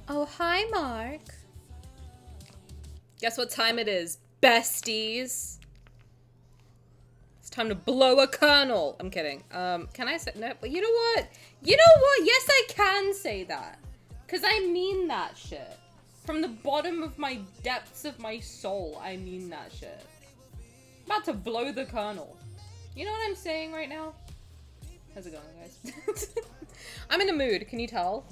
Oh, hi, Mark. Guess what time it is, besties? It's time to blow a kernel. I'm kidding. Can I say no? But you know what? You know what? Yes, I can say that. Because I mean that shit. From the bottom of my depths of my soul, I mean that shit. I'm about to blow the kernel. You know what I'm saying right now? How's it going, guys? I'm in the mood. Can you tell?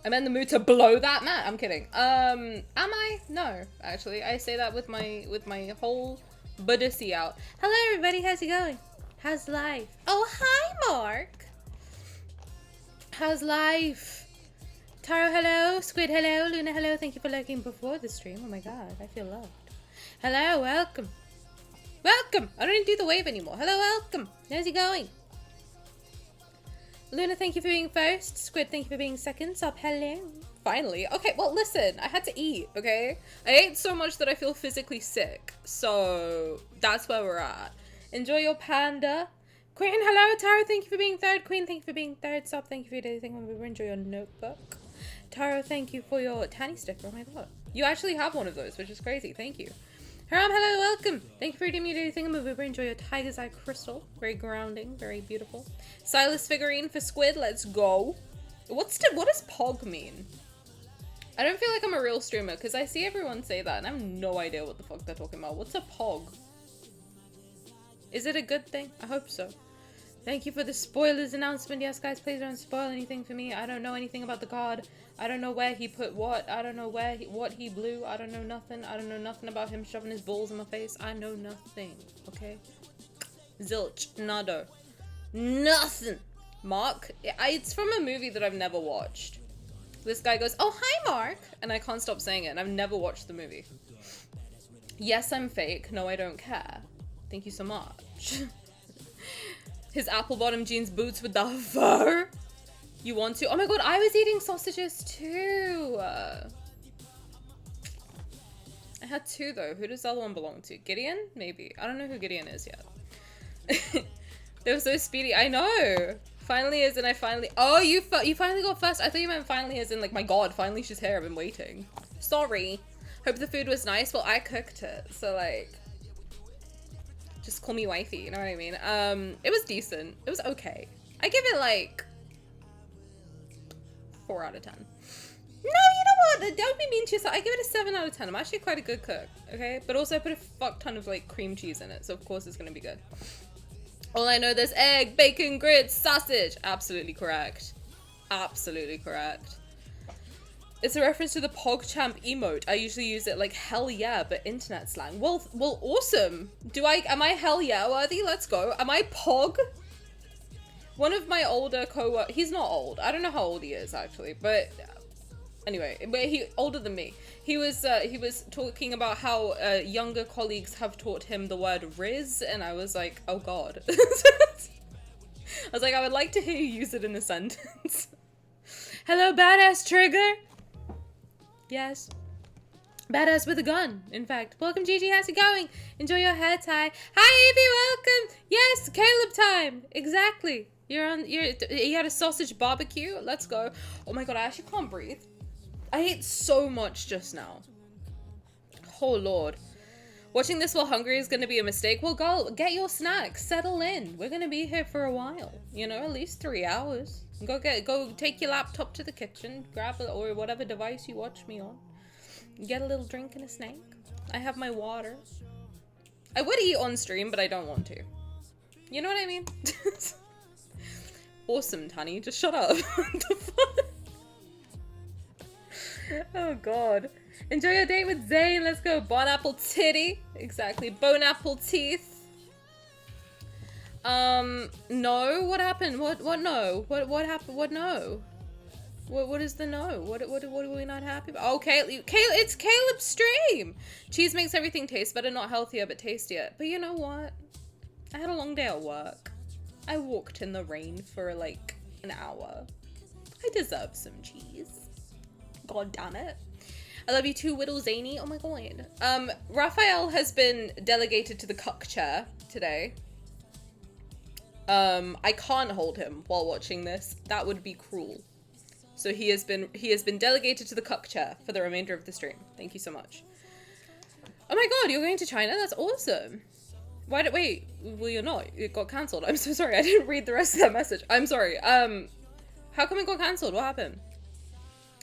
I'm in the mood to blow that man. I'm kidding. Am I? No, actually. I say that with my whole Buddhisy out. Hello, everybody. How's it going? How's life? Oh, hi, Mark. How's life? Taro, hello. Squid, hello. Luna, hello. Thank you for lurking before the stream. Oh my god, I feel loved. Hello, welcome. Welcome. I don't even do the wave anymore. Hello, welcome. How's it going? Luna, thank you for being first. Squid, thank you for being second. Sup, hello. Finally. Okay, well, listen. I had to eat, okay? I ate so much that I feel physically sick. So, that's where we're at. Enjoy your panda. Queen, hello. Taro, thank you for being third. Queen, thank you for being third. Sup, thank you for your daily thing. Enjoy your notebook. Taro, thank you for your Tani sticker. Oh my god. You actually have one of those, which is crazy. Thank you. Haram, hello, welcome. Thank you for doing your daily thing. Enjoy your tiger's eye crystal. Very grounding, very beautiful. Sylus figurine for Squid. Let's go. What does Pog mean? I don't feel like I'm a real streamer because I see everyone say that and I have no idea what the fuck they're talking about. What's a Pog? Is it a good thing? I hope so. Thank you for the spoilers announcement. Yes, guys, please don't spoil anything for me. I don't know anything about the god. I don't know where he put what. I don't know what he blew. I don't know nothing. I don't know nothing about him shoving his balls in my face. I know nothing. Okay? Zilch. Nado. Nothing. Mark. It's from a movie that I've never watched. This guy goes, oh, hi, Mark. And I can't stop saying it. And I've never watched the movie. Yes, I'm fake. No, I don't care. Thank you so much. His apple bottom jeans boots with the fur. You want to? Oh my god, I was eating sausages too. I had two though. Who does the other one belong to? Gideon? Maybe. I don't know who Gideon is yet. They were so speedy. I know. Finally as in I finally... Oh, you finally got first. I thought you meant finally as in like, my god, finally she's here. I've been waiting. Sorry. Hope the food was nice. Well, I cooked it. So like... Just call me wifey, you know what I mean? It was decent. It was okay. I give it like 4 out of 10. No, you know what? Don't be mean to yourself. I give it a 7 out of 10. I'm actually quite a good cook, okay? But also I put a fuck ton of like cream cheese in it, so of course it's gonna be good. All I know, there's egg, bacon, grits, sausage. Absolutely correct. Absolutely correct. It's a reference to the PogChamp emote. I usually use it like hell yeah, but internet slang. Well, awesome. Am I hell yeah worthy? Let's go. Am I Pog? one of my older co-workers, he's not old. I don't know how old he is actually, but anyway, he older than me. He was talking about how younger colleagues have taught him the word Riz, and I was like, oh god. I was like, I would like to hear you use it in a sentence. Hello, badass trigger. Yes. Badass with a gun, in fact. Welcome, Gigi. How's it going? Enjoy your hair tie. Hi, Evie. Welcome. Yes, Caleb time. Exactly. You had a sausage barbecue. Let's go. Oh my god, I actually can't breathe. I ate so much just now. Oh lord. Watching this while hungry is going to be a mistake. Well, go get your snacks. Settle in. We're going to be here for a while. You know, at least 3 hours. Go take your laptop to the kitchen. Grab it, or whatever device you watch me on. Get a little drink and a snack. I have my water. I would eat on stream, but I don't want to. You know what I mean? Awesome, Tani. Just shut up. What the fuck? Oh god. Enjoy your date with Zayne. Let's go. Bon apple titty. Exactly. Bone apple teeth. No. What happened? What no? What happened? What no? What is the no? What are we not happy about? Oh, it's Caleb's stream. Cheese makes everything taste better, not healthier, but tastier. But you know what? I had a long day at work. I walked in the rain for like an hour. I deserve some cheese. God damn it. I love you too, Whittle Zany. Oh my god. Raphael has been delegated to the cuck chair today. I can't hold him while watching this. That would be cruel. So he has been delegated to the cuck chair for the remainder of the stream. Thank you so much. Oh my god, you're going to China? That's awesome. Wait, well you're not. It got cancelled. I'm so sorry. I didn't read the rest of that message. I'm sorry. How come it got cancelled? What happened?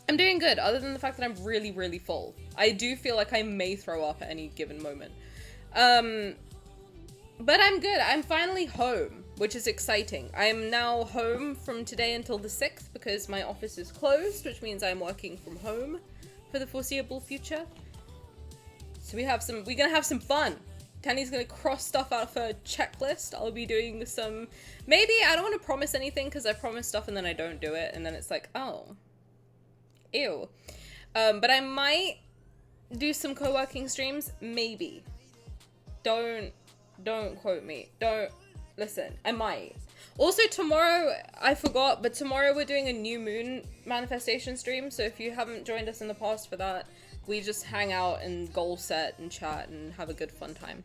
I'm doing good, other than the fact that I'm really, really full. I do feel like I may throw up at any given moment. But I'm good. I'm finally home, which is exciting. I am now home from today until the 6th because my office is closed, which means I'm working from home for the foreseeable future. So we're gonna have some fun. Tani's gonna cross stuff out of her checklist. I'll be doing some, maybe, I don't want to promise anything because I promise stuff and then I don't do it and then it's like, oh. Ew. But I might do some co-working streams, maybe. Don't quote me. Don't listen. I might. Also tomorrow, I forgot, but tomorrow we're doing a new moon manifestation stream. So if you haven't joined us in the past for that, we just hang out and goal set and chat and have a good fun time.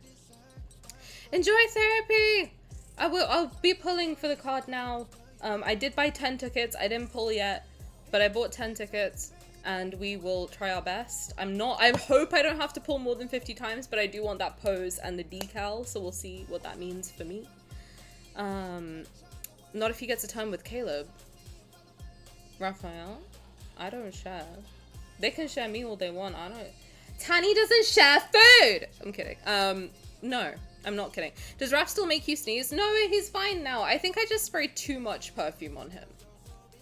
Enjoy therapy. I'll be pulling for the card now. I did buy 10 tickets. I didn't pull yet. But I bought 10 tickets and we will try our best. I hope I don't have to pull more than 50 times, but I do want that pose and the decal, so we'll see what that means for me. Not if he gets a time with Caleb. Raphael, I don't share. They can share me all they want, I don't. Tani doesn't share food! I'm kidding. No, I'm not kidding. Does Raph still make you sneeze? No, he's fine now. I think I just sprayed too much perfume on him.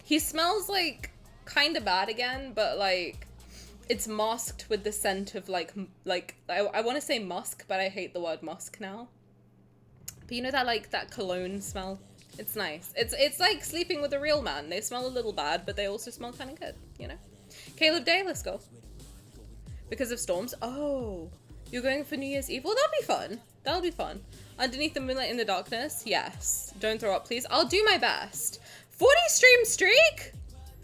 He smells like kind of bad again, but like it's masked with the scent of like I want to say musk, but I hate the word musk now. But you know that cologne smell? It's nice. It's like sleeping with a real man. They smell a little bad, but they also smell kind of good, you know? Caleb Day, let's go. Because of storms? Oh, you're going for New Year's Eve? Well, that'll be fun. That'll be fun. Underneath the moonlight in the darkness? Yes. Don't throw up, please. I'll do my best. 40 stream streak?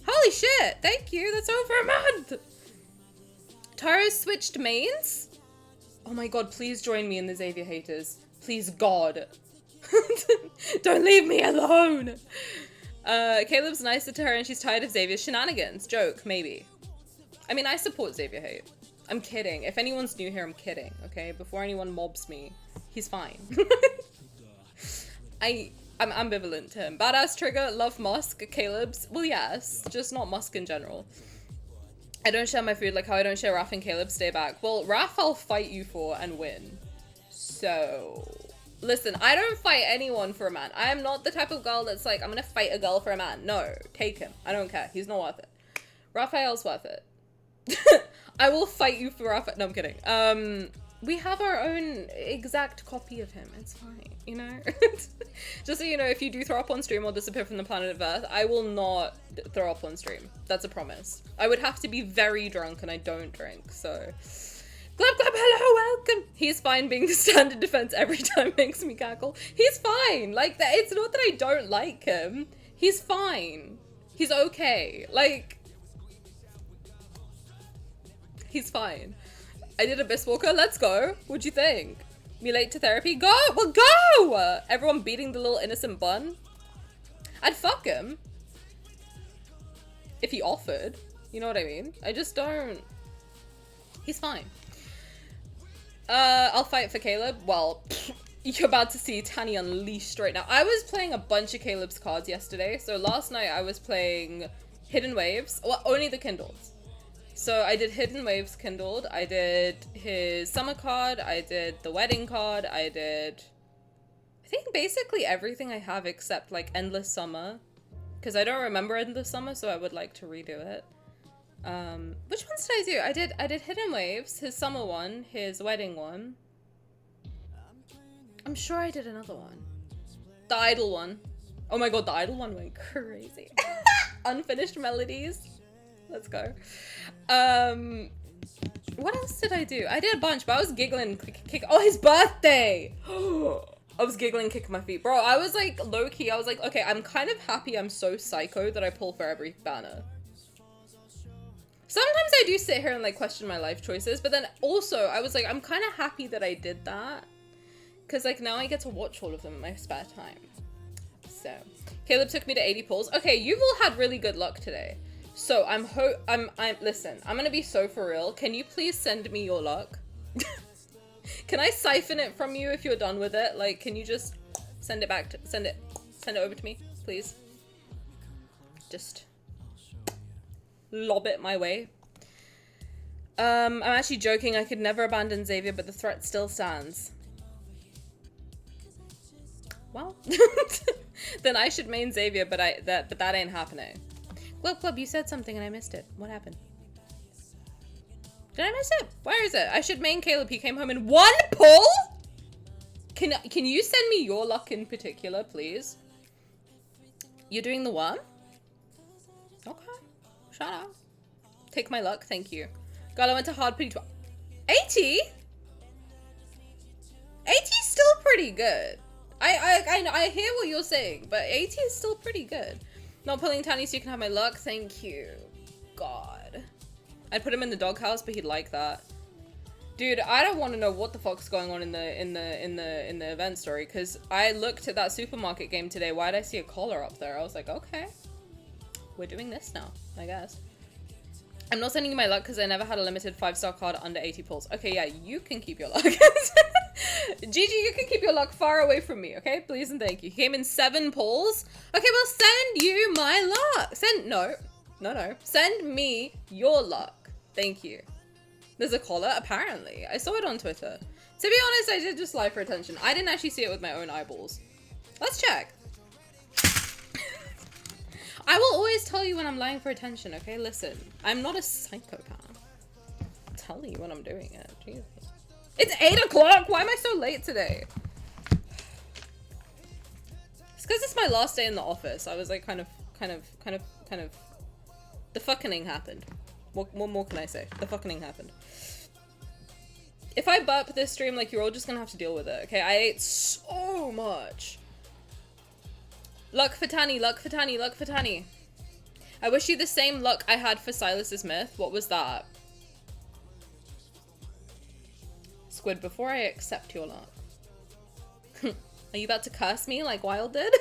Holy shit, thank you, that's over a month. Taro switched mains? Oh my god, please join me in the Xavier haters. Please, God. Don't leave me alone. Caleb's nice to her and she's tired of Xavier's shenanigans. Joke, maybe. I mean, I support Xavier hate. I'm kidding. If anyone's new here, I'm kidding, okay? Before anyone mobs me, he's fine. I'm ambivalent to him. Badass trigger, love Musk, Caleb's. Well, yes, just not Musk in general. I don't share my food like how I don't share Raph and Caleb. Stay back. Well, Raph I'll fight you for and win. So, listen, I don't fight anyone for a man. I am not the type of girl that's like, I'm gonna fight a girl for a man. No, take him. I don't care. He's not worth it. Raphael's worth it. I will fight you for Raphael. No, I'm kidding. We have our own exact copy of him. It's fine, you know? Just so you know, if you do throw up on stream or disappear from the planet of Earth, I will not throw up on stream. That's a promise. I would have to be very drunk, and I don't drink, so... Glub glub, hello, welcome! He's fine being the standard defense every time makes me cackle. He's fine! Like, that. It's not that I don't like him. He's fine. He's okay. Like... He's fine. I did a Abyss Walker. Let's go. What'd you think? Me late to therapy? Go! Well, go! Everyone beating the little innocent bun. I'd fuck him. If he offered. You know what I mean? I just don't... He's fine. I'll fight for Caleb. Well, you're about to see Tani unleashed right now. I was playing a bunch of Caleb's cards yesterday. So last night I was playing Hidden Waves. Well, only the Kindles. So I did Hidden Waves Kindled, I did his summer card, I did the wedding card, I did, I think basically everything I have except like Endless Summer, because I don't remember Endless Summer, so I would like to redo it. Which ones did I do? I did Hidden Waves, his summer one, his wedding one. I'm sure I did another one. The Idol one. Oh my god, the Idol one went crazy. Unfinished Melodies. Let's go. What else did I do? I did a bunch, but I was giggling. Oh, his birthday! I was giggling, kicking my feet. Bro, I was like, low-key, I was like, okay, I'm kind of happy I'm so psycho that I pull for every banner. Sometimes I do sit here and like question my life choices, but then also I was like, I'm kind of happy that I did that. Because like now I get to watch all of them in my spare time. So, Caleb took me to 80 pulls. Okay, you've all had really good luck today. So listen, I'm gonna be so for real. Can you please send me your luck? Can I siphon it from you if you're done with it? Like, can you just send it back to, send it over to me, please? Just lob it my way. I'm actually joking. I could never abandon Xavier, but the threat still stands. Well, then I should main Xavier, but that ain't happening. Club, you said something and I missed it. What happened? Did I miss it? Where is it? I should main Caleb. He came home in 1 pull? Can you send me your luck in particular, please? You're doing the worm? Okay. Shout out. Take my luck. Thank you. God, I went to hard pity 80? 80 is still pretty good. I hear what you're saying, but 80 is still pretty good. Not pulling Tani so you can have my luck. Thank you. God. I'd put him in the doghouse, but he'd like that. Dude, I don't want to know what the fuck's going on in the event story, because I looked at that supermarket game today. Why'd I see a collar up there? I was like, okay. We're doing this now, I guess. I'm not sending you my luck because I never had a limited 5-star card under 80 pulls. Okay, yeah, you can keep your luck. Gigi, you can keep your luck far away from me, okay? Please and thank you. He came in 7 pulls. Okay, well, send you my luck. No. Send me your luck. Thank you. There's a collar, apparently. I saw it on Twitter. To be honest, I did just lie for attention. I didn't actually see it with my own eyeballs. Let's check. I will always tell you when I'm lying for attention, okay? Listen, I'm not a psychopath. I'm telling you when I'm doing it. Jesus. It's 8 o'clock! Why am I so late today? It's because it's my last day in the office. I was like kind of. The fucking happened. What more can I say? The fucking happened. If I burp this stream, like, you're all just gonna have to deal with it, okay? I ate so much. Luck for Tani, luck for Tani, luck for Tani. I wish you the same luck I had for Silas's myth. What was that? Squid, before I accept your luck. Are you about to curse me like Wild did?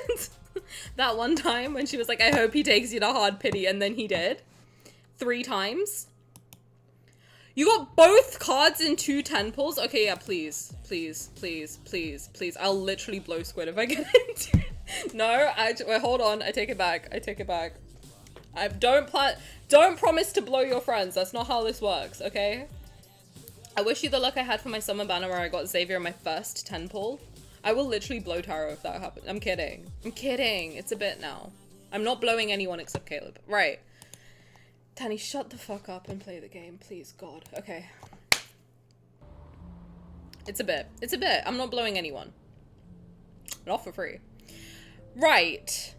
That one time when she was like, I hope he takes you to hard pity, and then he did. 3 times. You got both cards in 2 10 pulls? Okay, yeah, please. I'll literally blow Squid if I get into it. No, wait, hold on. I take it back. Don't promise to blow your friends. That's not how this works, okay? I wish you the luck I had for my summer banner where I got Xavier in my first 10 pull. I will literally blow Taro if that happens. I'm kidding. It's a bit now. I'm not blowing anyone except Caleb. Right. Tani, shut the fuck up and play the game, please, God. Okay. It's a bit. It's a bit. I'm not blowing anyone. Not for free. Right.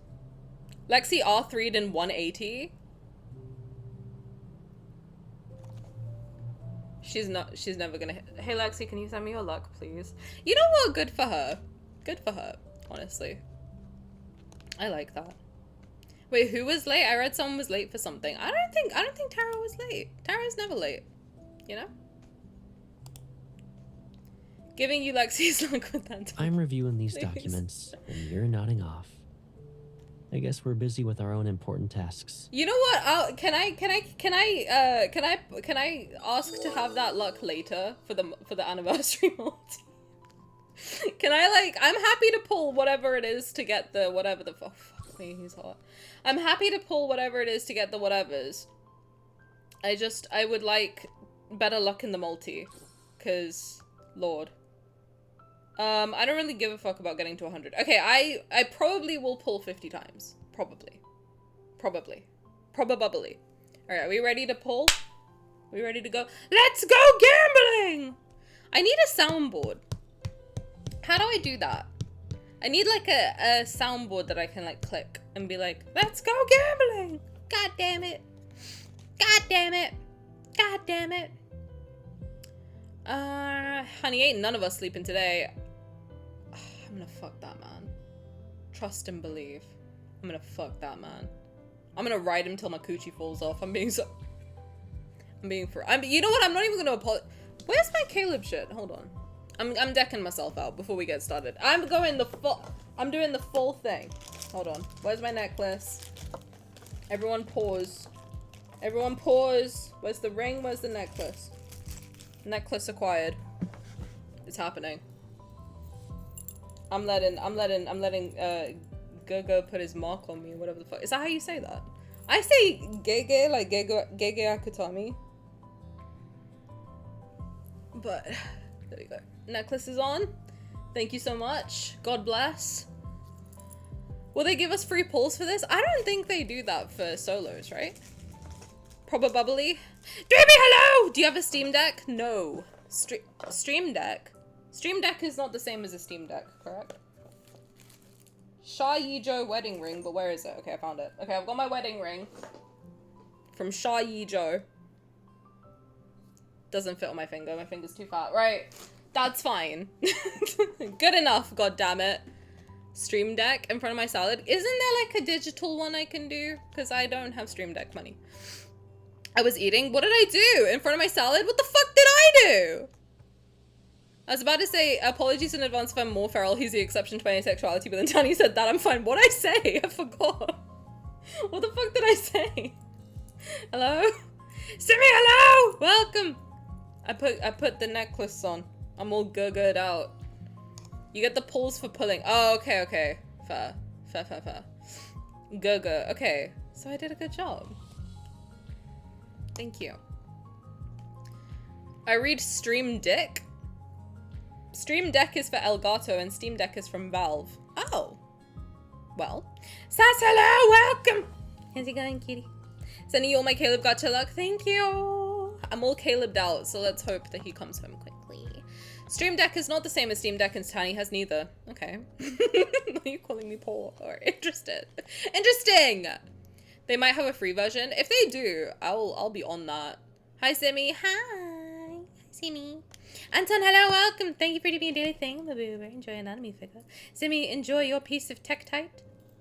Lexi R3'd in 180. She's never gonna hit. Hey Lexi, can you send me your luck, please? You know what? Good for her. Good for her, honestly. I like that. Wait, who was late? I read someone was late for something. I don't think Tara was late. Tara's never late. You know? Giving you Lexi's luck with that. I'm reviewing these documents and you're nodding off. I guess we're busy with our own important tasks. You know what? Can I ask to have that luck later for the anniversary multi? Can I, like, I'm happy to pull whatever it is to get the whatever the oh fuck me, he's hot. I'm happy to pull whatever it is to get the whatevers. I would like better luck in the multi, cause Lord. I don't really give a fuck about getting to 100. Okay, I probably will pull 50 times. Probably. Probably. Alright, are we ready to pull? Are we ready to go? Let's go gambling! I need a soundboard. How do I do that? I need like a soundboard that I can like click and be like, let's go gambling! God damn it. God damn it. God damn it. Honey, ain't none of us sleeping today. I'm gonna fuck that man. Trust and believe. I'm gonna fuck that man. I'm gonna ride him till my coochie falls off. You know what? I'm not even gonna apologize. Where's my Caleb shit? Hold on. I'm decking myself out before we get started. I'm doing the full thing. Hold on. Where's my necklace? Everyone pause. Everyone pause. Where's the ring? Where's the necklace? Necklace acquired. It's happening. I'm letting Gege put his mark on me, whatever the fuck. Is that how you say that? I say gege, like gege akutami. But there we go. Necklace is on. Thank you so much. God bless. Will they give us free pulls for this? I don't think they do that for solos, right? Probably. Dreamy, hello! Do you have a Steam Deck? No. Stream Deck? Stream Deck is not the same as a Steam Deck, correct? Sha Yijo wedding ring, but where is it? Okay, I found it. Okay, I've got my wedding ring. From Sha Yijo. Doesn't fit on my finger. My finger's too fat. Right. That's fine. Good enough, goddammit. Stream Deck in front of my salad. Isn't there like a digital one I can do? Because I don't have Stream Deck money. I was eating. What did I do? In front of my salad? What the fuck did I do? I was about to say, apologies in advance if I'm more feral. He's the exception to my asexuality, but then Tani said that I'm fine. What'd I say? I forgot. What the fuck did I say? Hello? Simi, hello! Welcome! I put the necklace on. I'm all gurged out. You get the pulls for pulling. Oh, okay. Fair. Gurgur. Okay. So I did a good job. Thank you. I read Stream Dick. Stream Deck is for Elgato and Steam Deck is from Valve. Oh. Well. Sass, hello, welcome. How's it going, kitty? Sending you all my Caleb gotcha luck. Thank you. I'm all Caleb'd out, so let's hope that he comes home quickly. Stream Deck is not the same as Steam Deck and Tani has neither. Okay. Are you calling me poor or interested? Interesting. They might have a free version. If they do, I'll be on that. Hi, Simi. Hi. Simi. Anton, hello, welcome. Thank you for doing a daily thing. Enjoy an anime figure. Simi, enjoy your piece of tektite.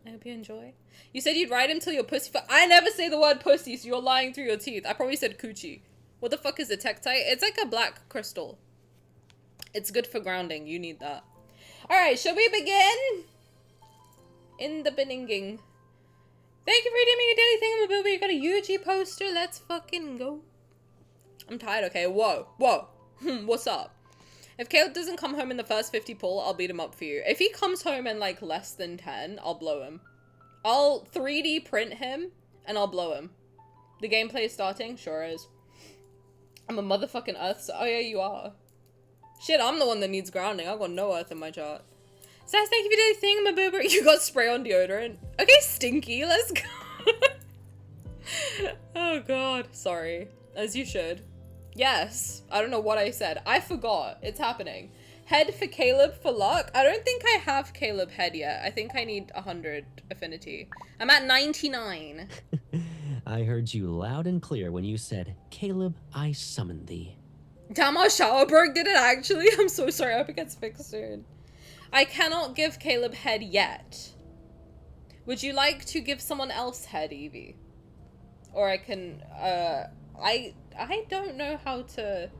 I hope you enjoy. You said you'd ride him till your pussy. I never say the word pussy, so you're lying through your teeth. I probably said coochie. What the fuck is a tektite? It's like a black crystal. It's good for grounding. You need that. All right, shall we begin? In the beninging. Thank you for doing a daily thing. You got a Yuji poster. Let's fucking go. I'm tired. Okay. Whoa. What's up? If Caleb doesn't come home in the first 50 pull, I'll beat him up for you. If he comes home in like less than 10, I'll blow him. I'll 3D print him and I'll blow him. The gameplay is starting? Sure is. I'm a motherfucking earth. So oh yeah, you are. Shit, I'm the one that needs grounding. I've got no earth in my chart. Sass, thank you for doing thing, my boober. You got spray on deodorant. Okay, stinky. Let's go. Oh god. Sorry. As you should. Yes. I don't know what I said. I forgot. It's happening. Head for Caleb for luck. I don't think I have Caleb head yet. I think I need 100 affinity. I'm at 99. I heard you loud and clear when you said, Caleb, I summon thee. Damn, our shower broke, did it actually? I'm so sorry, I hope it gets fixed soon. I cannot give Caleb head yet. Would you like to give someone else head, Evie? Or I can, I don't know how to,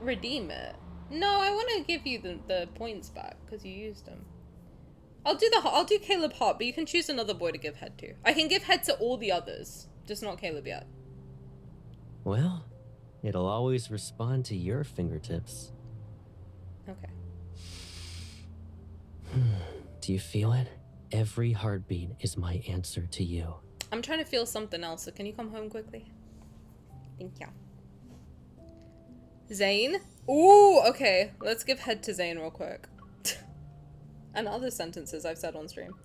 redeem it. No, I want to give you the points back, because you used them. I'll do Caleb hot, but you can choose another boy to give head to. I can give head to all the others, just not Caleb yet. Well, it'll always respond to your fingertips. Okay. Do you feel it? Every heartbeat is my answer to you. I'm trying to feel something else, so can you come home quickly? Thank you. Zayne? Ooh, okay. Let's give head to Zayne real quick. And other sentences I've said on stream.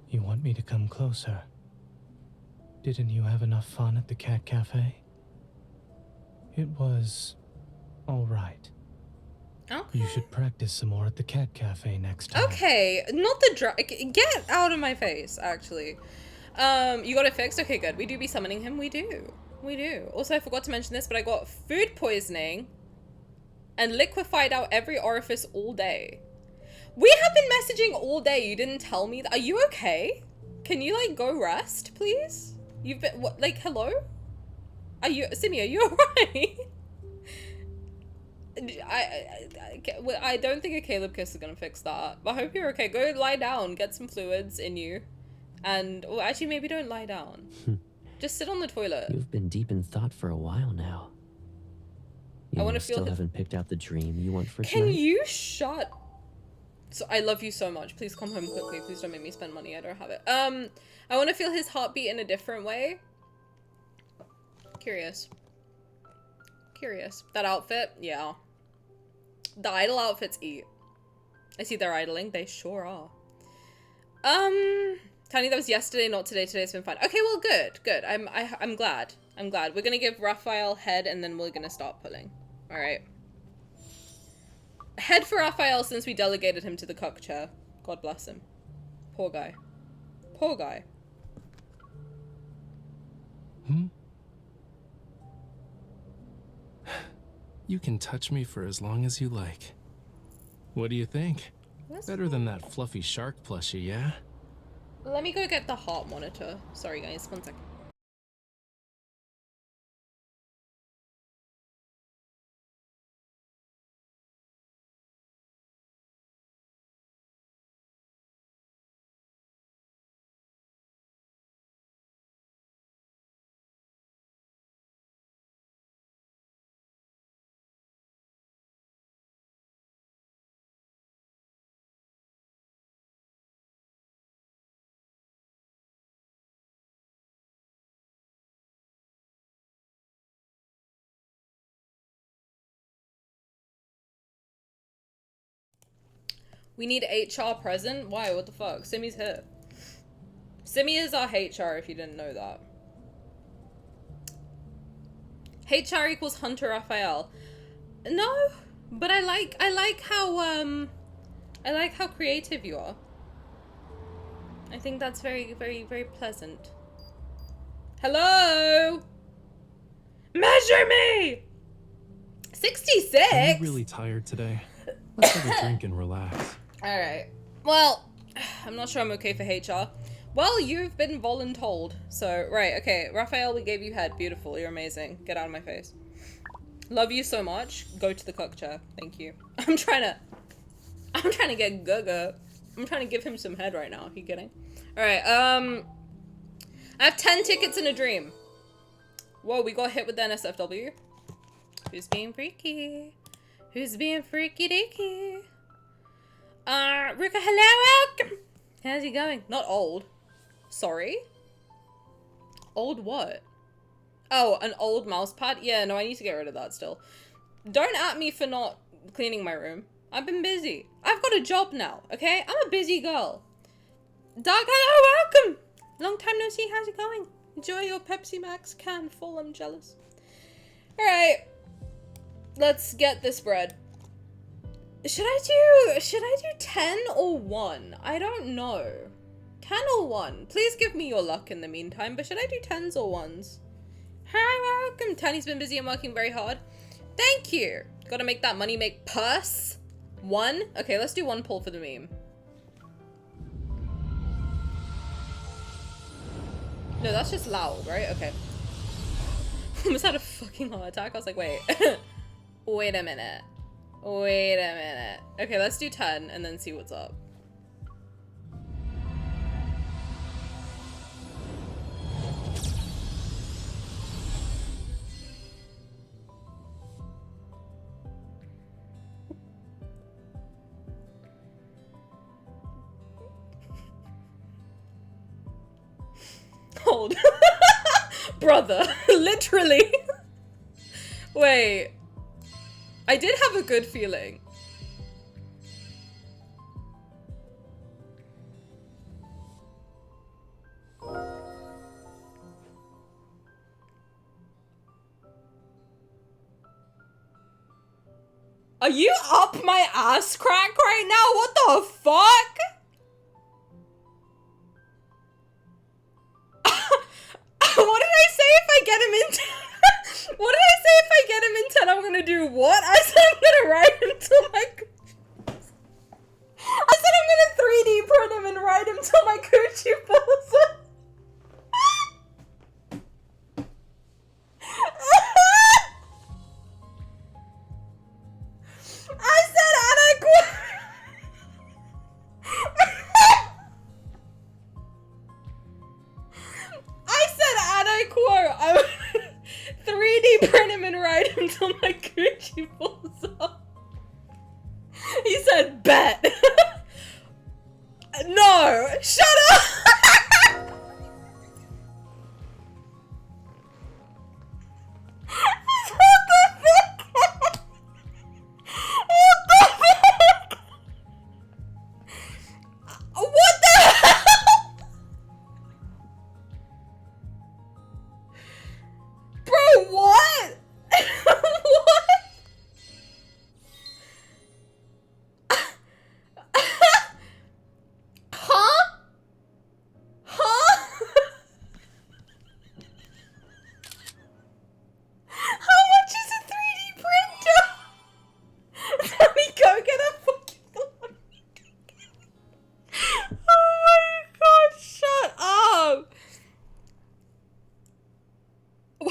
You want me to come closer? Didn't you have enough fun at the cat cafe? It was all right. Okay. You should practice some more at the cat cafe next time. Okay, not the get out of my face, actually. You got it fixed? Okay, good. We do be summoning him. We do. We do. Also, I forgot to mention this, but I got food poisoning and liquefied out every orifice all day. We have been messaging all day. You didn't tell me that. Are you okay? Can you, like, go rest, please? You've been, what, like, hello? Are you, Simi, are you alright? I don't think a Caleb kiss is gonna fix that. But I hope you're okay. Go lie down, get some fluids in you. And, well, actually, maybe don't lie down. Just sit on the toilet. You've been deep in thought for a while now. I want to feel still haven't picked out the dream you want for tonight? Can you shut? So I love you so much. Please come home quickly. Please don't make me spend money. I don't have it. I want to feel his heartbeat in a different way. Curious. Curious. That outfit? Yeah. The idle outfits eat. I see they're idling. They sure are. Tani, that was yesterday, not today. Today's been fine. Okay, well, good. Good. I'm glad. I'm glad. We're gonna give Raphael head and then we're gonna start pulling. Alright. Head for Raphael since we delegated him to the cuck chair. God bless him. Poor guy. Poor guy. You can touch me for as long as you like. What do you think? Better than that fluffy shark plushie, yeah? Let me go get the heart monitor. Sorry guys, 1 second. We need HR present? Why? What the fuck? Simi's here. Simi is our HR if you didn't know that. HR equals Hunter Raphael. No, but I like how creative you are. I think that's very, very, very pleasant. Hello? Measure me! 66? I'm really tired today. Let's have a drink and relax. Alright. Well, I'm not sure I'm okay for HR. Well, you've been voluntold. So, right, okay. Raphael, we gave you head. Beautiful. You're amazing. Get out of my face. Love you so much. Go to the cook chair. Thank you. I'm trying to get Gaga. I'm trying to give him some head right now. Are you kidding? Alright, I have 10 tickets in a dream. Whoa, we got hit with the NSFW. Who's being freaky? Who's being freaky deaky? Ruka, hello, welcome. How's he going? Not old. Sorry? Old what? Oh, an old mouse pad? Yeah, no, I need to get rid of that still. Don't at me for not cleaning my room. I've been busy. I've got a job now, okay? I'm a busy girl. Doug, hello, welcome. Long time no see, how's it going? Enjoy your Pepsi Max can full, I'm jealous. Alright. Let's get this bread. Should I do 10 or 1? I don't know. 10 or 1? Please give me your luck in the meantime, but should I do 10s or 1s? Hi, welcome. Tani's been busy and working very hard. Thank you. Gotta make that money make purse. 1? Okay, let's do 1 pull for the meme. No, that's just loud, right? Okay. Almost had a fucking heart attack. I was like, wait. Wait a minute. Wait a minute. Okay, let's do 10 and then see what's up. Hold. Brother, literally. Wait. I did have a good feeling. Are you up my ass crack right now? What the fuck? What did I say if I get him in? What did I say if I get him in 10? I'm gonna do what? I said I'm gonna ride him till my. I said I'm gonna 3D print him and ride him till my coochie falls off. I said adequate. I said adequate. I would 3D print him and ride him till my coochie falls off. He said bet. No, shut up. What the fuck? What the fuck? What the hell? Bro, what? What? Huh? Huh? How much is a 3D printer? Let me go get a fucking one. Oh my god, shut up.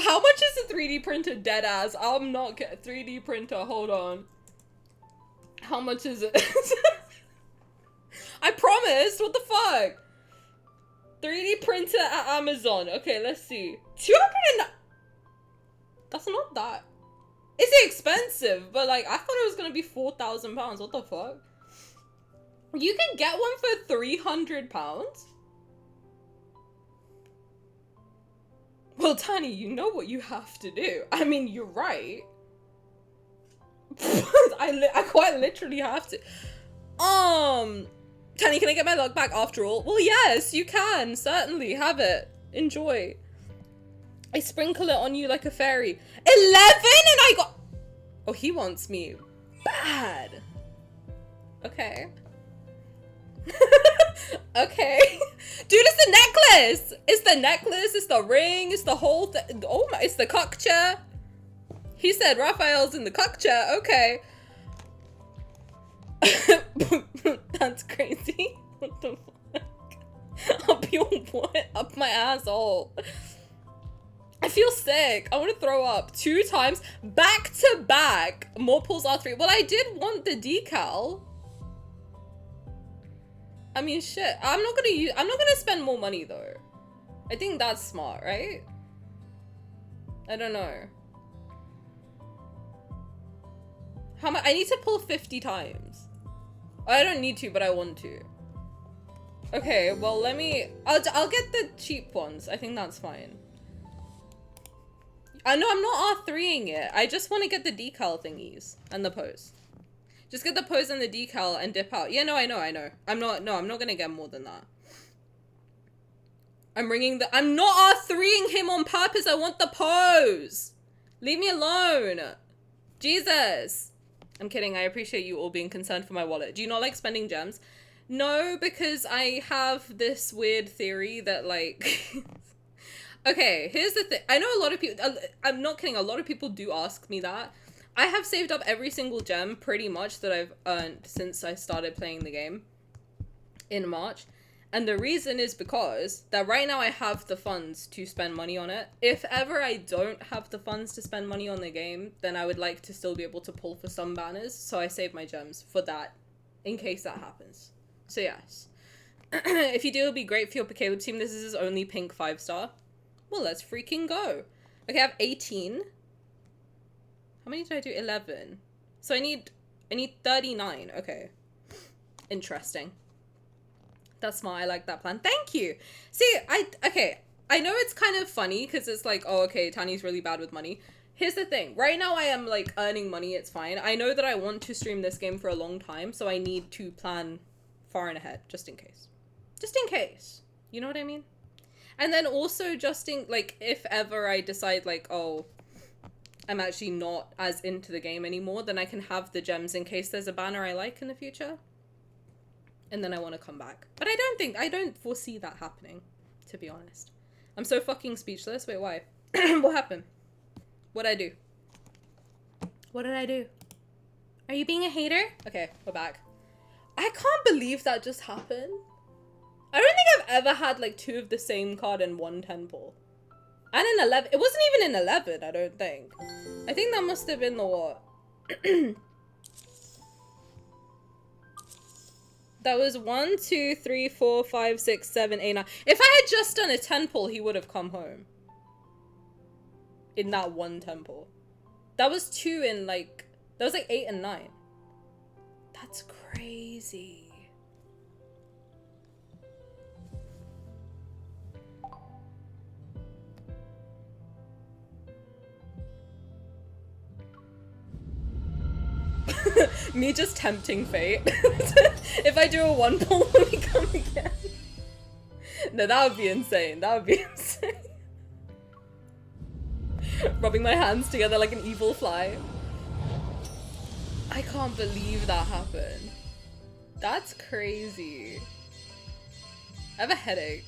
How much is a 3D printer dead ass? I'm not get 3D printer, hold on. How much is it? I promised, what the fuck? 3D printer at Amazon. Okay, let's see. 200 and... That's not that. It's expensive, but like, I thought it was gonna be £4,000. What the fuck? You can get one for £300? Well, Tani, you know what you have to do. I mean, you're right. I quite literally have to. Tani, can I get my luck back after all? Well, yes, you can. Certainly. Have it. Enjoy. I sprinkle it on you like a fairy. 11 and I got... Oh, he wants me bad. Okay. Okay. Dude, it's the necklace. It's the necklace. It's the ring. It's the whole thing. Oh my, it's the cock chair. He said Raphael's in the cock chair. Okay. That's crazy. What the fuck? Up your what? Up my asshole. I feel sick. I want to throw up 2 times back to back. More pulls R3. Well, I did want the decal. I mean, shit. I'm not gonna spend more money though. I think that's smart, right? I don't know. How much? I need to pull 50 times. I don't need to, but I want to. Okay, well, let me... I'll get the cheap ones. I think that's fine. I know I'm not R3ing it. I just want to get the decal thingies and the pose. Just get the pose and the decal and dip out. Yeah, no, I know. I'm not gonna get more than that. I'm not R3ing him on purpose. I want the pose. Leave me alone. Jesus. I'm kidding. I appreciate you all being concerned for my wallet. Do you not like spending gems? No, because I have this weird theory that, like... Okay, here's the thing. I know a lot of people... I'm not kidding. A lot of people do ask me that. I have saved up every single gem, pretty much, that I've earned since I started playing the game in March. And the reason is because that right now I have the funds to spend money on it. If ever I don't have the funds to spend money on the game, then I would like to still be able to pull for some banners. So I save my gems for that, in case that happens. So yes. If you do, it'll be great for your Caleb team. This is his only pink 5-star. Well, let's freaking go. Okay, I have 18. How many did I do? 11. So I need 39. Okay. Interesting. That's smart. I like that plan. Thank you. See, okay. I know it's kind of funny because it's like, oh, okay, Tani's really bad with money. Here's the thing. Right now I am like earning money. It's fine. I know that I want to stream this game for a long time, so I need to plan far and ahead just in case. Just in case. You know what I mean? And then also just in, like, if ever I decide like, oh, I'm actually not as into the game anymore, then I can have the gems in case there's a banner I like in the future. And then I want to come back. But I don't foresee that happening, to be honest. I'm so fucking speechless. Wait, why? What happened? What'd I do? What did I do? Are you being a hater? Okay, we're back. I can't believe that just happened. I don't think I've ever had like 2 of the same card in one temple. And in 11, it wasn't even in 11, I don't think. I think that must have been the what? That was 1, 2, 3, 4, 5, 6, 7, 8, 9. If I had just done a temple, he would have come home. In that one temple. That was 2 in like, that was like 8 and 9. That's crazy. Me just tempting fate. If I do a 1 pull, let me come again. No, that would be insane. That would be insane. Rubbing my hands together like an evil fly. I can't believe that happened. That's crazy. I have a headache.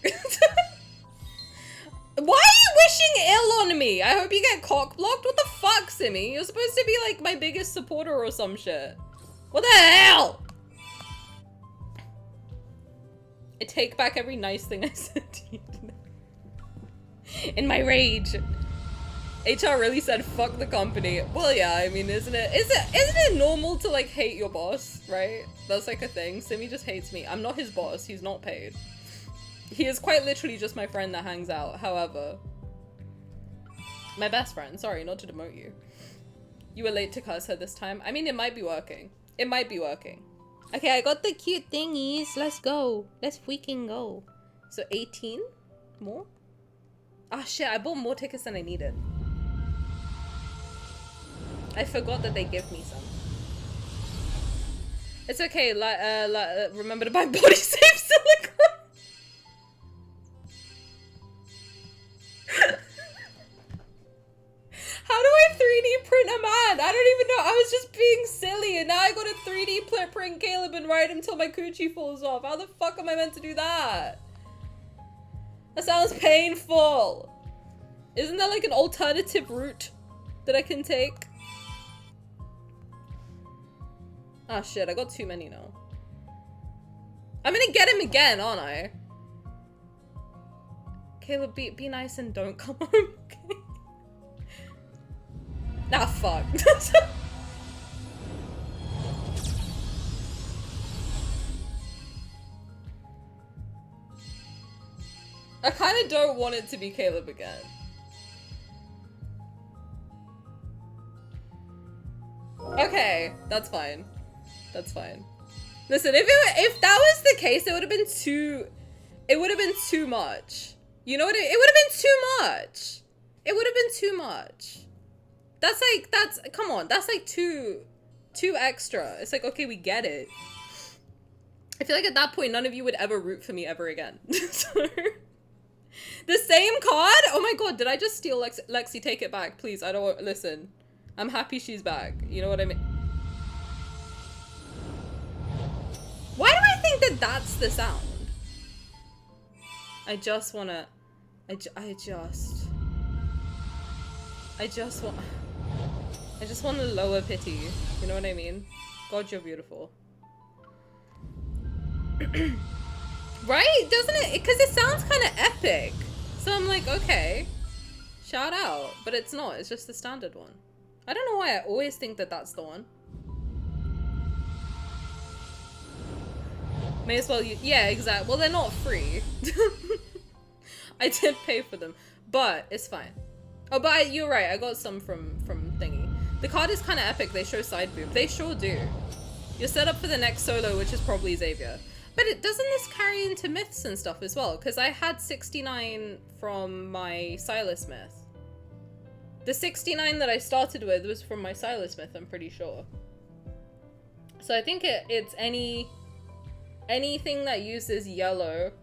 Why are you wishing ill on me? I hope you get cock blocked. What the fuck, Simi? You're supposed to be like my biggest supporter or some shit. What the hell? I take back every nice thing I said to you today. In my rage. HR really said fuck the company. Well, yeah, I mean, isn't it normal to like hate your boss, right? That's like a thing. Simi just hates me. I'm not his boss. He's not paid. He is quite literally just my friend that hangs out. However, my best friend. Sorry, not to demote you. You were late to cuss her this time. I mean, it might be working. It might be working. Okay, I got the cute thingies. Let's go. Let's freaking go. So 18 more? Ah, shit. I bought more tickets than I needed. I forgot that they give me some. It's okay. Remember to buy body safe silicone. How do I 3D print a man? I don't even know. I was just being silly and now I gotta 3D print Caleb and ride him till my coochie falls off. How the fuck am I meant to do that? That sounds painful. Isn't there like an alternative route that I can take? Ah shit, I got too many now. I'm gonna get him again, aren't I? Caleb, be nice and don't come home, okay? Nah, fuck. I kind of don't want it to be Caleb again. Okay, that's fine. That's fine. Listen, if that was the case, it would have been too much. You know what? It would have been too much. It would have been too much. Come on, that's like too extra. It's like, okay, we get it. I feel like at that point, none of you would ever root for me ever again. So, The same card? Oh my god, did I just steal Lexi? Take it back, please. I don't listen. I'm happy she's back. You know what I mean? Why do I think that that's the sound? I just wanna... I just want a lower pity. You know what I mean? God, you're beautiful. Right? Doesn't it? Because it sounds kind of epic. So I'm like, okay. Shout out. But it's not. It's just the standard one. I don't know why I always think that that's the one. May as well use... Yeah, exactly. Well, they're not free. I did pay for them. But it's fine. Oh, but you're right. I got some from thingy. The card is kind of epic. They show side boob. They sure do. You're set up for the next solo, which is probably Xavier. But doesn't this carry into myths and stuff as well? Because I had 69 from my Sylus myth. The 69 that I started with was from my Sylus myth, I'm pretty sure. So I think it's anything that uses yellow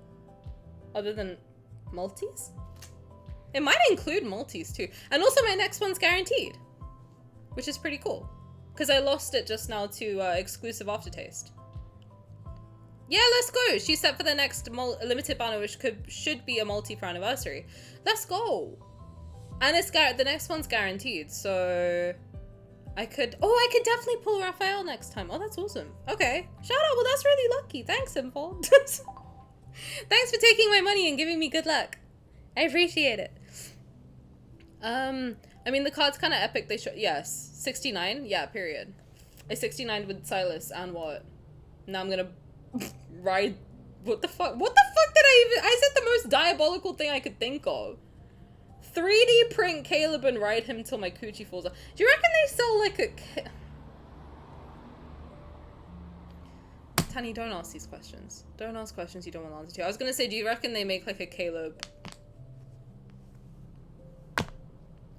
other than multis? It might include multis too. And also my next one's guaranteed, which is pretty cool. Because I lost it just now to exclusive aftertaste. Yeah, let's go. She's set for the next limited banner, which should be a multi for anniversary. Let's go. And it's the next one's guaranteed, so I could definitely pull Raphael next time. Oh, that's awesome. Okay, shout out. Well, that's really lucky. Thanks, Info. Thanks for taking my money and giving me good luck. I appreciate it. I mean, the card's kind of epic. They show, yes, 69. Yeah, period. I 69 with Sylus and what? Now I'm gonna ride. What the fuck? What the fuck did I said the most diabolical thing I could think of. 3D print Caleb and ride him till my coochie falls off. Do you reckon they sell like a... Tani, don't ask these questions. Don't ask questions you don't want to answer to. I was gonna say, do you reckon they make like a Caleb...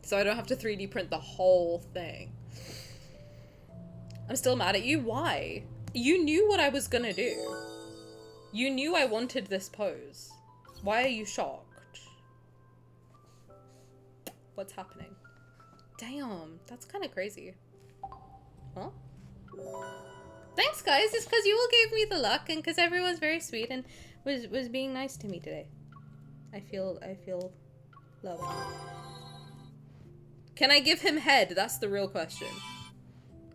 So I don't have to 3D print the whole thing. I'm still mad at you. Why? You knew what I was gonna do. You knew I wanted this pose. Why are you shocked? What's happening? Damn, that's kind of crazy. Huh? Thanks, guys. It's because you all gave me the luck and because everyone's very sweet and was being nice to me today. I feel loved. Can I give him head? That's the real question.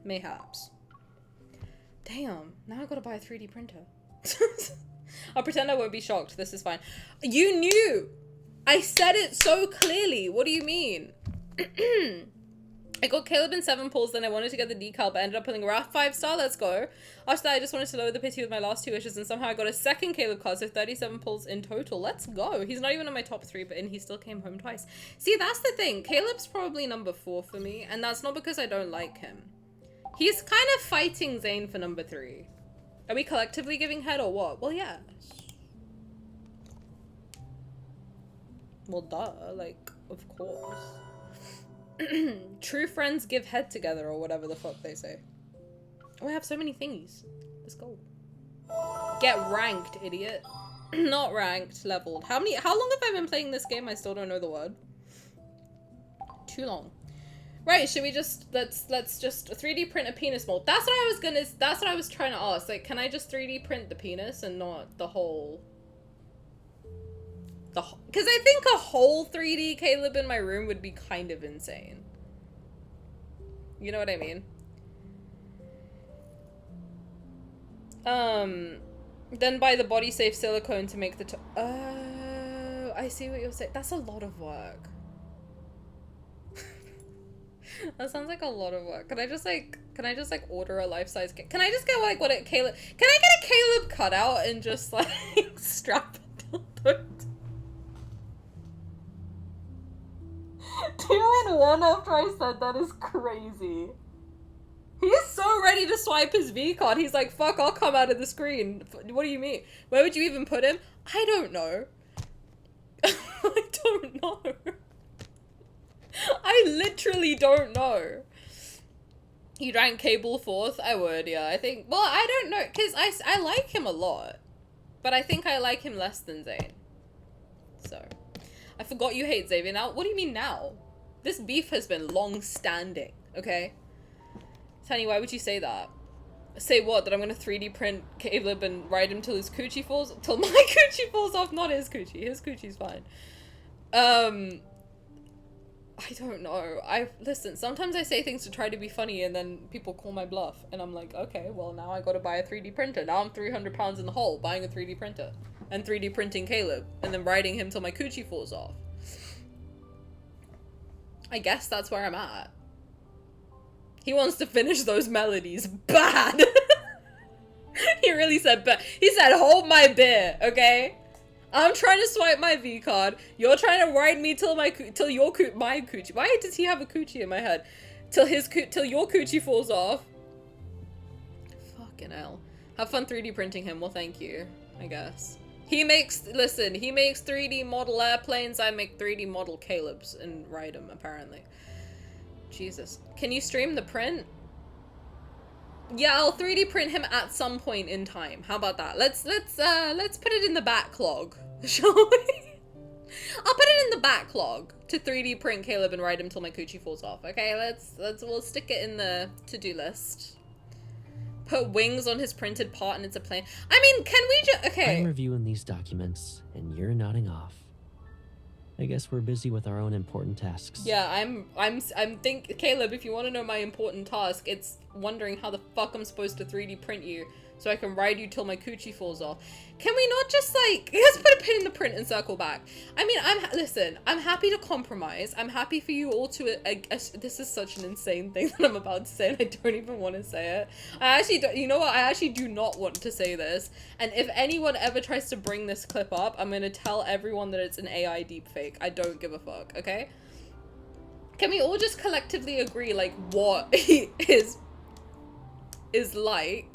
Mayhaps. Damn, now I gotta buy a 3D printer. I'll pretend I won't be shocked. This is fine. You knew! I said it so clearly. What do you mean? I got Caleb in 7 pulls, then I wanted to get the decal, but ended up pulling Raph 5-star. Let's go. After that, I just wanted to lower the pity with my last 2 wishes, and somehow I got a second Caleb card, so 37 pulls in total. Let's go. He's not even in my top 3, but he still came home twice. See, that's the thing. Caleb's probably number 4 for me, and that's not because I don't like him. He's kind of fighting Zayne for number 3. Are we collectively giving head or what? Well, yes. Well, duh. Like, of course. True friends give head together or whatever the fuck they say. Oh, I have so many thingies. Let's go. Get ranked, idiot. Not ranked, leveled. How long have I been playing this game? I still don't know the word. Too long. Right, should we just let's just 3D print a penis mold? That's what I was trying to ask. Like, can I just 3D print the penis and not the whole because I think a whole 3D Caleb in my room would be kind of insane. You know what I mean? Then buy the body safe silicone to make the oh, I see what you're saying. That's a lot of work. That sounds like a lot of work. Can I just like order a life-size Can I just get like can I get a Caleb cutout and just like strap it to 2 in 1 after I said that is crazy. He's so ready to swipe his V card. He's like, fuck, I'll come out of the screen. What do you mean? Where would you even put him? I don't know. I don't know. I literally don't know. You'd rank Cable 4th? I would, yeah. I think, well, I don't know, because I like him a lot. But I think I like him less than Zayne. So, I forgot you hate Xavier now. What do you mean now? This beef has been long-standing, okay? Tani, why would you say that? Say what? That I'm gonna 3D print Caleb and ride him till his coochie falls? Till my coochie falls off? Not his coochie. His coochie's fine. I don't know. Listen, sometimes I say things to try to be funny and then people call my bluff. And I'm like, okay, well now I gotta buy a 3D printer. Now I'm 300 pounds in the hole buying a 3D printer. And 3D printing Caleb. And then riding him till my coochie falls off. I guess that's where I'm at. He wants to finish those melodies bad. He really said bad. He said, hold my beer, okay? I'm trying to swipe my V card. You're trying to ride me till my coochie. Why does he have a coochie in my head? Till your coochie falls off. Fucking hell. Have fun 3D printing him. Well, thank you, I guess. He makes 3D model airplanes. I make 3D model Calebs and ride them, apparently. Jesus. Can you stream the print? Yeah, I'll 3D print him at some point in time. How about that? Let's put it in the backlog, shall we? I'll put it in the backlog to 3D print Caleb and ride him till my coochie falls off. Okay, we'll stick it in the to-do list. Put wings on his printed part and it's a plane. I mean, can we just okay? I'm reviewing these documents and you're nodding off. I guess we're busy with our own important tasks. Yeah, Caleb, if you want to know my important task, it's wondering how the fuck I'm supposed to 3D print you so I can ride you till my coochie falls off. Can we not just like, let's put a pin in the print and circle back. I mean, listen, I'm happy to compromise. I'm happy for you all to, this is such an insane thing that I'm about to say and I don't even want to say it. I actually don't, you know what? I actually do not want to say this. And if anyone ever tries to bring this clip up, I'm going to tell everyone that it's an AI deepfake. I don't give a fuck, okay? Can we all just collectively agree, like, what he is like?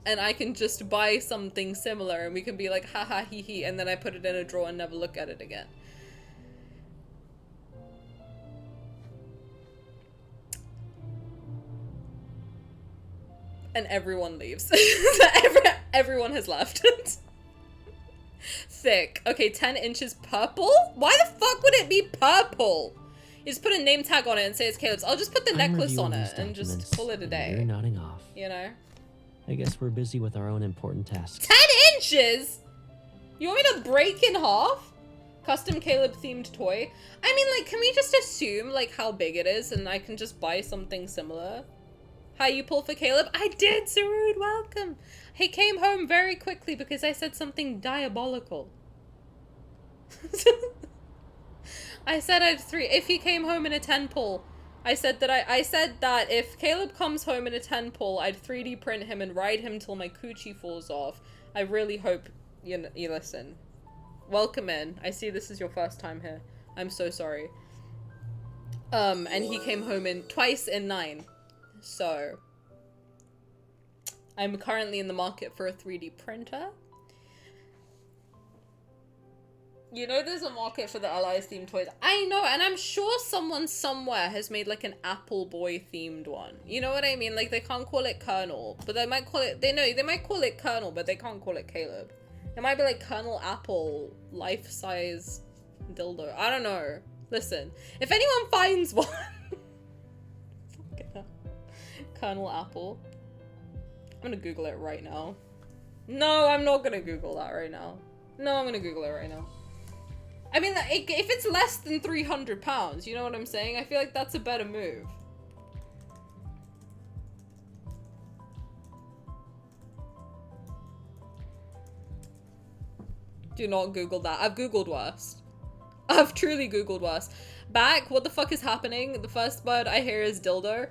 And I can just buy something similar and we can be like, haha, hee hee, and then I put it in a drawer and never look at it again. And everyone leaves. Everyone has left. Thick. Okay, 10 inches purple? Why the fuck would it be purple? You just put a name tag on it and say it's Caleb's. I'll just put the necklace on it and just call it a day. You're nodding off. You know? I guess we're busy with our own important tasks. 10 inches? You want me to break in half? Custom Caleb themed toy. I mean, like, can we just assume, like, how big it is and I can just buy something similar? How you pull for Caleb? I did, Sarud, welcome. He came home very quickly because I said something diabolical. I said I'd if he came home in a 10 pull. I said that if Caleb comes home in a 10 pull, I'd 3D print him and ride him till my coochie falls off. I really hope you listen. Welcome in. I see this is your first time here. I'm so sorry. And he came home twice in 9. So I'm currently in the market for a 3D printer. You know there's a market for the Allies themed toys. I know, and I'm sure someone somewhere has made like an Apple Boy themed one. You know what I mean? Like they can't call it Colonel, but they might call it, they might call it Colonel, but they can't call it Caleb. It might be like Colonel Apple, life-size dildo. I don't know. Listen, if anyone finds one. Colonel Apple. I'm gonna Google it right now. No, I'm not gonna Google that right now. No, I'm gonna Google it right now. I mean, if it's less than 300 pounds, you know what I'm saying? I feel like that's a better move. Do not Google that. I've Googled worse. I've truly Googled worse. Back, what the fuck is happening? The first word I hear is dildo.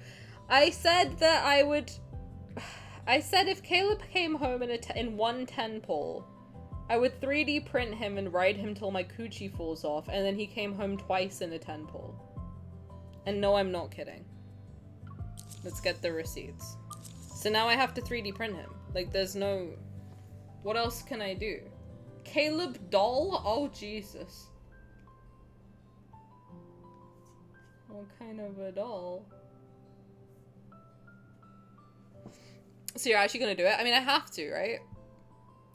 I said that I said if Caleb came home in one 10 pull, I would 3D print him and ride him till my coochie falls off, and then he came home twice in a 10 pull. And no, I'm not kidding. Let's get the receipts. So now I have to 3D print him. Like, there's no... What else can I do? Caleb doll? Oh, Jesus. What kind of a doll? So you're actually gonna do it? I mean, I have to, right?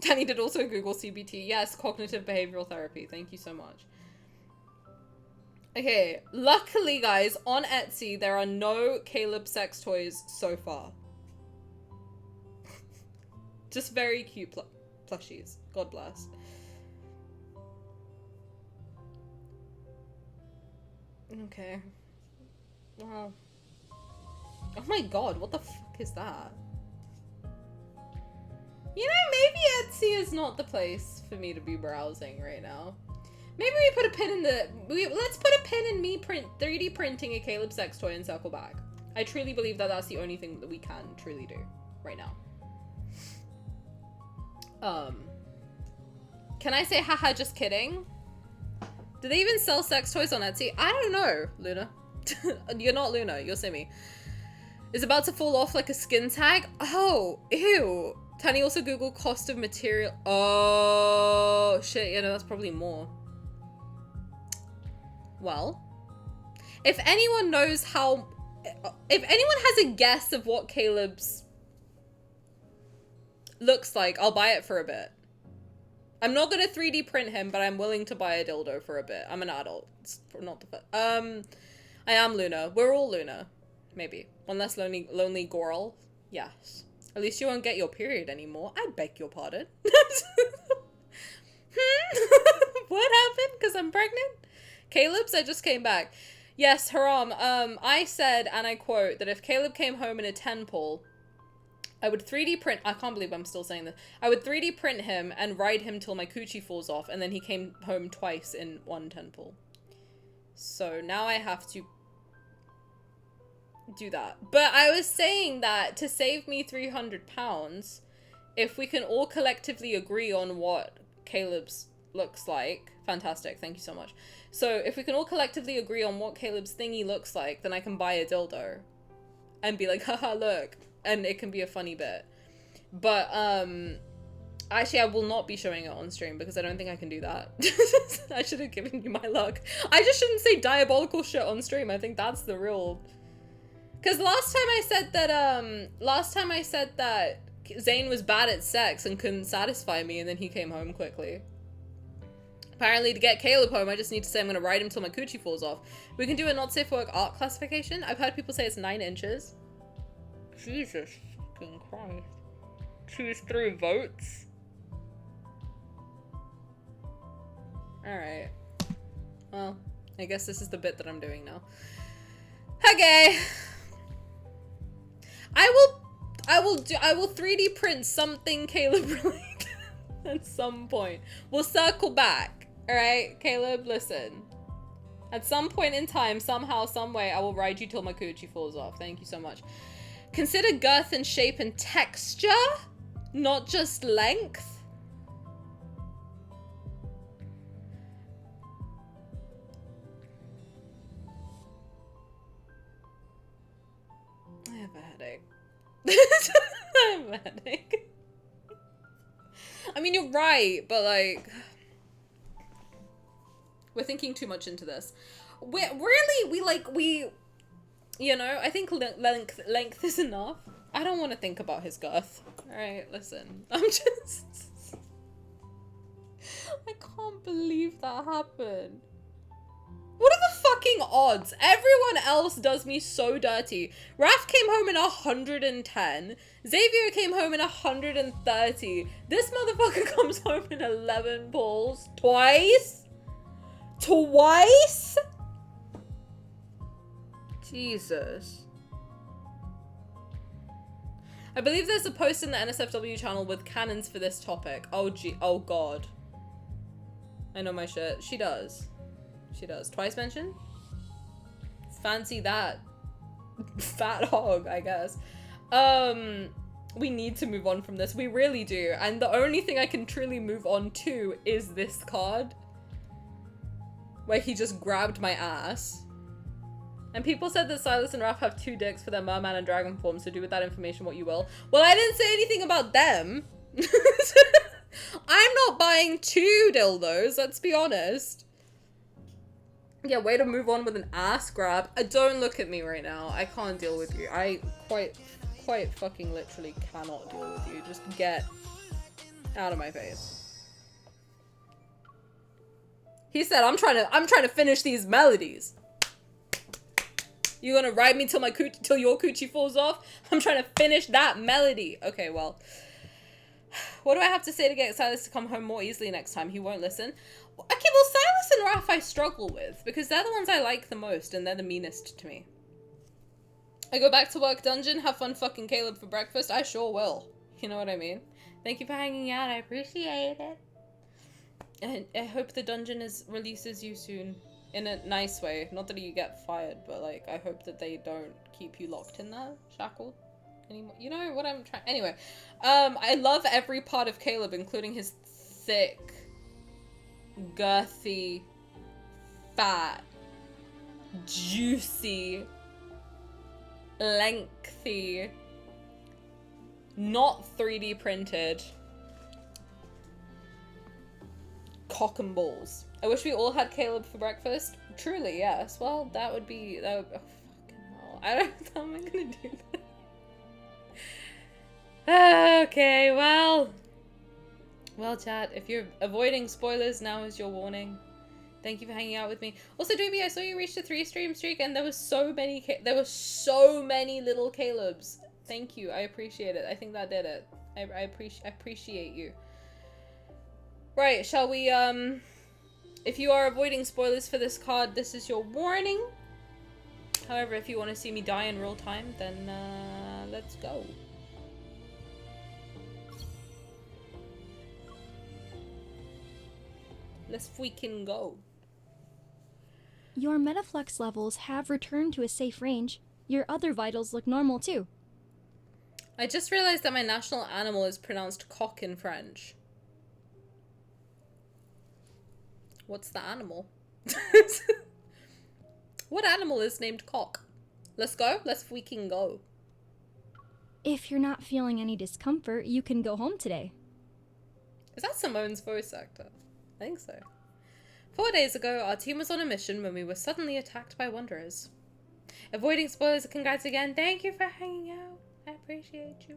Tani did also Google CBT. Yes, cognitive behavioral therapy. Thank you so much. Okay, luckily guys, on Etsy, there are no Caleb sex toys so far. Just very cute plushies. God bless. Okay. Wow. Oh my god, what the fuck is that? You know, maybe Etsy is not the place for me to be browsing right now. Maybe we put a pin in the... let's put a pin in me 3D printing a Caleb sex toy and circle back. I truly believe that that's the only thing that we can truly do right now. Can I say haha just kidding? Do they even sell sex toys on Etsy? I don't know, Luna. You're not Luna, you're Simi. Is about to fall off like a skin tag? Oh, ew. Tani also Googled cost of material. Oh, shit, yeah, no, that's probably more. Well, if anyone knows how... if anyone has a guess of what Caleb's looks like, I'll buy it for a bit. I'm not gonna 3D print him, but I'm willing to buy a dildo for a bit. I'm an adult. It's not the I am Luna. We're all Luna. Maybe. One less lonely girl. Yes. At least you won't get your period anymore. I beg your pardon. What happened? Because I'm pregnant? Caleb's, I just came back. Yes, Haram. I said, and I quote, that if Caleb came home in a 10 pole, I would 3D print, I can't believe I'm still saying this. I would 3D print him and ride him till my coochie falls off, and then he came home twice in one 10 pole. So now I have to do that. But I was saying that to save me £300, if we can all collectively agree on what Caleb's looks like, fantastic, thank you so much. So if we can all collectively agree on what Caleb's thingy looks like, then I can buy a dildo and be like, haha, look. And it can be a funny bit. But, actually, I will not be showing it on stream because I don't think I can do that. I should have given you my luck. I just shouldn't say diabolical shit on stream. I think that's the real... Because last time I said that Zayne was bad at sex and couldn't satisfy me, and then he came home quickly. Apparently, to get Caleb home, I just need to say I'm going to ride him till my coochie falls off. We can do a not safe for work art classification. I've heard people say it's 9 inches. Jesus fucking Christ. Choose 3 votes. Alright. Well, I guess this is the bit that I'm doing now. Okay. I will 3D print something Caleb related at some point. We'll circle back. Alright, Caleb, listen. At some point in time, somehow, some way, I will ride you till my coochie falls off. Thank you so much. Consider girth and shape and texture, not just length. I have a headache. I have a headache. I mean, you're right, but like, we're thinking too much into this. You know, I think length is enough. I don't want to think about his girth. Alright, listen. I can't believe that happened. What are the fucking odds? Everyone else does me so dirty. Raph came home in 110. Xavier came home in 130. This motherfucker comes home in 11 balls. Twice? Twice? Jesus. I believe there's a post in the NSFW channel with cannons for this topic. Oh gee, oh god. I know my shit. She does. She does. Twice mentioned? Fancy that. Fat hog, I guess. We need to move on from this. We really do. And the only thing I can truly move on to is this card. Where he just grabbed my ass. And people said that Sylus and Raph have 2 dicks for their merman and dragon form, so do with that information what you will. Well, I didn't say anything about them. I'm not buying 2 dildos, let's be honest. Yeah, way to move on with an ass grab. Don't look at me right now. I can't deal with you. I quite fucking literally cannot deal with you. Just get out of my face. He said, I'm trying to finish these melodies. You gonna ride me till your coochie falls off? I'm trying to finish that melody. Okay, well. What do I have to say to get Sylus to come home more easily next time? He won't listen. Okay, well, Sylus and Raph I struggle with, because they're the ones I like the most, and they're the meanest to me. I go back to work dungeon, have fun fucking Caleb for breakfast? I sure will. You know what I mean? Thank you for hanging out, I appreciate it. And I hope the dungeon releases you soon. In a nice way. Not that you get fired, but like, I hope that they don't keep you locked in there, shackled anymore. You know what I'm trying. Anyway, I love every part of Caleb, including his thick, girthy, fat, juicy, lengthy, not 3D printed cock and balls. I wish we all had Caleb for breakfast. Truly, yes. Well, that would be, oh, fucking hell. I don't know how am I gonna do that. Okay, well, chat, if you're avoiding spoilers, now is your warning. Thank you for hanging out with me. Also, Dweeby, I saw you reached a 3-stream streak, and there were so many little Calebs. Thank you, I appreciate it. I think that did it. I appreciate you. Right, shall we, if you are avoiding spoilers for this card, this is your warning. However, if you want to see me die in real time, then, let's go. Let's freaking go. Your metaflux levels have returned to a safe range. Your other vitals look normal too. I just realized that my national animal is pronounced cock in French. What's the animal? What animal is named cock? Let's go. Let's freaking go. If you're not feeling any discomfort, you can go home today. Is that Simone's voice actor? I think so. 4 days ago, our team was on a mission when we were suddenly attacked by wanderers. Avoiding spoilers, congrats again. Thank you for hanging out. I appreciate you.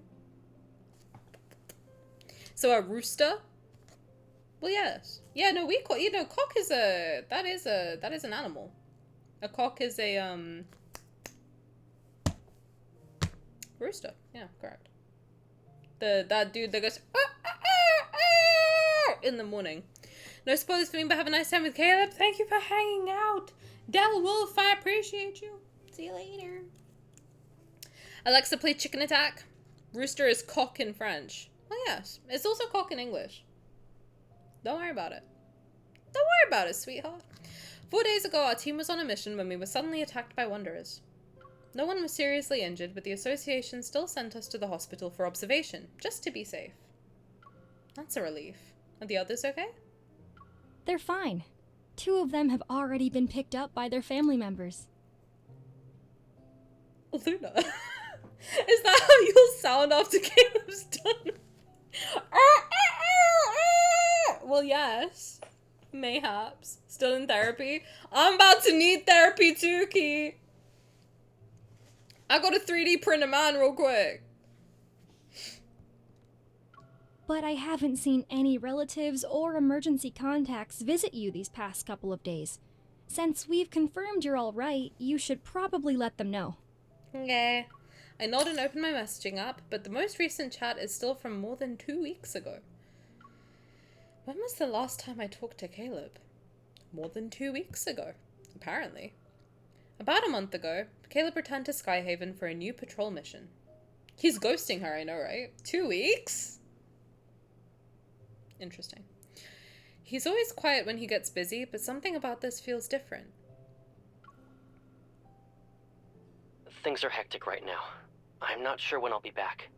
So a rooster? Well, yes. Yeah, no, cock is that is an animal. A cock is a, rooster. Yeah, correct. That dude that goes, in the morning. No spoilers for me, but have a nice time with Caleb. Thank you for hanging out. Del Wolf, I appreciate you. See you later. Alexa, play Chicken Attack. Rooster is cock in French. Well, yes. It's also cock in English. Don't worry about it. Don't worry about it, sweetheart. 4 days ago, our team was on a mission when we were suddenly attacked by wanderers. No one was seriously injured, but the association still sent us to the hospital for observation, just to be safe. That's a relief. Are the others okay? They're fine. 2 of them have already been picked up by their family members. Luna. Is that how you'll sound after Caleb's done? Well, yes. Mayhaps. Still in therapy. I'm about to need therapy too, Key. I gotta 3D print a man real quick. But I haven't seen any relatives or emergency contacts visit you these past couple of days. Since we've confirmed you're all right, you should probably let them know. Okay. I nod and open my messaging app, but the most recent chat is still from more than 2 weeks ago. When was the last time I talked to Caleb? More than 2 weeks ago, apparently. About a month ago, Caleb returned to Skyhaven for a new patrol mission. He's ghosting her, I know, right? 2 weeks? Interesting. He's always quiet when he gets busy, but something about this feels different. Things are hectic right now. I'm not sure when I'll be back.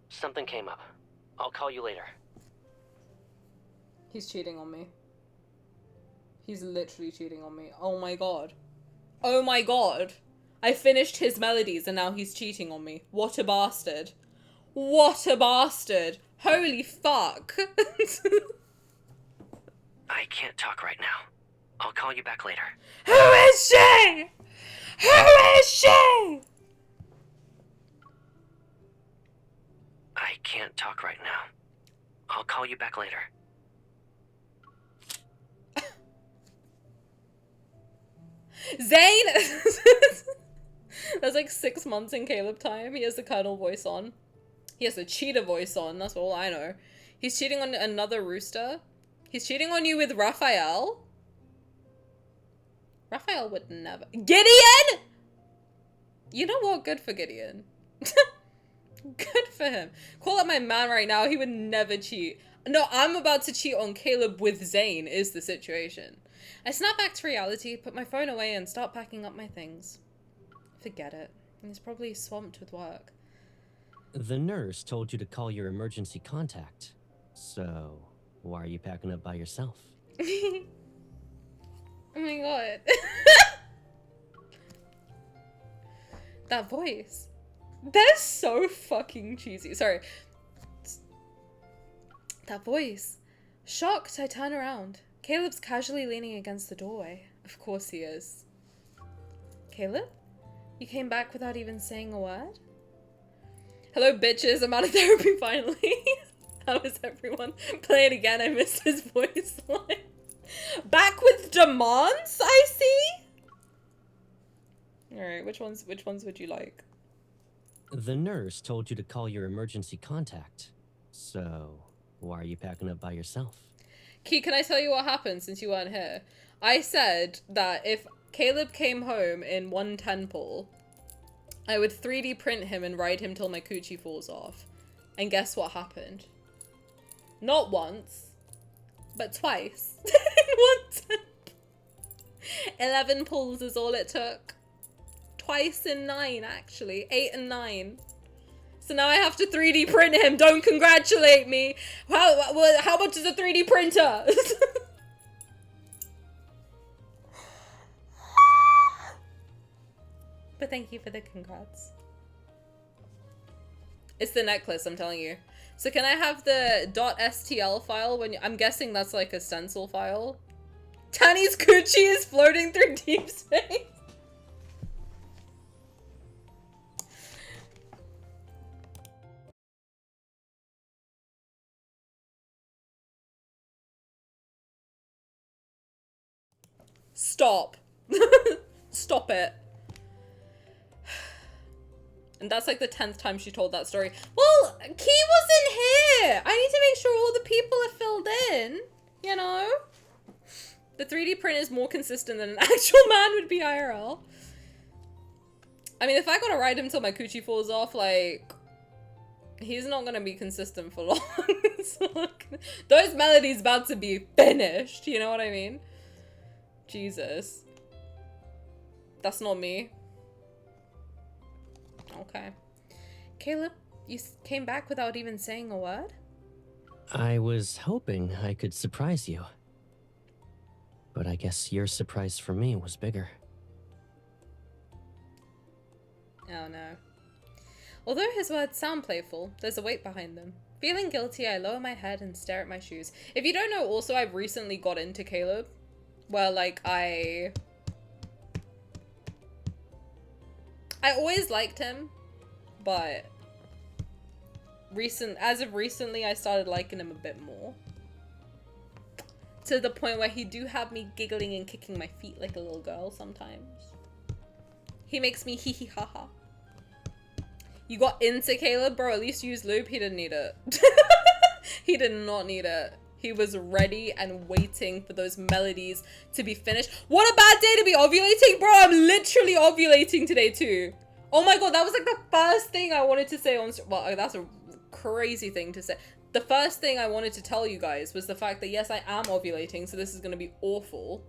Something came up. I'll call you later. He's cheating on me. He's literally cheating on me. Oh my god. Oh my god. I finished his melodies and now he's cheating on me. What a bastard. What a bastard. Holy fuck. I can't talk right now. I'll call you back later. Who is she? Who is she? I can't talk right now. I'll call you back later. Zayne! That's like 6 months in Caleb time. He has the Colonel voice on. He has the cheater voice on, that's all I know. He's cheating on another rooster. He's cheating on you with Raphael? Raphael would never. Gideon! You know what? Good for Gideon. Good for him. Call up my man right now. He would never cheat. No, I'm about to cheat on Caleb with Zayne is the situation. I snap back to reality, put my phone away, and start packing up my things. Forget it. He's probably swamped with work. The nurse told you to call your emergency contact. So, why are you packing up by yourself? Oh my god. That voice. That's so fucking cheesy. Sorry. That voice. Shocked, I turn around. Caleb's casually leaning against the doorway. Of course he is. Caleb? You came back without even saying a word? Hello, bitches. I'm out of therapy finally. How is everyone? Play it again. I missed his voice line. Back with demands, I see? Alright, which ones would you like? The nurse told you to call your emergency contact. So, why are you packing up by yourself? Key, can I tell you what happened since you weren't here? I said that if Caleb came home in one temple, I would 3D print him and ride him till my coochie falls off. And guess what happened? Not once, but twice. In one temple. 11 pulls is all it took. Twice in 9, actually. 8 and 9. So now I have to 3D print him. Don't congratulate me. How much is a 3D printer? But thank you for the congrats. It's the necklace, I'm telling you. So can I have the .stl file when I'm guessing that's like a stencil file? Tani's coochie is floating through deep space. Stop. Stop it. And that's like the 10th time she told that story. Well, Key wasn't here. I need to make sure all the people are filled in, you know? The 3D print is more consistent than an actual man would be IRL. I mean, if I gotta ride him till my coochie falls off, like, he's not gonna be consistent for long. So, like, those melodies about to be finished, you know what I mean? Jesus. That's not me. Okay. Caleb, you came back without even saying a word? I was hoping I could surprise you. But I guess your surprise for me was bigger. Oh no. Although his words sound playful, there's a weight behind them. Feeling guilty, I lower my head and stare at my shoes. If you don't know, also, I've recently got into Caleb. Well, like, I always liked him, but as of recently, I started liking him a bit more. To the point where he do have me giggling and kicking my feet like a little girl sometimes. He makes me hee hee ha ha. You got into Caleb, bro, at least use lube. He didn't need it. He did not need it. He was ready and waiting for those melodies to be finished. What a bad day to be ovulating, bro. I'm literally ovulating today too. Oh my god, that was like the first thing I wanted to say on... Well, that's a crazy thing to say. The first thing I wanted to tell you guys was the fact that yes, I am ovulating, so this is going to be awful.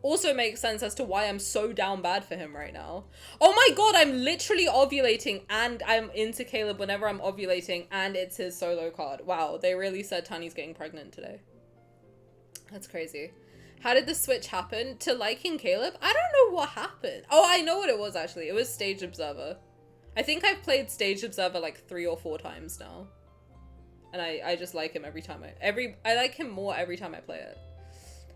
Also makes sense as to why I'm so down bad for him right now. Oh my god, I'm literally ovulating and I'm into Caleb whenever I'm ovulating and it's his solo card. Wow, they really said Tani's getting pregnant today. That's crazy. How did the switch happen to liking Caleb? I don't know what happened. Oh, I know what it was actually. It was Stage Observer. I think I've played Stage Observer like 3 or 4 times now. And I just like him every time I like him more every time I play it.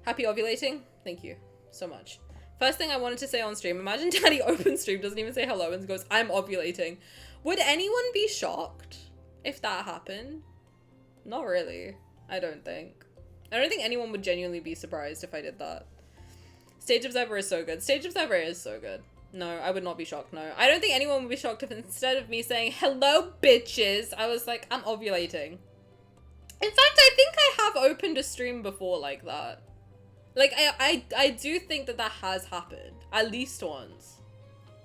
Happy ovulating? Thank you so much. First thing I wanted to say on stream, imagine Tani opens stream, doesn't even say hello and goes, I'm ovulating. Would anyone be shocked if that happened? Not really. I don't think anyone would genuinely be surprised if I did that. Stage Observer is so good. Stage Observer is so good. No, I would not be shocked, no. I don't think anyone would be shocked if instead of me saying, hello, bitches, I was like, I'm ovulating. In fact, I think I have opened a stream before like that. Like, I do think that that has happened. At least once.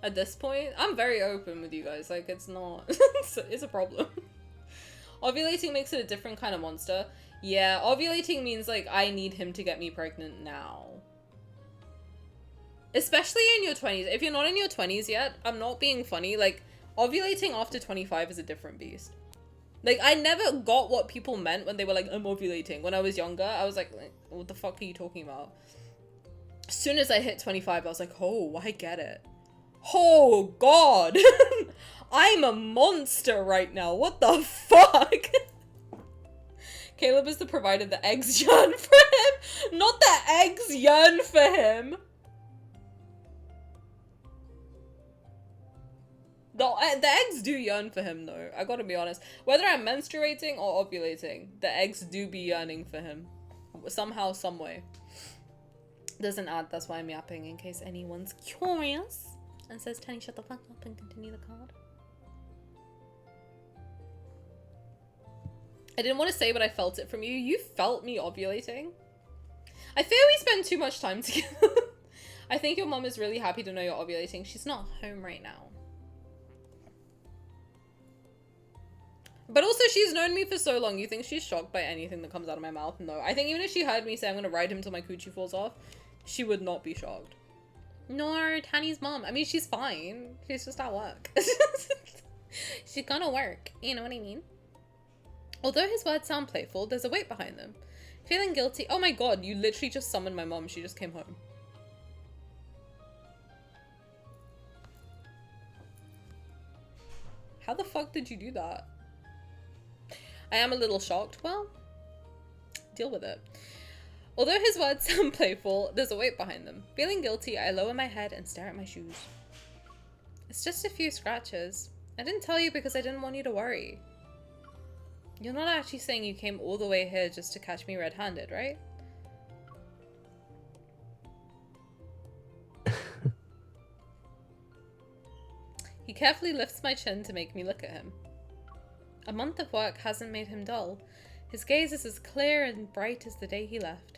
At this point, I'm very open with you guys. Like, it's not... it's a problem. Ovulating makes it a different kind of monster. Yeah, ovulating means, like, I need him to get me pregnant now. Especially in your 20s. If you're not in your 20s yet, I'm not being funny. Like, ovulating after 25 is a different beast. Like, I never got what people meant when they were like, I'm ovulating. When I was younger, I was like, what the fuck are you talking about? As soon as I hit 25, I was like, oh, I get it. Oh, God. I'm a monster right now. What the fuck? Caleb is the provider. The eggs yearn for him. Not the eggs yearn for him. The eggs do yearn for him, though. I gotta be honest. Whether I'm menstruating or ovulating, the eggs do be yearning for him. Somehow, someway. There's an ad, that's why I'm yapping, in case anyone's curious. And says, Tani, shut the fuck up and continue the card. I didn't want to say, but I felt it from you. You felt me ovulating. I fear we spend too much time together. I think your mom is really happy to know you're ovulating. She's not home right now. But also, she's known me for so long. You think she's shocked by anything that comes out of my mouth? No. I think even if she heard me say I'm gonna ride him till my coochie falls off, she would not be shocked. Nor Tani's mom. I mean, she's fine. She's just at work. She's gonna work. You know what I mean? Although his words sound playful, there's a weight behind them. Feeling guilty. Oh my god, you literally just summoned my mom. She just came home. How the fuck did you do that? I am a little shocked. Well, deal with it. Although his words sound playful, there's a weight behind them. Feeling guilty, I lower my head and stare at my shoes. It's just a few scratches. I didn't tell you because I didn't want you to worry. You're not actually saying you came all the way here just to catch me red-handed, right? He carefully lifts my chin to make me look at him. A month of work hasn't made him dull. His gaze is as clear and bright as the day he left.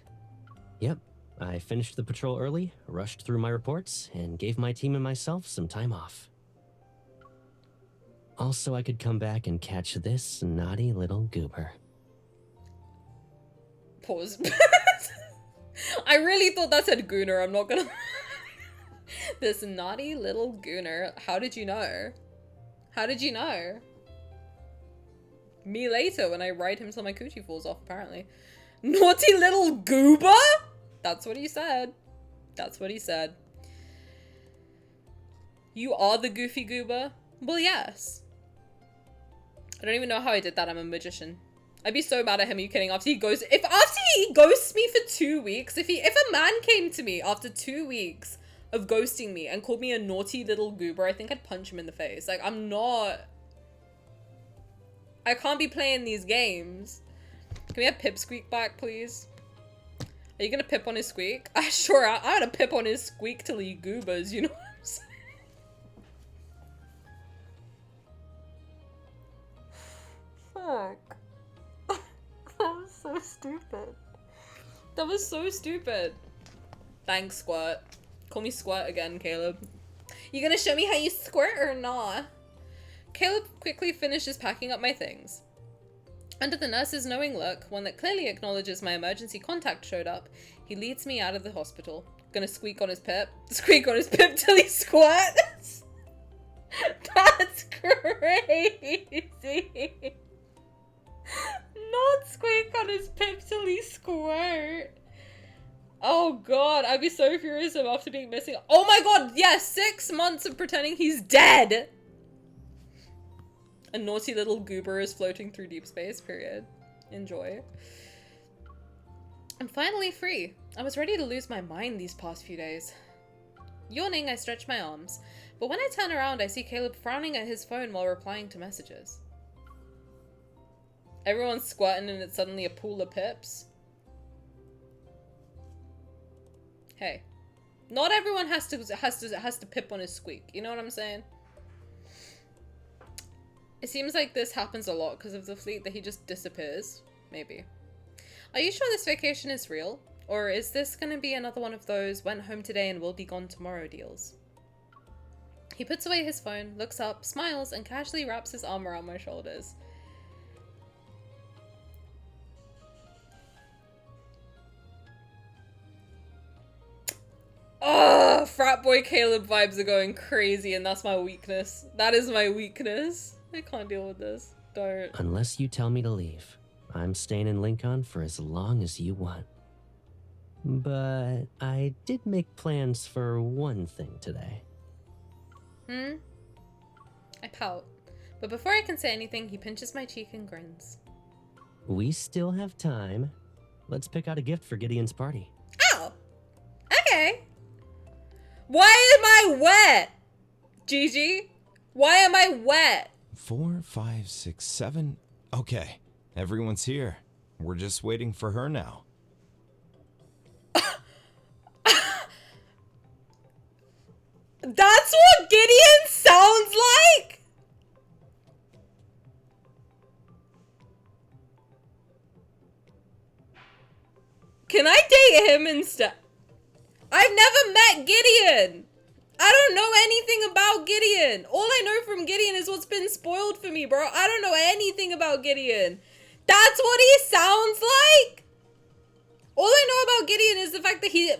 Yep, I finished the patrol early, rushed through my reports, and gave my team and myself some time off. Also, I could come back and catch this naughty little goober. Pause. I really thought that said gooner, I'm not gonna... This naughty little gooner. How did you know? How did you know? Me later when I ride him till my coochie falls off, apparently. Naughty little goober? That's what he said. That's what he said. You are the goofy goober? Well, yes. I don't even know how I did that. I'm a magician. I'd be so mad at him. Are you kidding? After he ghosts me for 2 weeks, if a man came to me after 2 weeks of ghosting me and called me a naughty little goober, I think I'd punch him in the face. Like, I can't be playing these games. Can we have Pipsqueak back, please? Are you gonna pip on his squeak? Sure, I'm gonna pip on his squeak till he goobers, you know what I'm saying? Fuck. That was so stupid. That was so stupid. Thanks, Squirt. Call me Squirt again, Caleb. You gonna show me how you squirt or not? Caleb quickly finishes packing up my things. Under the nurse's knowing look, one that clearly acknowledges my emergency contact showed up, he leads me out of the hospital. Gonna squeak on his pip? Squeak on his pip till he squirts? That's crazy! Not squeak on his pip till he squirt. Oh god, I'd be so furious after being missing. Oh my god, yes, 6 months of pretending he's dead! A naughty little goober is floating through deep space, period. Enjoy. I'm finally free. I was ready to lose my mind these past few days. Yawning, I stretch my arms. But when I turn around, I see Caleb frowning at his phone while replying to messages. Everyone's squatting and it's suddenly a pool of pips. Hey. Not everyone has to pip on his squeak. You know what I'm saying? It seems like this happens a lot because of the fleet that he just disappears. Maybe. Are you sure this vacation is real? Or is this gonna be another one of those went home today and will be gone tomorrow deals? He puts away his phone, looks up, smiles, and casually wraps his arm around my shoulders. Oh, frat boy Caleb vibes are going crazy, and that's my weakness. That is my weakness. I can't deal with this. Don't. Unless you tell me to leave, I'm staying in Lincoln for as long as you want. But I did make plans for one thing today. I pout. But before I can say anything, he pinches my cheek and grins. We still have time. Let's pick out a gift for Gideon's party. Oh! Okay. Why am I wet? Gigi? Why am I wet? 4, 5, 6, 7. Okay, everyone's here. We're just waiting for her now. That's what Gideon sounds like? Can I date him instead? I've never met Gideon. I don't know anything about Gideon. All I know from Gideon is what's been spoiled for me, bro. I don't know anything about Gideon. That's what he sounds like? All I know about Gideon is the fact that he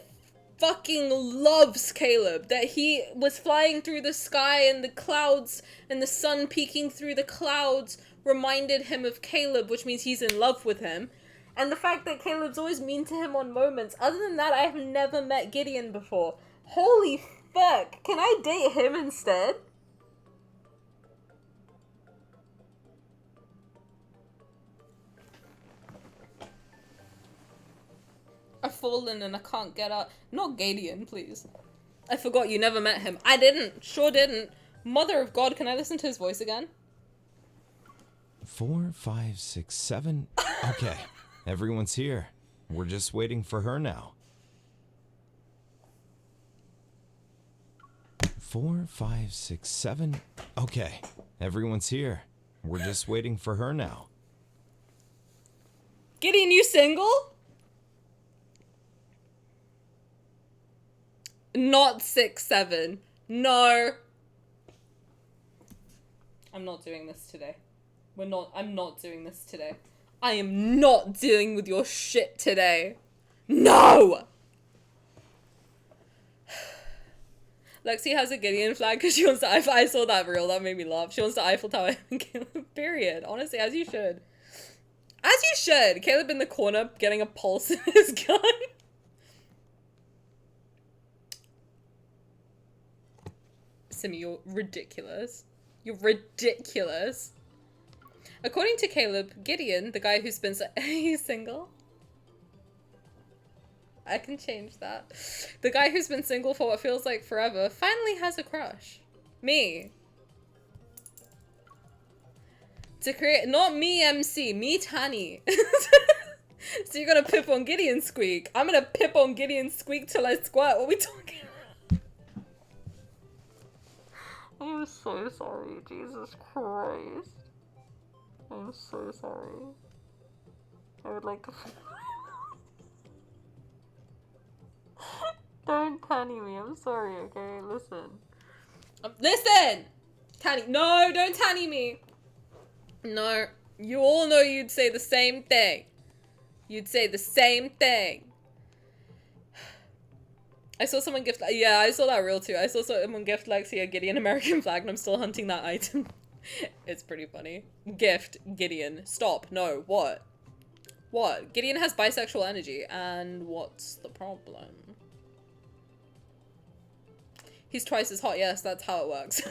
fucking loves Caleb. That he was flying through the sky and the clouds and the sun peeking through the clouds reminded him of Caleb, which means he's in love with him. And the fact that Caleb's always mean to him on moments. Other than that, I have never met Gideon before. Holy fuck. Can I date him instead? I've fallen and I can't get up. Not Gideon, please. I forgot you never met him. I didn't. Sure didn't. Mother of God, can I listen to his voice again? 4, 5, 6, 7. Okay, everyone's here. We're just waiting for her now. 4, 5, 6, 7. Okay, everyone's here. We're just waiting for her now. Gideon, you single? Not 6, 7. No. I'm not doing this today. I'm not doing this today. I am not dealing with your shit today. No! Lexi has a Gideon flag because she wants to I saw that reel, that made me laugh. She wants to Eiffel Tower period. Honestly, as you should. As you should. Caleb in the corner getting a pulse in his gun. Simi, you're ridiculous. You're ridiculous. According to Caleb, Gideon, the guy who's been he's single. I can change that. The guy who's been single for what feels like forever finally has a crush. Me. To create, not me MC, me Tani. So you're gonna pip on Gideon squeak. I'm gonna pip on Gideon squeak till I squirt. What are we talking about? I'm so sorry, Jesus Christ. I'm so sorry. I would like to... Don't Tani me, I'm sorry, okay? Listen. Listen! Tani, no, don't Tani me! No, you all know you'd say the same thing. You'd say the same thing. I saw someone gift... Yeah, I saw that reel too. I saw someone gift Lexi a Gideon American flag and I'm still hunting that item. It's pretty funny. Gift Gideon. Stop. No. What? What? Gideon has bisexual energy. And what's the problem? He's twice as hot. Yes, that's how it works.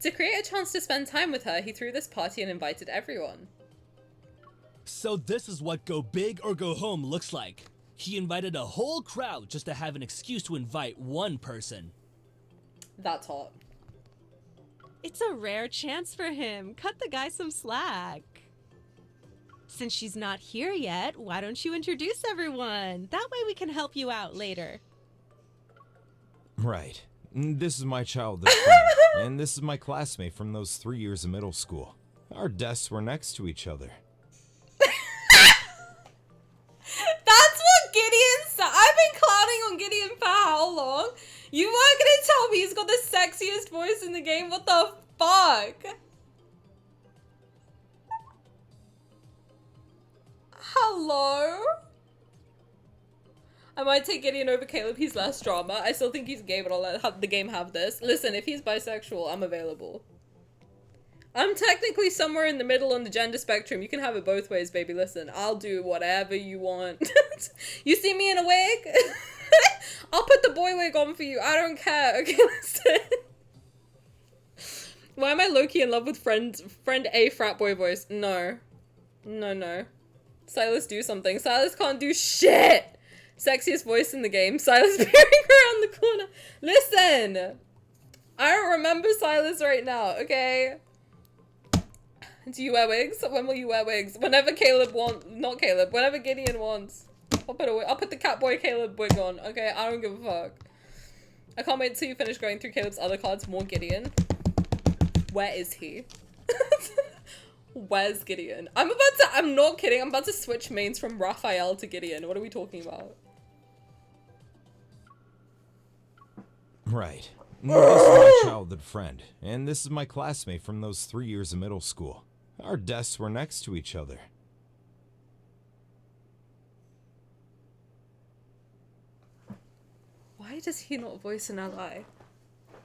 To create a chance to spend time with her, he threw this party and invited everyone. So this is what go big or go home looks like. He invited a whole crowd just to have an excuse to invite one person. That's hot. It's a rare chance for him. Cut the guy some slack. Since she's not here yet, why don't you introduce everyone? That way we can help you out later. Right. This is my childhood friend, and this is my classmate from those 3 years of middle school. Our desks were next to each other. That's what Gideon said. I've been clowning on Gideon for how long? You weren't gonna tell me he's got the sexiest voice in the game? What the fuck? Hello? I might take Gideon over Caleb. He's less drama. I still think he's gay, but I'll let the game have this. Listen, if he's bisexual, I'm available. I'm technically somewhere in the middle on the gender spectrum. You can have it both ways, baby. Listen, I'll do whatever you want. You see me in a wig? I'll put the boy wig on for you. I don't care. Okay, listen. Why am I low-key in love with friend A frat boy voice? No. No. Sylus, do something. Sylus can't do shit. Sexiest voice in the game. Sylus peering around the corner. Listen. I don't remember Sylus right now, okay? Do you wear wigs? When will you wear wigs? Whenever Caleb wants. Not Caleb. Whenever Gideon wants. I'll put the Catboy Caleb wig on. Okay, I don't give a fuck. I can't wait till you finish going through Caleb's other cards. More Gideon. Where is he? Where's Gideon? I'm not kidding. I'm about to switch mains from Raphael to Gideon. What are we talking about? Right. This is my childhood friend, and this is my classmate from those 3 years of middle school. Our desks were next to each other. Why does he not voice an ally?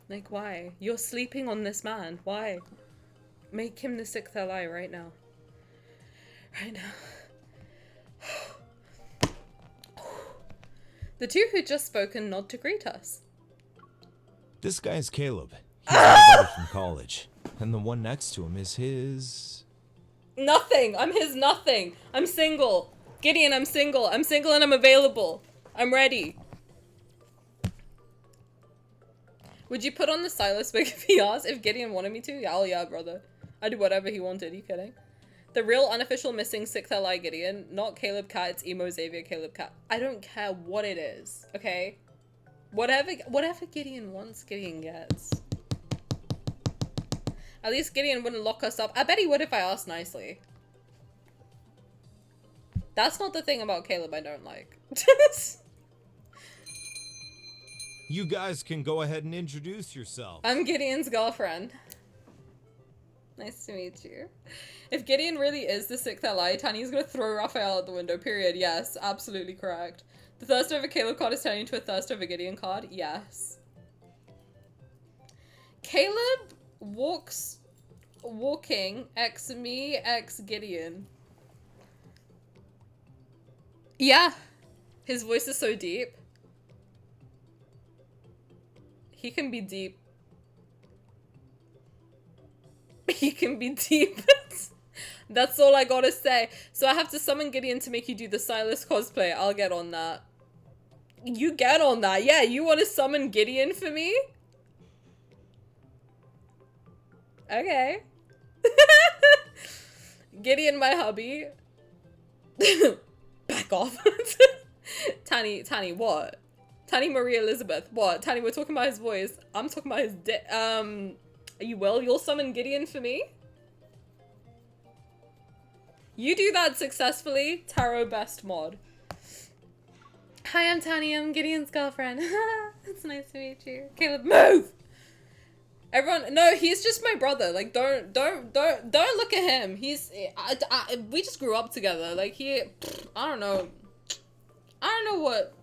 Like, why? You're sleeping on this man. Why? Make him the 6th ally right now. Right now. The two who just spoken nod to greet us. This guy is Caleb. He's my buddy from college. And the one next to him is his... Nothing! I'm his nothing! I'm single! Gideon, I'm single! I'm single and I'm available! I'm ready! Would you put on the Sylus wig if he asked? If Gideon wanted me to? Yeah, oh yeah, brother. I'd do whatever he wanted, are you kidding? The real unofficial missing 6th ally Gideon, not Caleb Cat, it's emo Xavier Caleb Cat. I don't care what it is, okay? Whatever Gideon wants, Gideon gets. At least Gideon wouldn't lock us up. I bet he would if I asked nicely. That's not the thing about Caleb I don't like. You guys can go ahead and introduce yourself. I'm Gideon's girlfriend. Nice to meet you. If Gideon really is the 6th ally, Tani's gonna throw Raphael out the window, period. Yes, absolutely correct. The thirst over Caleb card is turning into a thirst over Gideon card. Yes. Caleb walking ex me ex Gideon. Yeah. His voice is so deep. He can be deep. He can be deep. That's all I gotta say. So I have to summon Gideon to make you do the Sylus cosplay. I'll get on that. You get on that. Yeah, you want to summon Gideon for me? Okay. Gideon, my hubby. Back off. Tani, what? Tani Marie Elizabeth, what? Tani, we're talking about his voice. I'm talking about his you will? You'll summon Gideon for me? You do that successfully. Tarot best mod. Hi, I'm Tani. I'm Gideon's girlfriend. It's nice to meet you. Caleb, move! Everyone, no, he's just my brother. Like, don't look at him. We just grew up together. Like, I don't know what.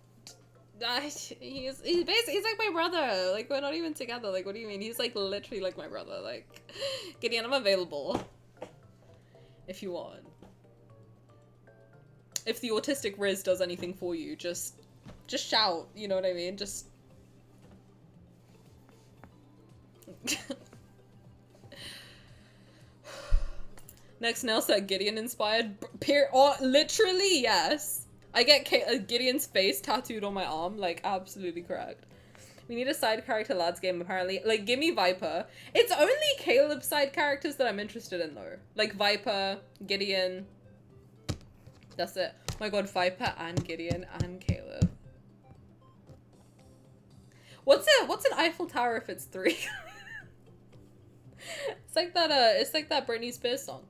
He's like my brother. Like, we're not even together. Like, what do you mean? He's like literally like my brother. Like, Gideon, I'm available if you want. If the autistic Riz does anything for you, just shout. You know what I mean? Just. Next nail set Gideon inspired. Literally yes. I get Gideon's face tattooed on my arm, like, absolutely correct. We need a side character lads game, apparently. Like, gimme Viper. It's only Caleb's side characters that I'm interested in, though. Like, Viper, Gideon. That's it. Oh my god, Viper and Gideon and Caleb. What's an Eiffel Tower if it's 3? It's like that Britney Spears song.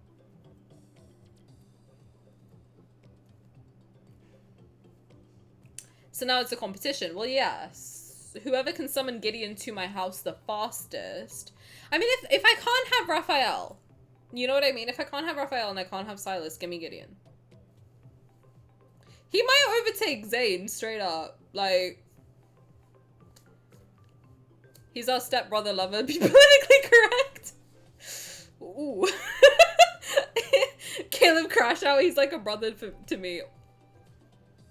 So now it's a competition. Well, yes. Whoever can summon Gideon to my house the fastest. I mean, if I can't have Raphael, you know what I mean? If I can't have Raphael and I can't have Sylus, give me Gideon. He might overtake Zayne, straight up. Like, he's our stepbrother lover. Be politically correct. Ooh. Caleb crash out. He's like a brother to me.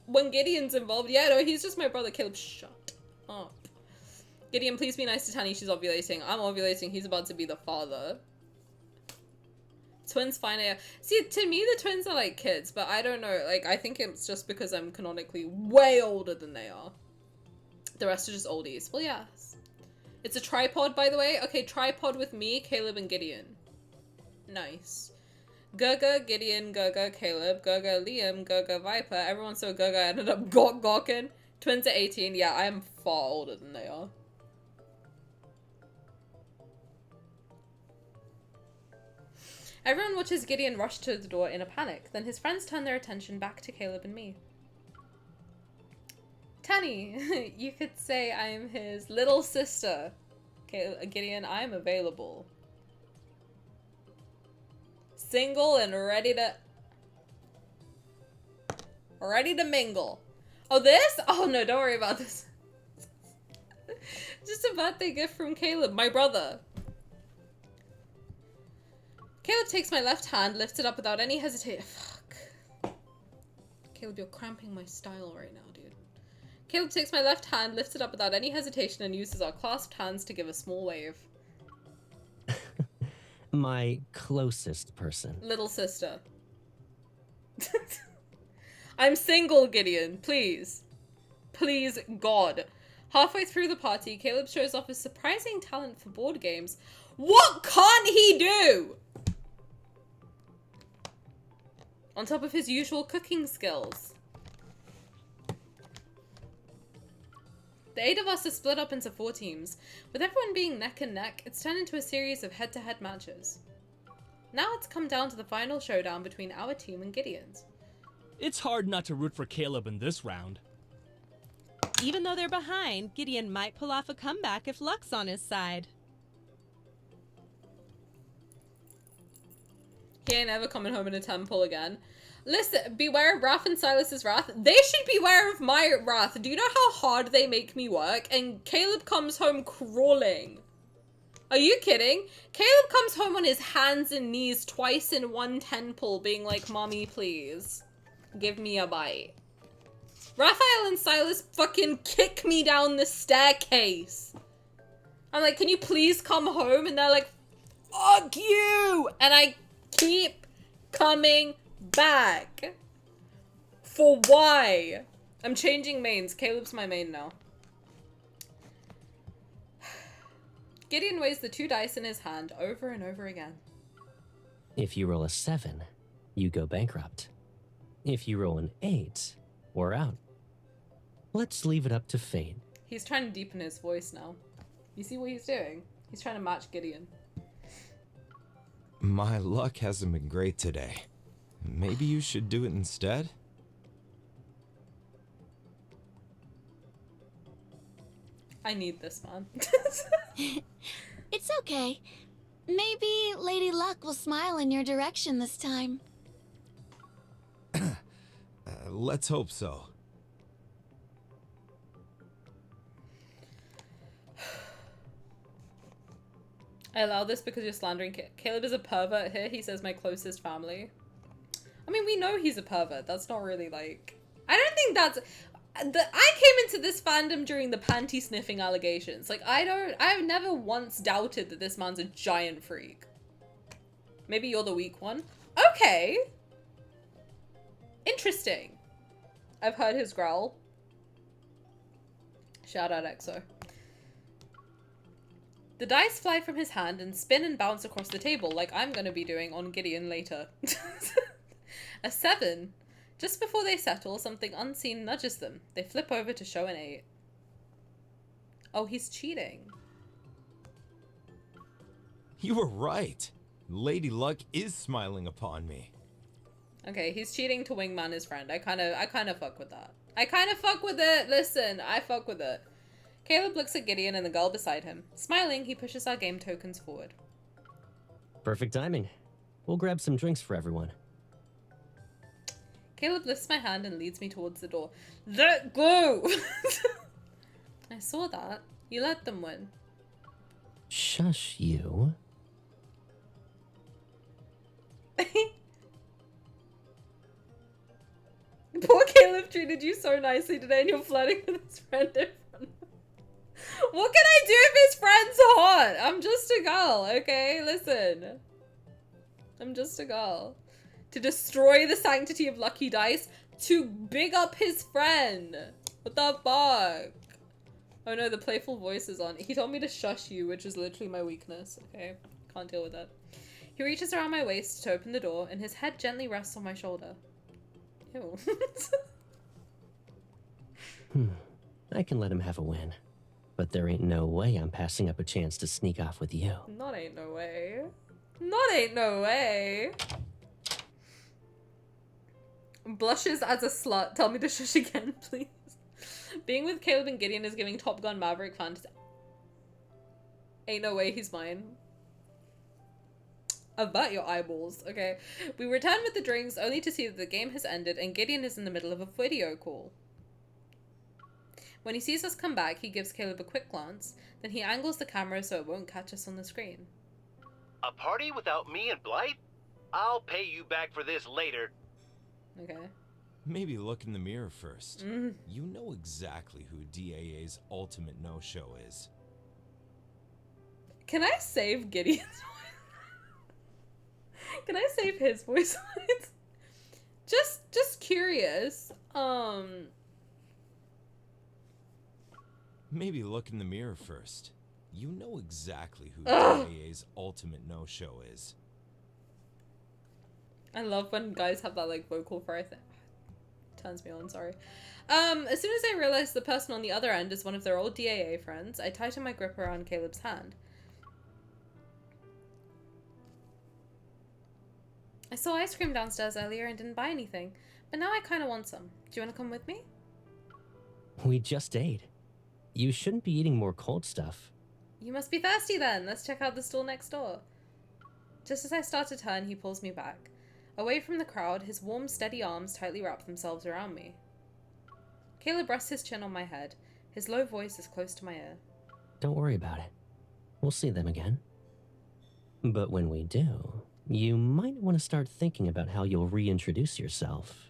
When Gideon's involved, yeah, no, he's just my brother. Caleb, shut up. Gideon, please be nice to Tani. She's ovulating. I'm ovulating. He's about to be the father. Twins fine. See, to me, the twins are like kids, but I don't know. Like, I think it's just because I'm canonically way older than they are. The rest are just oldies. Well, yes. It's a tripod, by the way. Okay, tripod with me, Caleb, and Gideon. Nice. Gege, Gideon, Gege, Caleb, Gege, Liam, Gege, Viper. Everyone saw Gege ended up gawking. Twins are 18. Yeah, I am far older than they are. Everyone watches Gideon rush to the door in a panic. Then his friends turn their attention back to Caleb and me. Tani, you could say I'm his little sister. Gideon, I'm available. Single and ready to mingle. Oh, this? Oh no, don't worry about this. Just a birthday gift from Caleb, my brother. Caleb takes my left hand, lifts it up without any hesitation. Fuck. Caleb, you're cramping my style right now, dude. Caleb takes my left hand, lifts it up without any hesitation, and uses our clasped hands to give a small wave. My closest person. Little sister. I'm single, Gideon. Please. Please, God. Halfway through the party, Caleb shows off his surprising talent for board games. What can't he do? On top of his usual cooking skills. The 8 of us are split up into 4 teams. With everyone being neck and neck, it's turned into a series of head-to-head matches. Now it's come down to the final showdown between our team and Gideon's. It's hard not to root for Caleb in this round. Even though they're behind, Gideon might pull off a comeback if luck's on his side. He ain't ever coming home in a temple again. Listen, beware of Raph and Silas's wrath. They should beware of my wrath. Do you know how hard they make me work? And Caleb comes home crawling. Are you kidding? Caleb comes home on his hands and knees twice in one temple being like, Mommy, please. Give me a bite. Raphael and Silas fucking kick me down the staircase. I'm like, can you please come home? And they're like, fuck you! And I keep coming back. For why? I'm changing mains. Caleb's my main now. Gideon weighs the 2 dice in his hand over and over again. If you roll a 7, you go bankrupt. If you roll an 8, we're out. Let's leave it up to fate. He's trying to deepen his voice now. You see what he's doing? He's trying to match Gideon. My luck hasn't been great today. Maybe you should do it instead? I need this, man. It's okay. Maybe Lady Luck will smile in your direction this time. Let's hope so. I allow this because you're slandering Caleb is a pervert here. He says my closest family. I mean, we know he's a pervert. That's not really like... I don't think that's... I came into this fandom during the panty sniffing allegations. Like, I've never once doubted that this man's a giant freak. Maybe you're the weak one. Okay. Interesting. I've heard his growl. Shout out EXO. The dice fly from his hand and spin and bounce across the table like I'm gonna be doing on Gideon later. A 7. Just before they settle, something unseen nudges them. They flip over to show an 8. Oh, he's cheating. You were right. Lady Luck is smiling upon me. Okay, he's cheating to wingman his friend. I kind of fuck with that. I kind of fuck with it. Listen, I fuck with it. Caleb looks at Gideon and the girl beside him. Smiling, he pushes our game tokens forward. Perfect timing. We'll grab some drinks for everyone. Caleb lifts my hand and leads me towards the door. Let go! I saw that. You let them win. Shush, you. Poor Caleb treated you so nicely today and you're flirting with his friend in front of him. What can I do if his friend's hot? I'm just a girl, okay? Listen. I'm just a girl. To destroy the sanctity of Lucky Dice, to big up his friend. What the fuck? Oh no, the playful voice is on. He told me to shush you, which is literally my weakness. Okay, can't deal with that. He reaches around my waist to open the door, and his head gently rests on my shoulder. Ew. I can let him have a win. But there ain't no way I'm passing up a chance to sneak off with you. Not ain't no way. Not ain't no way. Blushes as a slut. Tell me to shush again, please. Being with Caleb and Gideon is giving Top Gun Maverick fantasy. Ain't no way he's mine. Avert your eyeballs. Okay. We return with the drinks only to see that the game has ended and Gideon is in the middle of a video call. When he sees us come back, he gives Caleb a quick glance, then he angles the camera so it won't catch us on the screen. A party without me and Blight? I'll pay you back for this later. Okay. Maybe look in the mirror first. You know exactly who DAA's ultimate no-show is. Can I save Gideon's voice? Can I save his voice lines? Just curious. Maybe look in the mirror first. You know exactly who DAA's ultimate no-show is. I love when guys have that like vocal fry thing. Turns me on, sorry. As soon as I realize the person on the other end is one of their old DAA friends, I tighten my grip around Caleb's hand. I saw ice cream downstairs earlier and didn't buy anything, but now I kind of want some. Do you want to come with me? We just ate. You shouldn't be eating more cold stuff. You must be thirsty then. Let's check out the stall next door. Just as I start to turn, he pulls me back. Away from the crowd, his warm, steady arms tightly wrap themselves around me. Caleb rests his chin on my head. His low voice is close to my ear. Don't worry about it. We'll see them again. But when we do, you might want to start thinking about how you'll reintroduce yourself.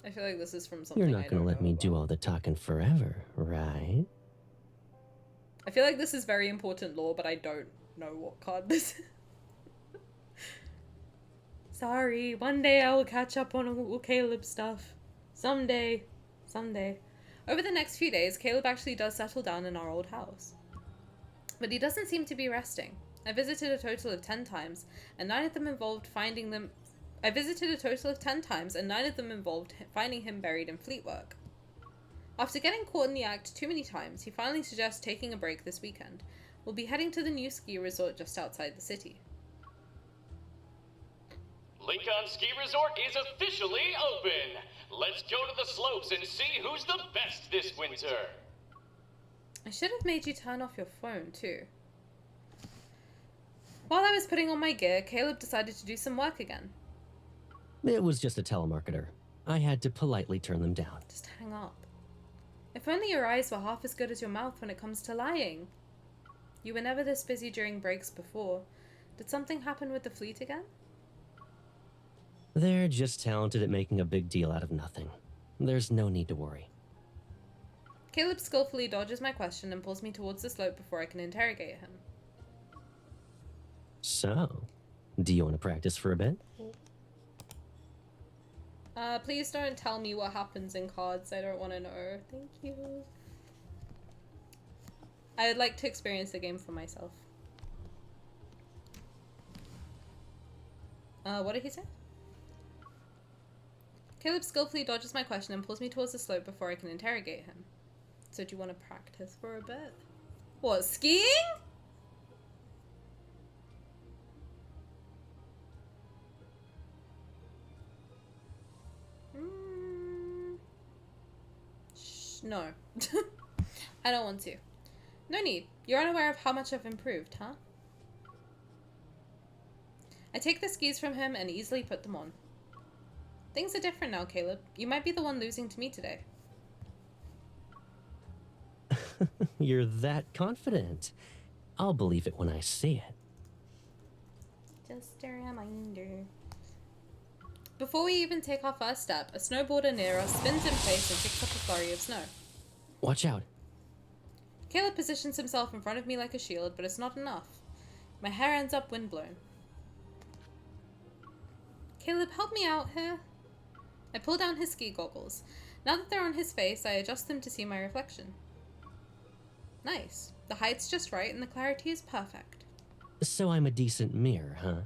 I feel like this is from something You're not going to let me do all the talking forever, right? I feel like this is very important lore, but I don't know what card this is. Sorry, one day I will catch up on all Caleb stuff. Someday. Someday. Over the next few days, Caleb actually does settle down in our old house. But he doesn't seem to be resting. I visited a total of 10 times, and 9 of them involved finding him buried in fleet work. After getting caught in the act too many times, he finally suggests taking a break this weekend. We'll be heading to the new ski resort just outside the city. Lincoln Ski Resort is officially open! Let's go to the slopes and see who's the best this winter! I should have made you turn off your phone, too. While I was putting on my gear, Caleb decided to do some work again. It was just a telemarketer. I had to politely turn them down. Just hang up. If only your eyes were half as good as your mouth when it comes to lying. You were never this busy during breaks before. Did something happen with the fleet again? They're just talented at making a big deal out of nothing. There's no need to worry. Caleb skillfully dodges my question and pulls me towards the slope before I can interrogate him. So, do you want to practice for a bit? Please don't tell me what happens in cards. I don't want to know. Thank you. I'd like to experience the game for myself. What did he say? Caleb skillfully dodges my question and pulls me towards the slope before I can interrogate him. So do you want to practice for a bit? What, skiing? No. I don't want to. No need. You're unaware of how much I've improved, huh? I take the skis from him and easily put them on. Things are different now, Caleb. You might be the one losing to me today. You're that confident. I'll believe it when I see it. Just a reminder. Before we even take our first step, a snowboarder near us spins in place and kicks up a flurry of snow. Watch out. Caleb positions himself in front of me like a shield, but it's not enough. My hair ends up windblown. Caleb, help me out here. I pull down his ski goggles. Now that they're on his face, I adjust them to see my reflection. Nice. The height's just right and the clarity is perfect. So I'm a decent mirror, huh?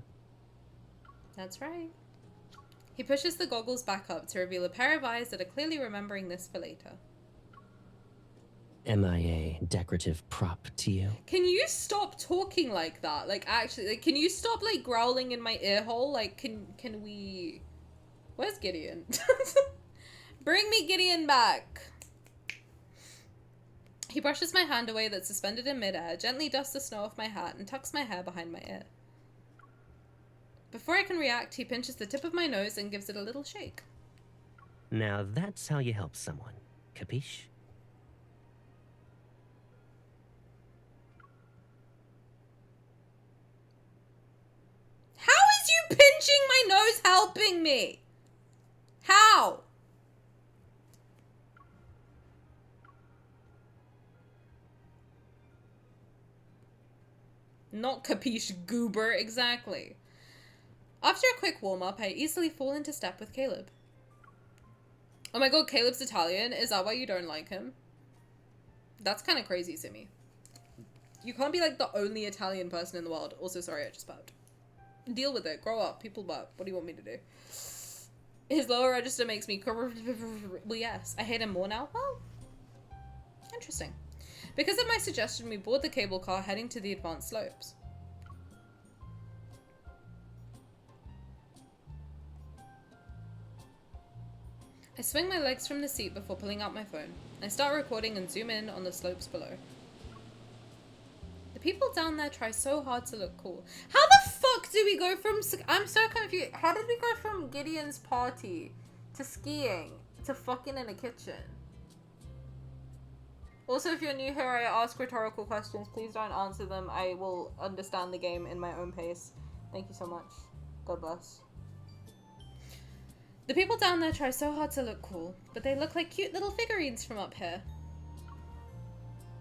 That's right. He pushes the goggles back up to reveal a pair of eyes that are clearly remembering this for later. Am I a decorative prop to you? Can you stop talking like that? Like, actually, like, can you stop, like, growling in my ear hole? Like, can we... Where's Gideon? Bring me Gideon back! He brushes my hand away that's suspended in midair, gently dusts the snow off my hat, and tucks my hair behind my ear. Before I can react, he pinches the tip of my nose and gives it a little shake. Now that's how you help someone. Capiche? How is you pinching my nose helping me? How? Not capiche, goober, exactly. After a quick warm-up, I easily fall into step with Caleb. Oh my god, Caleb's Italian? Is that why you don't like him? That's kind of crazy to me. You can't be like the only Italian person in the world. Also, sorry, I just burped. Deal with it. Grow up. People burp. What do you want me to do? His lower register makes me... Well, yes. I hate him more now. Well, interesting. Because of my suggestion, we board the cable car heading to the advanced slopes. I swing my legs from the seat before pulling out my phone. I start recording and zoom in on the slopes below. The people down there try so hard to look cool. How the fuck do we go from... I'm so confused. How did we go from Gideon's party to skiing to fucking in a kitchen? Also, if you're new here, I ask rhetorical questions. Please don't answer them. I will understand the game in my own pace. Thank you so much. God bless. The people down there try so hard to look cool, but they look like cute little figurines from up here.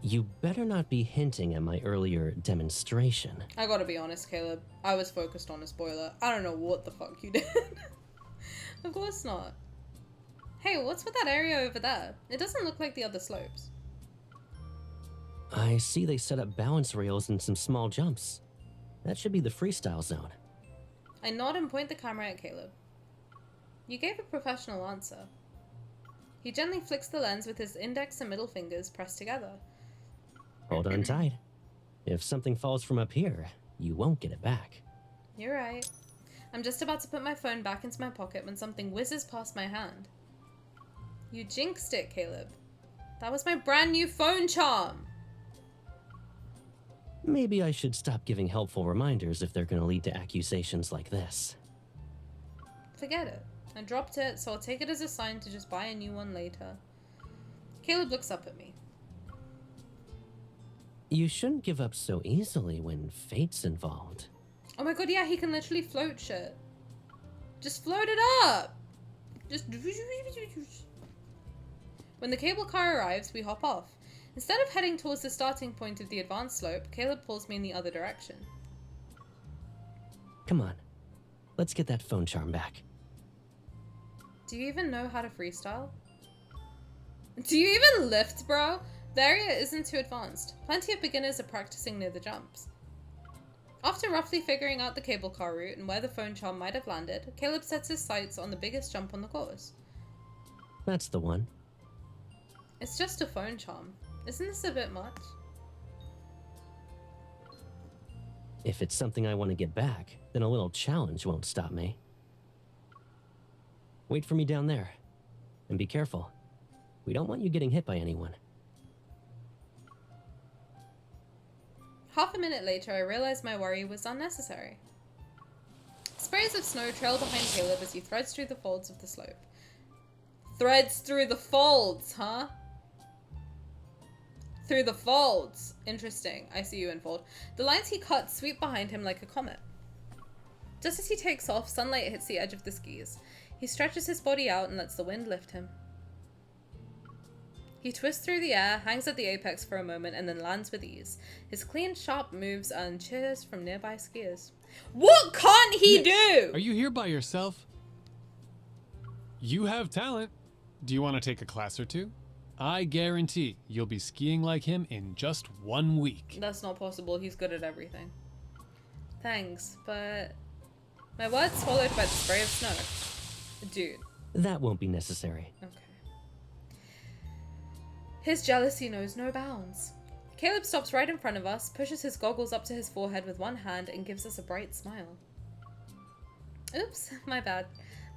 You better not be hinting at my earlier demonstration. I gotta be honest, Caleb. I was focused on a spoiler. I don't know what the fuck you did. Of course not. Hey, what's with that area over there? It doesn't look like the other slopes. I see they set up balance rails and some small jumps. That should be the freestyle zone. I nod and point the camera at Caleb. You gave a professional answer. He gently flicks the lens with his index and middle fingers pressed together. Hold on tight. If something falls from up here, you won't get it back. You're right. I'm just about to put my phone back into my pocket when something whizzes past my hand. You jinxed it, Caleb. That was my brand new phone charm. Maybe I should stop giving helpful reminders if they're gonna lead to accusations like this. Forget it. I dropped it, so I'll take it as a sign to just buy a new one later. Caleb looks up at me. You shouldn't give up so easily when fate's involved. Oh my god, yeah, he can literally float shit. Just float it up! Just... When the cable car arrives, we hop off. Instead of heading towards the starting point of the advanced slope, Caleb pulls me in the other direction. Come on. Let's get that phone charm back. Do you even know how to freestyle? Do you even lift, bro? The area isn't too advanced. Plenty of beginners are practicing near the jumps. After roughly figuring out the cable car route and where the phone charm might have landed, Caleb sets his sights on the biggest jump on the course. That's the one. It's just a phone charm. Isn't this a bit much? If it's something I want to get back, then a little challenge won't stop me. Wait for me down there. And be careful. We don't want you getting hit by anyone. Half a minute later, I realized my worry was unnecessary. Sprays of snow trail behind Caleb as he threads through the folds of the slope. Threads through the folds, huh? Through the folds. Interesting. I see you unfold. The lines he cuts sweep behind him like a comet. Just as he takes off, sunlight hits the edge of the skis. He stretches his body out and lets the wind lift him. He twists through the air, hangs at the apex for a moment, and then lands with ease. His clean, sharp moves earn cheers from nearby skiers. What can't he do? Are you here by yourself? You have talent. Do you want to take a class or two? I guarantee you'll be skiing like him in just 1 week. That's not possible. He's good at everything. Thanks, but... My words swallowed by the spray of snow. Dude. That won't be necessary. Okay. His jealousy knows no bounds. Caleb stops right in front of us, pushes his goggles up to his forehead with one hand, and gives us a bright smile. Oops, my bad.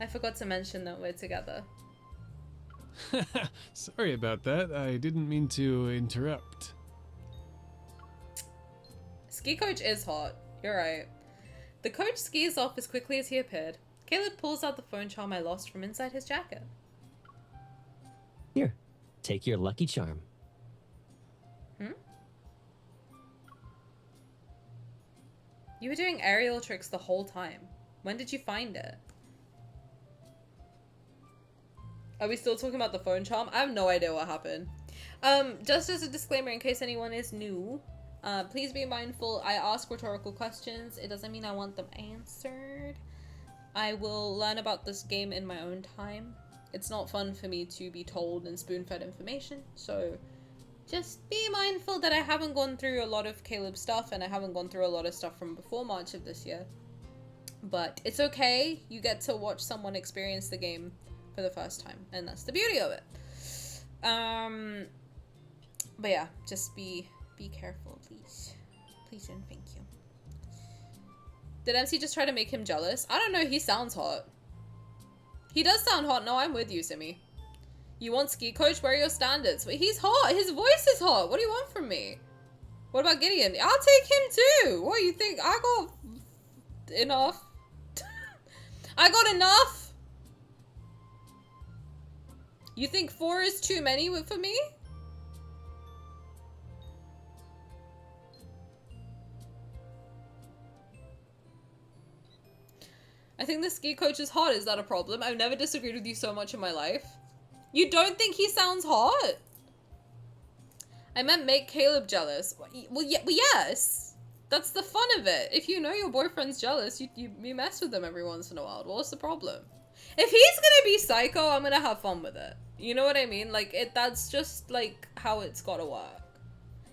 I forgot to mention that we're together. Sorry about that. I didn't mean to interrupt. Ski coach is hot. You're right. The coach skis off as quickly as he appeared. Caleb pulls out the phone charm I lost from inside his jacket. Here, take your lucky charm. You were doing aerial tricks the whole time. When did you find it? Are we still talking about the phone charm? I have no idea what happened. Just as a disclaimer in case anyone is new, please be mindful, I ask rhetorical questions. It doesn't mean I want them answered. I will learn about this game in my own time. It's not fun for me to be told and spoon-fed information, so just be mindful that I haven't gone through a lot of Caleb's stuff and I haven't gone through a lot of stuff from before March of this year. But it's okay, you get to watch someone experience the game for the first time, and that's the beauty of it. But yeah, just be careful, please. Please and thank you. Did MC just try to make him jealous? I don't know, he sounds hot. He does sound hot. No, I'm with you, Simi. You want ski coach? Where are your standards? But he's hot. His voice is hot. What do you want from me? What about Gideon? I'll take him too. What, you think I got enough? I got enough? You think 4 is too many for me? I think the ski coach is hot. Is that a problem? I've never disagreed with you so much in my life. You don't think he sounds hot? I meant make Caleb jealous. Well, yes. That's the fun of it. If you know your boyfriend's jealous, you mess with them every once in a while. What's the problem? If he's gonna be psycho, I'm gonna have fun with it. You know what I mean? Like, that's just, like, how it's gotta work.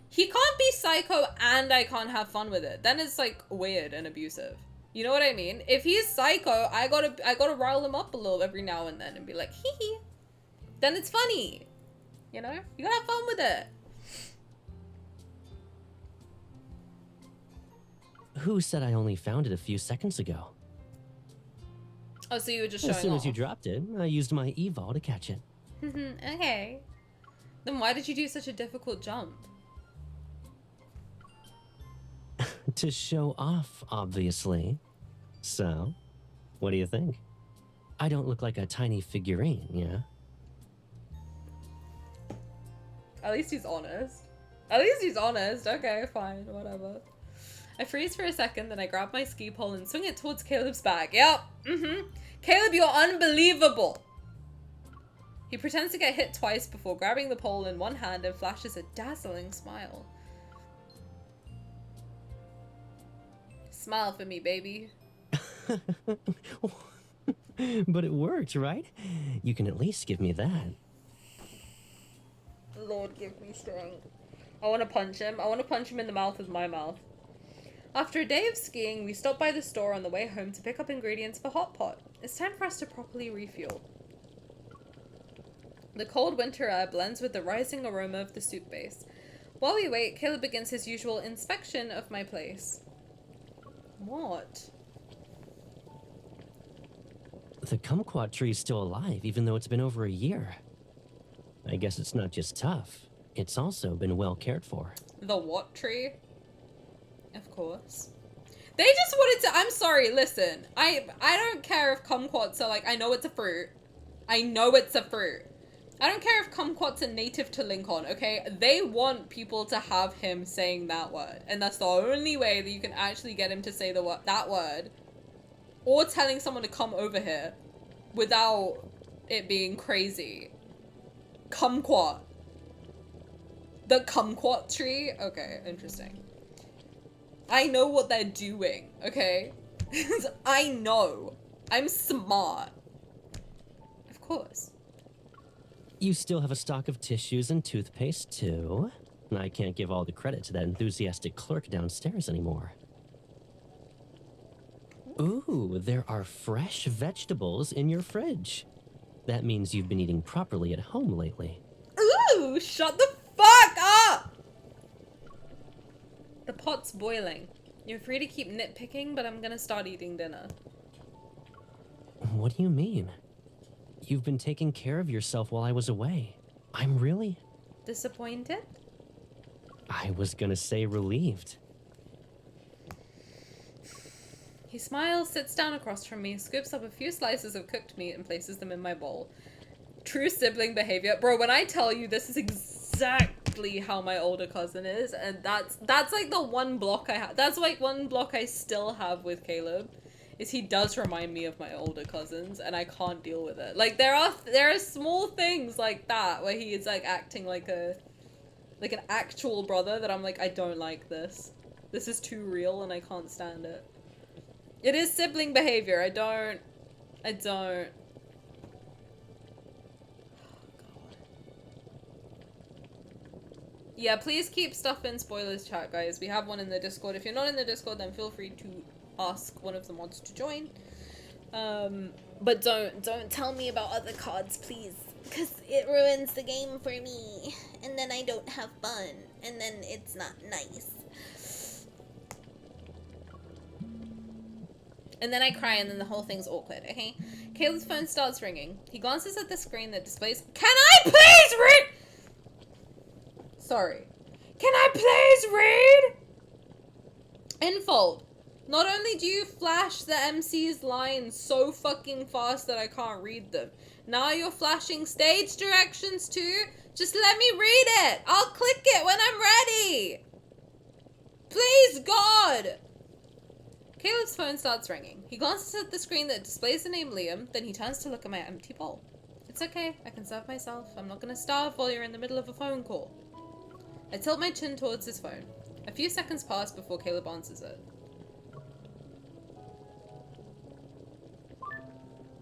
He can't be psycho and I can't have fun with it. Then it's, like, weird and abusive. You know what I mean? If he's psycho, I gotta rile him up a little every now and then and be like, hee hee. Then it's funny. You know? You gotta have fun with it. Who said I only found it a few seconds ago? Oh, so you were just showing off. As soon as you dropped it, I used my evol to catch it. Okay. Then why did you do such a difficult jump? To show off, obviously. So, what do you think? I don't look like a tiny figurine, yeah? At least he's honest. At least he's honest. Okay, fine, whatever. I freeze for a second, then I grab my ski pole and swing it towards Caleb's back. Yep. Caleb, you're unbelievable. He pretends to get hit twice before grabbing the pole in one hand and flashes a dazzling smile. Smile for me, baby. But it worked, right? You can at least give me that. Lord. Lord, give me strength. I want to punch him. I want to punch him in the mouth with my mouth. After a day of skiing, we stopped by the store on the way home to pick up ingredients for hot pot. It's time for us to properly refuel. The cold winter air blends with the rising aroma of the soup base. While we wait, Caleb begins his usual inspection of my place. What? The kumquat tree is still alive, even though it's been over a year. I guess it's not just tough. It's also been well cared for. The what tree? Of course. They just wanted to- I'm sorry, listen. I don't care if kumquats are like- I know it's a fruit. I know it's a fruit. I don't care if kumquats are native to Lincoln, okay? They want people to have him saying that word. And that's the only way that you can actually get him to say that word. Or telling someone to come over here without it being crazy. Kumquat. The kumquat tree? Okay, interesting. I know what they're doing, okay? I know. I'm smart. Of course. You still have a stock of tissues and toothpaste, too. I can't give all the credit to that enthusiastic clerk downstairs anymore. Ooh, there are fresh vegetables in your fridge. That means you've been eating properly at home lately. Ooh, shut the fuck up! The pot's boiling. You're free to keep nitpicking, but I'm gonna start eating dinner. What do you mean? You've been taking care of yourself while I was away. I'm really... Disappointed? I was gonna say relieved. He smiles, sits down across from me, scoops up a few slices of cooked meat and places them in my bowl. True sibling behavior. Bro, when I tell you this is exactly how my older cousin is, and that's like the one block I have. That's like one block I still have with Caleb, is he does remind me of my older cousins, and I can't deal with it. Like, there are small things like that, where he is like acting like an actual brother that I'm like, I don't like this. This is too real and I can't stand it. It is sibling behavior. I don't. Oh, God. Yeah, please keep stuff in spoilers chat, guys. We have one in the Discord. If you're not in the Discord, then feel free to ask one of the mods to join. But don't tell me about other cards, please. Because it ruins the game for me. And then I don't have fun. And then it's not nice. And then I cry, and then the whole thing's awkward, okay? Caleb's phone starts ringing. He glances at the screen that displays— Can I please read? Sorry. Can I please read? Infold. Not only do you flash the MC's lines so fucking fast that I can't read them, now you're flashing stage directions too? Just let me read it. I'll click it when I'm ready. Please, God. Caleb's phone starts ringing. He glances at the screen that displays the name Liam, then he turns to look at my empty bowl. It's okay, I can serve myself. I'm not gonna starve while you're in the middle of a phone call. I tilt my chin towards his phone. A few seconds pass before Caleb answers it.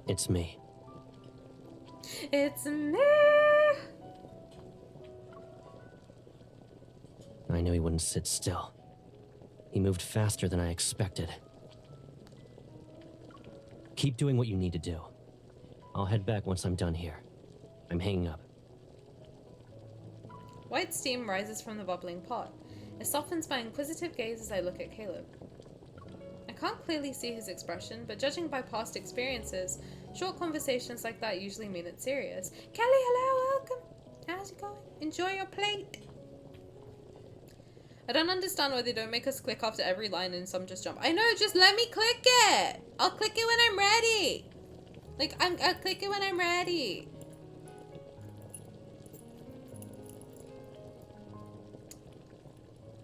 It's me. It's me! I knew he wouldn't sit still. He moved faster than I expected. Keep doing what you need to do. I'll head back once I'm done here. I'm hanging up. White steam rises from the bubbling pot. It softens my inquisitive gaze as I look at Caleb. I can't clearly see his expression, but judging by past experiences, short conversations like that usually mean it's serious. Kelly, hello, welcome. How's it going? Enjoy your plate. I don't understand why they don't make us click after every line and some just jump. I know, just let me click it. I'll click it when I'm ready. Like, I'll click it when I'm ready.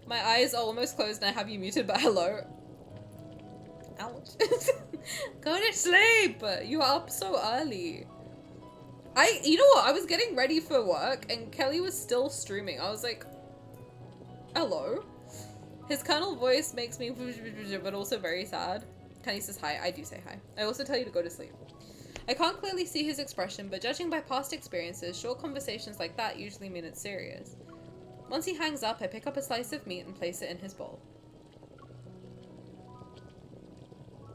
My eyes are almost closed and I have you muted, but hello. Ouch. Go to sleep. You are up so early. You know what? I was getting ready for work and Kelly was still streaming. I was like, hello. His colonel voice makes me but also very sad. Tani says hi. I do say hi. I also tell you to go to sleep. I can't clearly see his expression, but judging by past experiences, short conversations like that usually mean it's serious. Once he hangs up, I pick up a slice of meat and place it in his bowl.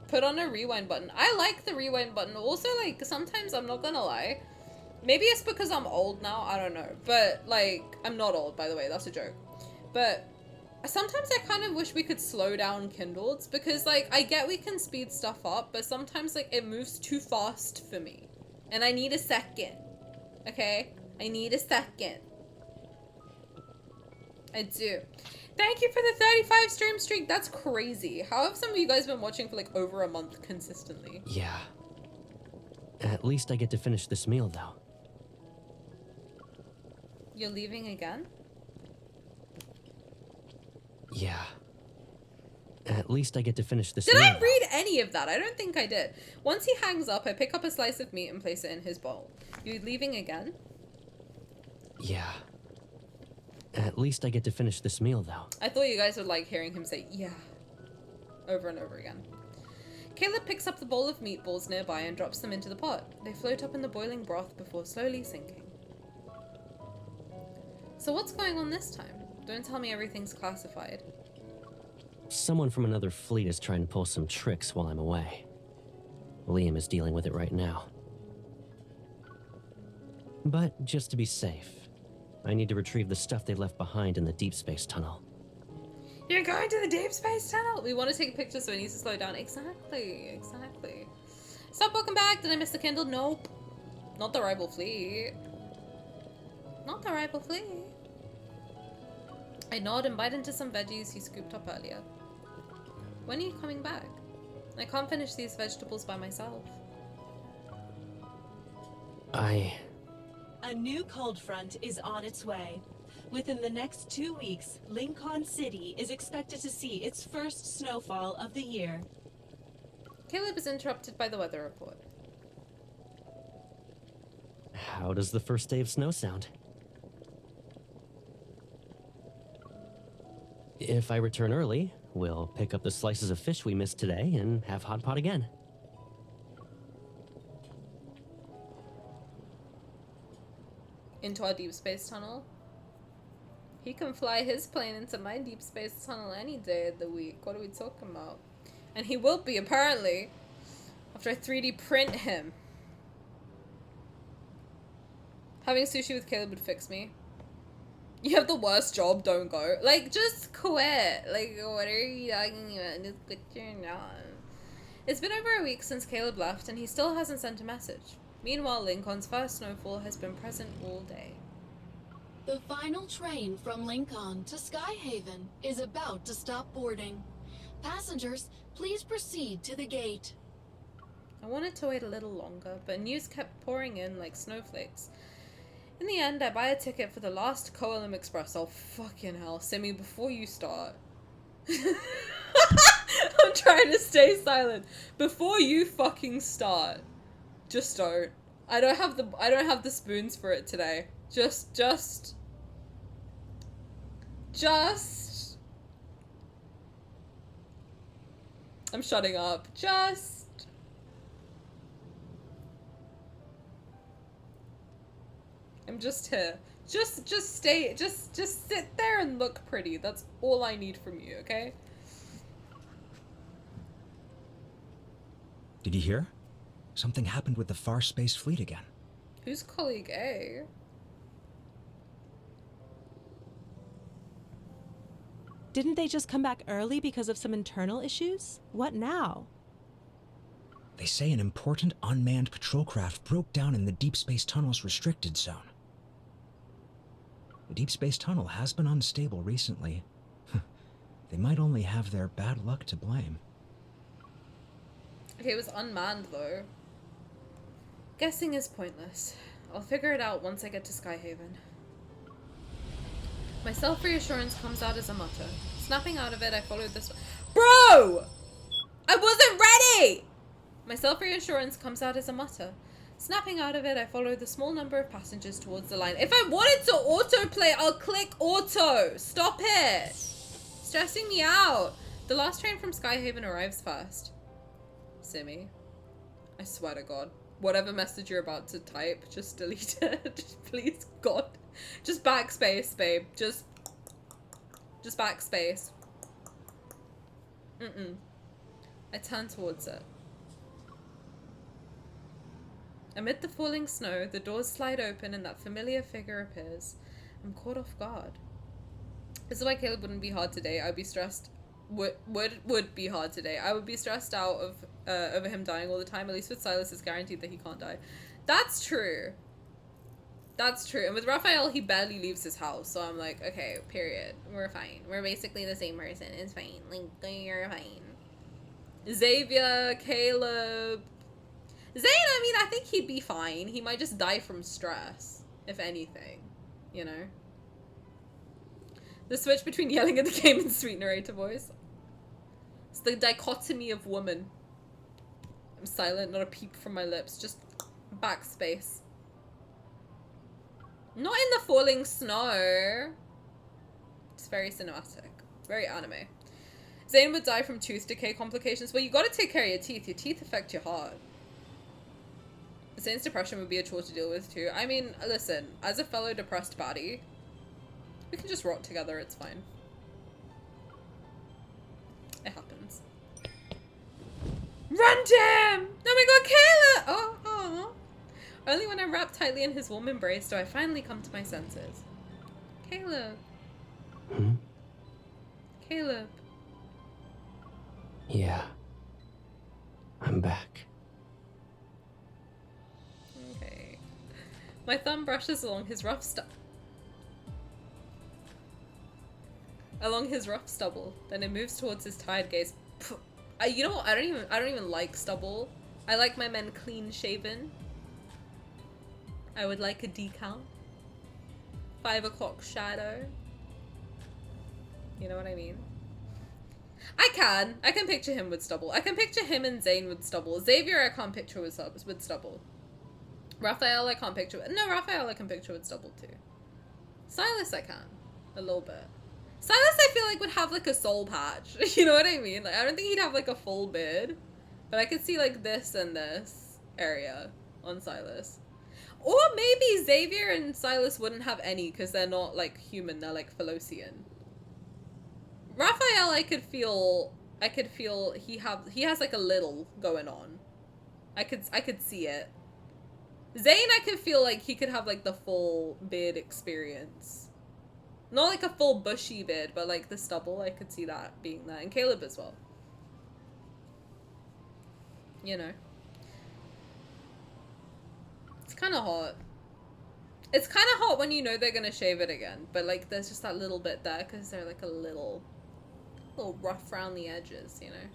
Put on a rewind button. I like the rewind button. Also, like, sometimes I'm not gonna lie. Maybe it's because I'm old now, I don't know. But, like, I'm not old, by the way, that's a joke. But sometimes I kind of wish we could slow down Kindles because, like, I get we can speed stuff up, but sometimes, like, it moves too fast for me. And I need a second. Okay? I need a second. I do. Thank you for the 35 stream streak. That's crazy. How have some of you guys been watching for, like, over a month consistently? Yeah. At least I get to finish this meal, though. You're leaving again? Yeah. At least I get to finish this Did meal. I read any of that? I don't think I did. Once he hangs up, I pick up a slice of meat and place it in his bowl. You leaving again? Yeah. At least I get to finish this meal, though. I thought you guys would like hearing him say, yeah, over and over again. Caleb picks up the bowl of meatballs nearby and drops them into the pot. They float up in the boiling broth before slowly sinking. So what's going on this time? Don't tell me everything's classified. Someone from another fleet is trying to pull some tricks while I'm away. Liam is dealing with it right now. But just to be safe, I need to retrieve the stuff they left behind in the Deepspace tunnel. You're going to the Deepspace tunnel? We want to take a picture, so he needs to slow down. Exactly, exactly. Stop, welcome back. Did I miss the Kindle? Nope. Not the rival fleet. Not the rival fleet. I nod and bite into some veggies he scooped up earlier. When are you coming back? I can't finish these vegetables by myself. A new cold front is on its way. Within the next 2 weeks, Lincoln City is expected to see its first snowfall of the year. Caleb is interrupted by the weather report. How does the first day of snow sound? If I return early, we'll pick up the slices of fish we missed today and have hot pot again. Into our deep space tunnel. He can fly his plane into my deep space tunnel any day of the week. What are we talking about? And he will be, apparently, after I 3D print him. Having sushi with Caleb would fix me. You have the worst job, don't go. Like, just quit. Like, what are you talking about? Just quit your job. It's been over a week since Caleb left, and he still hasn't sent a message. Meanwhile, Lincoln's first snowfall has been present all day. The final train from Lincoln to Skyhaven is about to stop boarding. Passengers, please proceed to the gate. I wanted to wait a little longer, but news kept pouring in like snowflakes. In the end, I buy a ticket for the last Coelum Express. Oh, fucking hell. Simi, before you start. I'm trying to stay silent. Before you fucking start. Just don't. I don't have the spoons for it today. Just. I'm shutting up. I'm just here. Just stay. Just sit there and look pretty. That's all I need from you, okay? Did you hear? Something happened with the Far Space Fleet again. Who's colleague A? Didn't they just come back early because of some internal issues? What now? They say an important unmanned patrol craft broke down in the Deep Space Tunnel's restricted zone. The Deep Space Tunnel has been unstable recently. They might only have their bad luck to blame. Okay, it was unmanned though. Guessing is pointless. I'll figure it out once I get to Skyhaven. My self-reassurance comes out as a mutter. Snapping out of it, I followed this one. Bro! I wasn't ready! My self-reassurance comes out as a mutter. Snapping out of it, I followed the small number of passengers towards the line. If I wanted to autoplay, I'll click auto. Stop it. Stressing me out. The last train from Skyhaven arrives first. Simi, I swear to God, whatever message you're about to type, just delete it. Just, please, God. Just backspace, babe. Just backspace. I turn towards it. Amid the falling snow, the doors slide open and that familiar figure appears. I'm caught off guard. This is why Caleb wouldn't be hard today. I'd be stressed. Would be hard today. I would be stressed out of over him dying all the time. At least with Sylus, it's guaranteed that he can't die. That's true. That's true. And with Raphael, he barely leaves his house. So I'm like, okay, period. We're fine. We're basically the same person. It's fine. Like, you're fine. Xavier, Caleb. Zayne, I mean, I think he'd be fine. He might just die from stress, if anything. You know? The switch between yelling at the game and sweet narrator voice. It's the dichotomy of woman. I'm silent, not a peep from my lips. Just backspace. Not in the falling snow. It's very cinematic. Very anime. Zayne would die from tooth decay complications. Well, you gotta take care of your teeth. Your teeth affect your heart. Zayne's depression would be a chore to deal with too. I mean, listen, as a fellow depressed baddie, we can just rot together, it's fine. It happens. Run, Jam! Oh my god, Kayla! Oh. Only when I'm wrapped tightly in his warm embrace do I finally come to my senses. Caleb. Caleb. Yeah. I'm back. Okay. My thumb brushes along his rough stubble. Then it moves towards his tired gaze. You know what? I don't even like stubble. I like my men clean shaven. I would like a decal. 5 o'clock shadow. You know what I mean? I can picture him with stubble. I can picture him and Zayne with stubble. Xavier I can't picture with stubble. Raphael I can't picture with... No, Raphael I can picture with stubble too. Sylus I can. A little bit. Sylus I feel like would have like a soul patch. You know what I mean? Like I don't think he'd have like a full beard. But I could see like this and this area on Sylus. Or maybe Xavier and Sylus wouldn't have any because they're not like human, they're like Philosian. Raphael I could feel he has like a little going on. I could see it. Zayne I could feel like he could have like the full beard experience. Not like a full bushy beard, but like the stubble, I could see that being there. And Caleb as well. You know. It's kind of hot. It's kind of hot when you know they're gonna shave it again, but like there's just that little bit there because they're like a little rough around the edges, you know.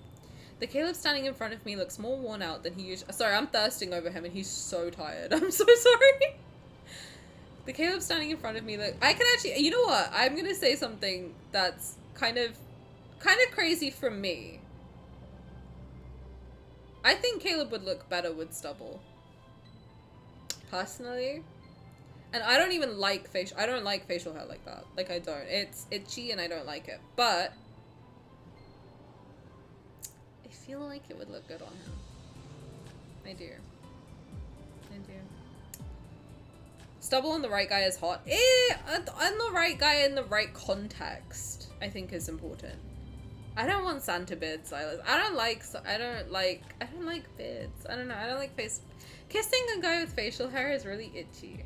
The Caleb standing in front of me looks more worn out than he usually... Sorry, I'm thirsting over him and he's so tired. I'm so sorry. The Caleb standing in front of me look... I can actually... You know what? I'm gonna say something that's kind of crazy from me. I think Caleb would look better with stubble. Personally. And I don't even like I don't like facial hair like that. Like I don't. It's itchy and I don't like it. But I feel like it would look good on him. I do. Stubble on the right guy is hot. And the right guy in the right context, I think is important. I don't want Santa beard, Silas. I don't like beards. I don't know. I don't like face. Kissing a guy with facial hair is really itchy.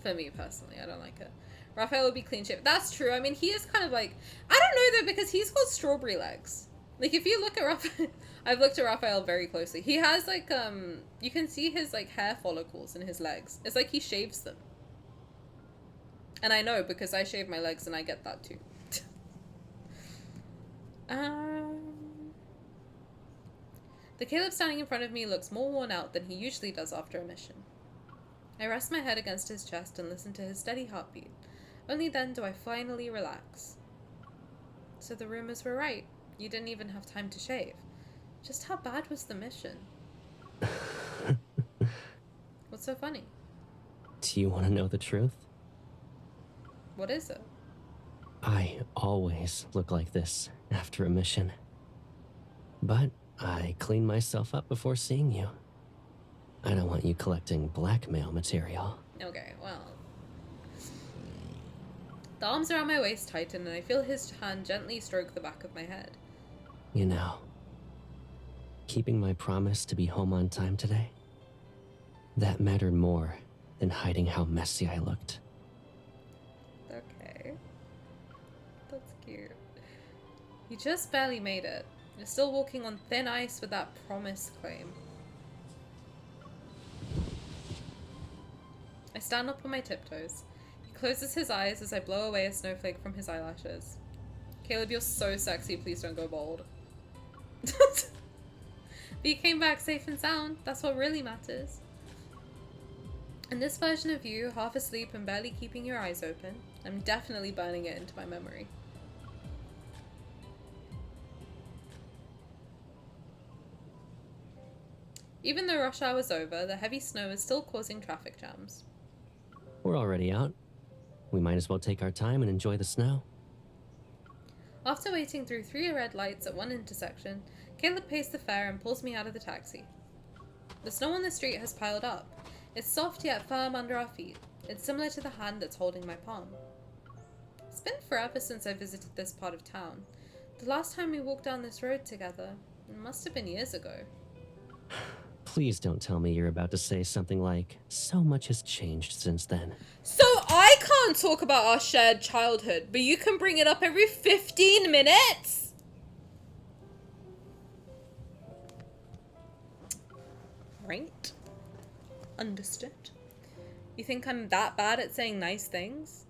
For me personally, I don't like it. Raphael would be clean shaven. That's true. I mean, he is kind of like, I don't know though, because he's got strawberry legs. Like if you look at Raphael, I've looked at Raphael very closely. He has like, you can see his like hair follicles in his legs. It's like he shaves them. And I know because I shave my legs and I get that too. The Caleb standing in front of me looks more worn out than he usually does after a mission. I rest my head against his chest and listen to his steady heartbeat. Only then do I finally relax. So the rumors were right. You didn't even have time to shave. Just how bad was the mission? What's so funny? Do you want to know the truth? What is it? I always look like this after a mission. But I clean myself up before seeing you. I don't want you collecting blackmail material. Okay, well. The arms around my waist tighten and I feel his hand gently stroke the back of my head. You know, keeping my promise to be home on time today, that mattered more than hiding how messy I looked. Okay. That's cute. You just barely made it. You're still walking on thin ice with that promise claim. I stand up on my tiptoes. He closes his eyes as I blow away a snowflake from his eyelashes. Caleb, you're so sexy, please don't go bald. But you came back safe and sound. That's what really matters. In this version of you, half asleep and barely keeping your eyes open, I'm definitely burning it into my memory. Even though rush hour's over, the heavy snow is still causing traffic jams. We're already out. We might as well take our time and enjoy the snow. After waiting through 3 red lights at one intersection, Caleb pays the fare and pulls me out of the taxi. The snow on the street has piled up. It's soft yet firm under our feet. It's similar to the hand that's holding my palm. It's been forever since I visited this part of town. The last time we walked down this road together, it must have been years ago. Please don't tell me you're about to say something like, so much has changed since then. So I can't talk about our shared childhood, but you can bring it up every 15 minutes? Right. Understood. You think I'm that bad at saying nice things?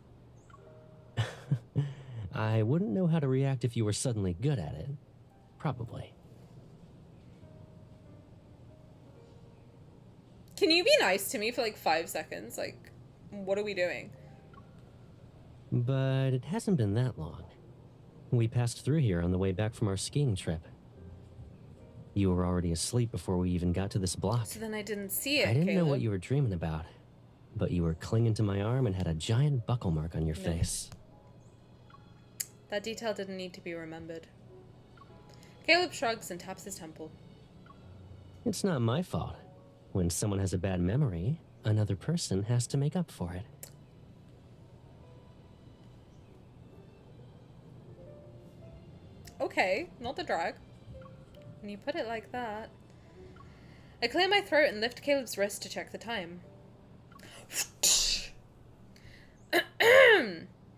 I wouldn't know how to react if you were suddenly good at it. Probably. Can you be nice to me for like 5 seconds? Like, what are we doing? But it hasn't been that long. We passed through here on the way back from our skiing trip. You were already asleep before we even got to this block. So then I didn't see it, I didn't know Caleb. what you were dreaming about, but you were clinging to my arm and had a giant buckle mark on your face. That detail didn't need to be remembered. Caleb shrugs and taps his temple. It's not my fault. When someone has a bad memory, another person has to make up for it. Okay, not the drag. When you put it like that. I clear my throat and lift Caleb's wrist to check the time.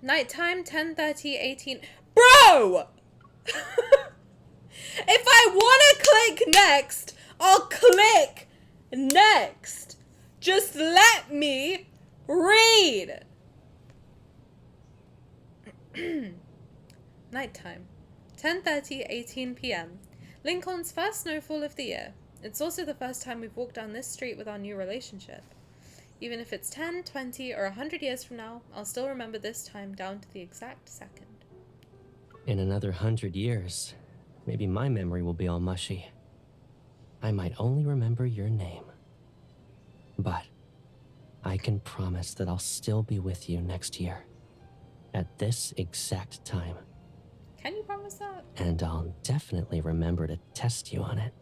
Nighttime, 10:30, 18. Bro! If I wanna click next, I'll click next. Just let me read. Nighttime, 10:30, 18 p.m. Lincoln's first snowfall of the year. It's also the first time we've walked down this street with our new relationship. Even if it's 10, 20, or 100 years from now, I'll still remember this time down to the exact second. In another 100 years, maybe my memory will be all mushy. I might only remember your name. But I can promise that I'll still be with you next year. At this exact time. Can you promise that? And I'll definitely remember to test you on it.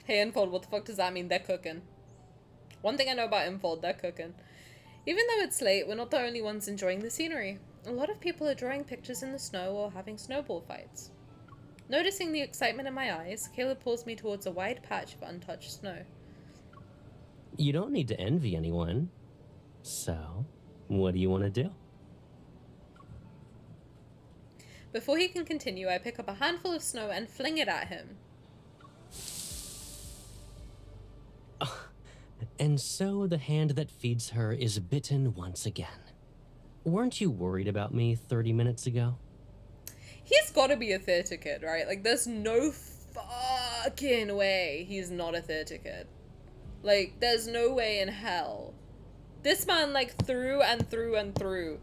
Hey, Infold, what the fuck does that mean? They're cooking. One thing I know about Infold, they're cooking. Even though it's late, we're not the only ones enjoying the scenery. A lot of people are drawing pictures in the snow or having snowball fights. Noticing the excitement in my eyes, Caleb pulls me towards a wide patch of untouched snow. You don't need to envy anyone. So, what do you want to do? Before he can continue, I pick up a handful of snow and fling it at him. And so the hand that feeds her is bitten once again. Weren't you worried about me 30 minutes ago? He's gotta be a theater kid, right? Like, there's no fucking way he's not a theater kid. Like, there's no way in hell. This man, like, through and through and through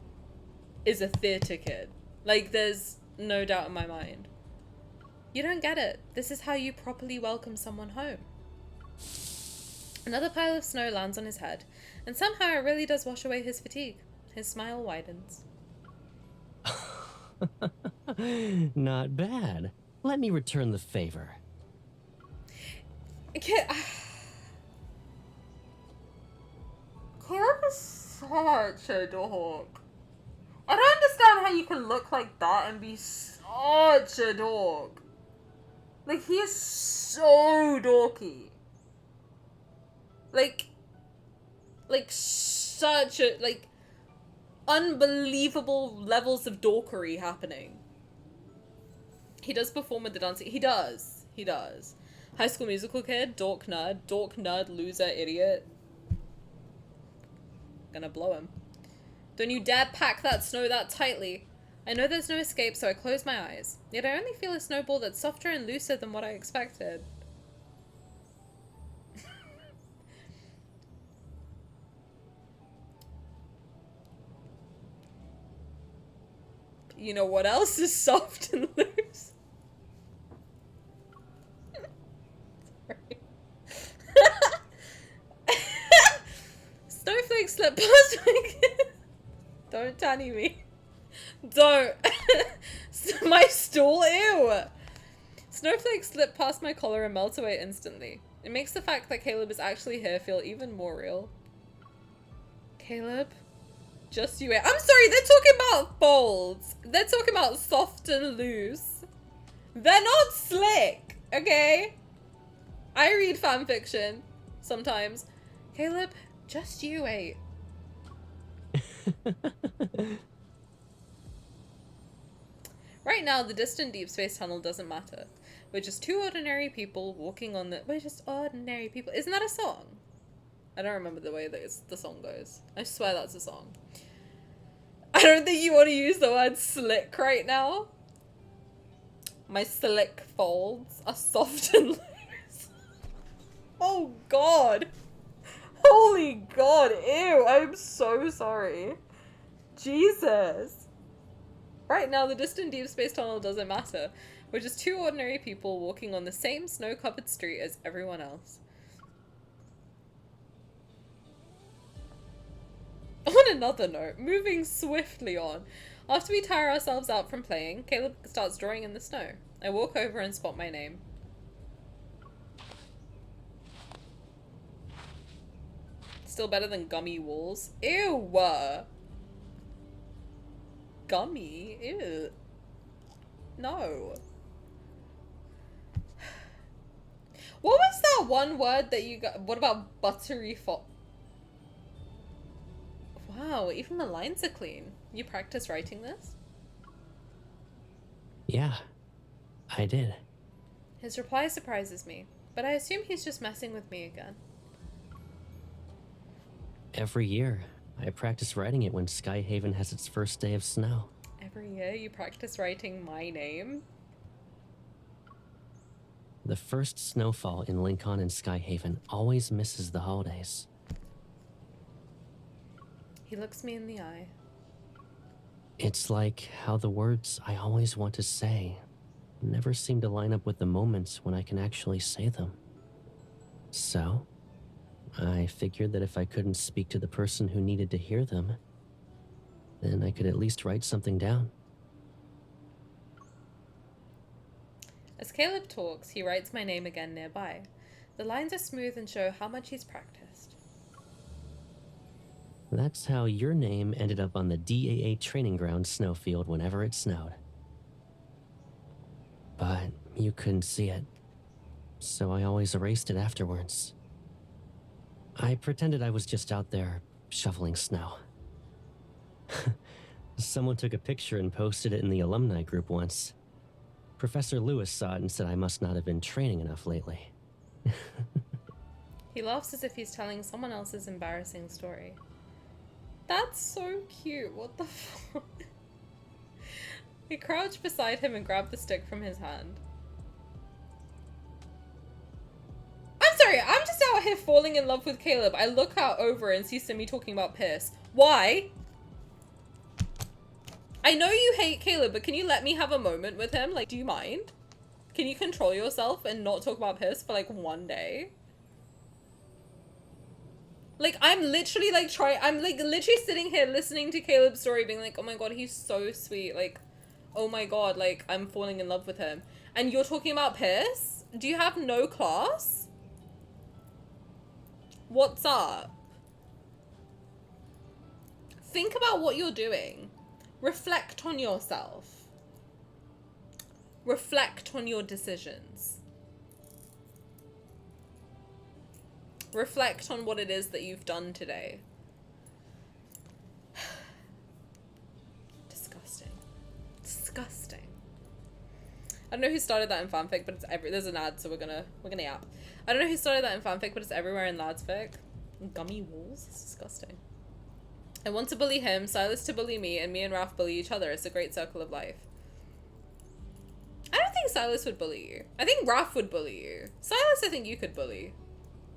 is a theater kid. Like, there's no doubt in my mind. You don't get it. This is how you properly welcome someone home. Another pile of snow lands on his head, and somehow it really does wash away his fatigue. His smile widens. Not bad. Let me return the favor. Caleb is such a dog. I don't understand how you can look like that and be such a dog. Like, he is so dorky. Like such a, like, unbelievable levels of dorkery happening. He does perform with the dancing. He does. High School Musical kid, dork, nerd, loser, idiot. Gonna blow him. Don't you dare pack that snow that tightly. I know there's no escape, so I close my eyes. Yet I only feel a snowball that's softer and looser than what I expected. You know what else is soft and loose? Sorry. Snowflake slipped past my Don't Tani me. Don't. My stool, ew. Snowflake slipped past my collar and melt away instantly. It makes the fact that Caleb is actually here feel even more real. Caleb? Just you wait. I'm sorry, they're talking about folds. They're talking about soft and loose. They're not slick, okay? I read fan fiction sometimes. Caleb, just you wait. Right now, the distant deep space tunnel doesn't matter. We're just two ordinary people walking on the... We're just ordinary people. Isn't that a song? I don't remember the way that the song goes. I swear that's a song. I don't think you want to use the word slick right now. My slick folds are soft and loose. Oh god. Holy god, ew, I'm so sorry. Jesus. Right now, the distant deep space tunnel doesn't matter. We're just two ordinary people walking on the same snow-covered street as everyone else. On another note, moving swiftly on. After we tire ourselves out from playing, Caleb starts drawing in the snow. I walk over and spot my name. Still better than gummy walls. Ew! Gummy? Ew. No. What was that one word that you got? What about buttery fo- Wow, even the lines are clean. You practice writing this? Yeah, I did. His reply surprises me, but I assume he's just messing with me again. Every year, I practice writing it when Skyhaven has its first day of snow. Every year you practice writing my name? The first snowfall in Lincoln and Skyhaven always misses the holidays. He looks me in the eye. It's like how the words I always want to say never seem to line up with the moments when I can actually say them. So, I figured that if I couldn't speak to the person who needed to hear them, then I could at least write something down. As Caleb talks, he writes my name again nearby. The lines are smooth and show how much he's practiced. That's how your name ended up on the DAA training ground snowfield whenever it snowed. But you couldn't see it, so I always erased it afterwards. I pretended I was just out there shoveling snow. Someone took a picture and posted it in the alumni group once. Professor Lewis saw it and said I must not have been training enough lately. He laughs as if he's telling someone else's embarrassing story. That's so cute, what the fuck? I crouch beside him and grab the stick from his hand. I'm sorry, I'm just out here falling in love with Caleb. I look out over and see Simi talking about piss. Why? I know you hate Caleb, but can you let me have a moment with him? Like, do you mind? Can you control yourself and not talk about piss for like one day? Like, I'm literally like I'm like literally sitting here listening to Caleb's story being like, oh my god, he's so sweet. Like, oh my god, like, I'm falling in love with him. And you're talking about piss? Do you have no class? What's up? Think about what you're doing. Reflect on yourself. Reflect on your decisions. Reflect on what it is that you've done today. Disgusting. Disgusting. I don't know who started that in fanfic, but it's there's an ad, so we're gonna yap. I don't know who started that in fanfic, but it's everywhere in lads fic. Gummy walls? It's disgusting. I want to bully him, Sylus to bully me, and me and Raph bully each other. It's a great circle of life. I don't think Sylus would bully you. I think Raph would bully you. Sylus, I think you could bully.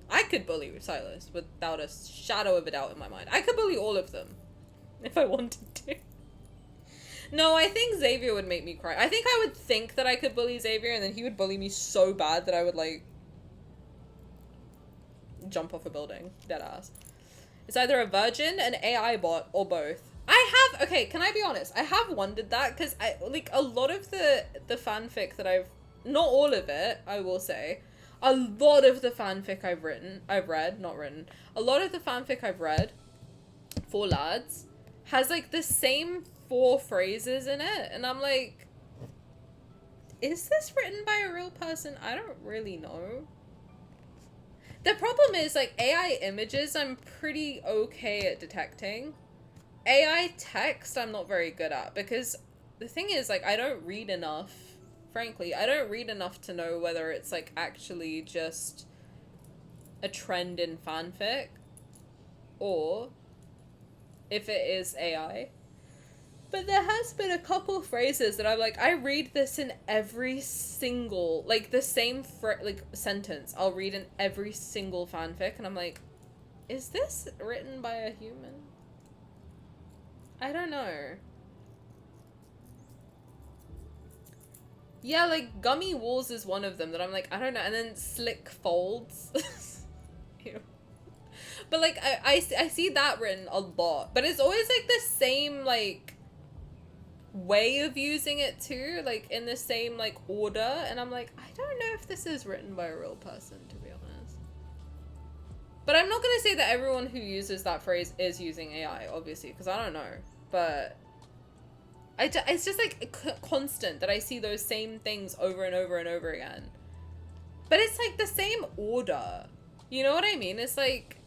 I could bully Sylus without a shadow of a doubt in my mind. I could bully all of them if I wanted to. No, I think Xavier would make me cry. I think I would think that I could bully Xavier, and then he would bully me so bad that I would, like, jump off a building. Deadass. It's either a virgin, an AI bot, or both. Okay, can I be honest? I have wondered that, because like, a lot of the fanfic that not all of it, I will say, a lot of the fanfic a lot of the fanfic I've read for lads has, like, the same 4 phrases in it, and I'm like, is this written by a real person? I don't really know. The problem is, like, AI images I'm pretty okay at detecting. AI text I'm not very good at, because the thing is, like, I don't read enough. Frankly, I don't read enough to know whether it's, like, actually just a trend in fanfic or if it is AI. But there has been a couple phrases that I'm like, I read this in every single, like, the same sentence I'll read in every single fanfic, and I'm like, is this written by a human? I don't know. Yeah, like, gummy walls is one of them that I'm like, I don't know. And then slick folds. Ew. But, like, I see that written a lot. But it's always, like, the same, like, way of using it, too. Like, in the same, like, order. And I'm like, I don't know if this is written by a real person, to be honest. But I'm not going to say that everyone who uses that phrase is using AI, obviously. Because I don't know. But it's just, like, constant that I see those same things over and over and over again. But it's, like, the same order. You know what I mean? It's, like,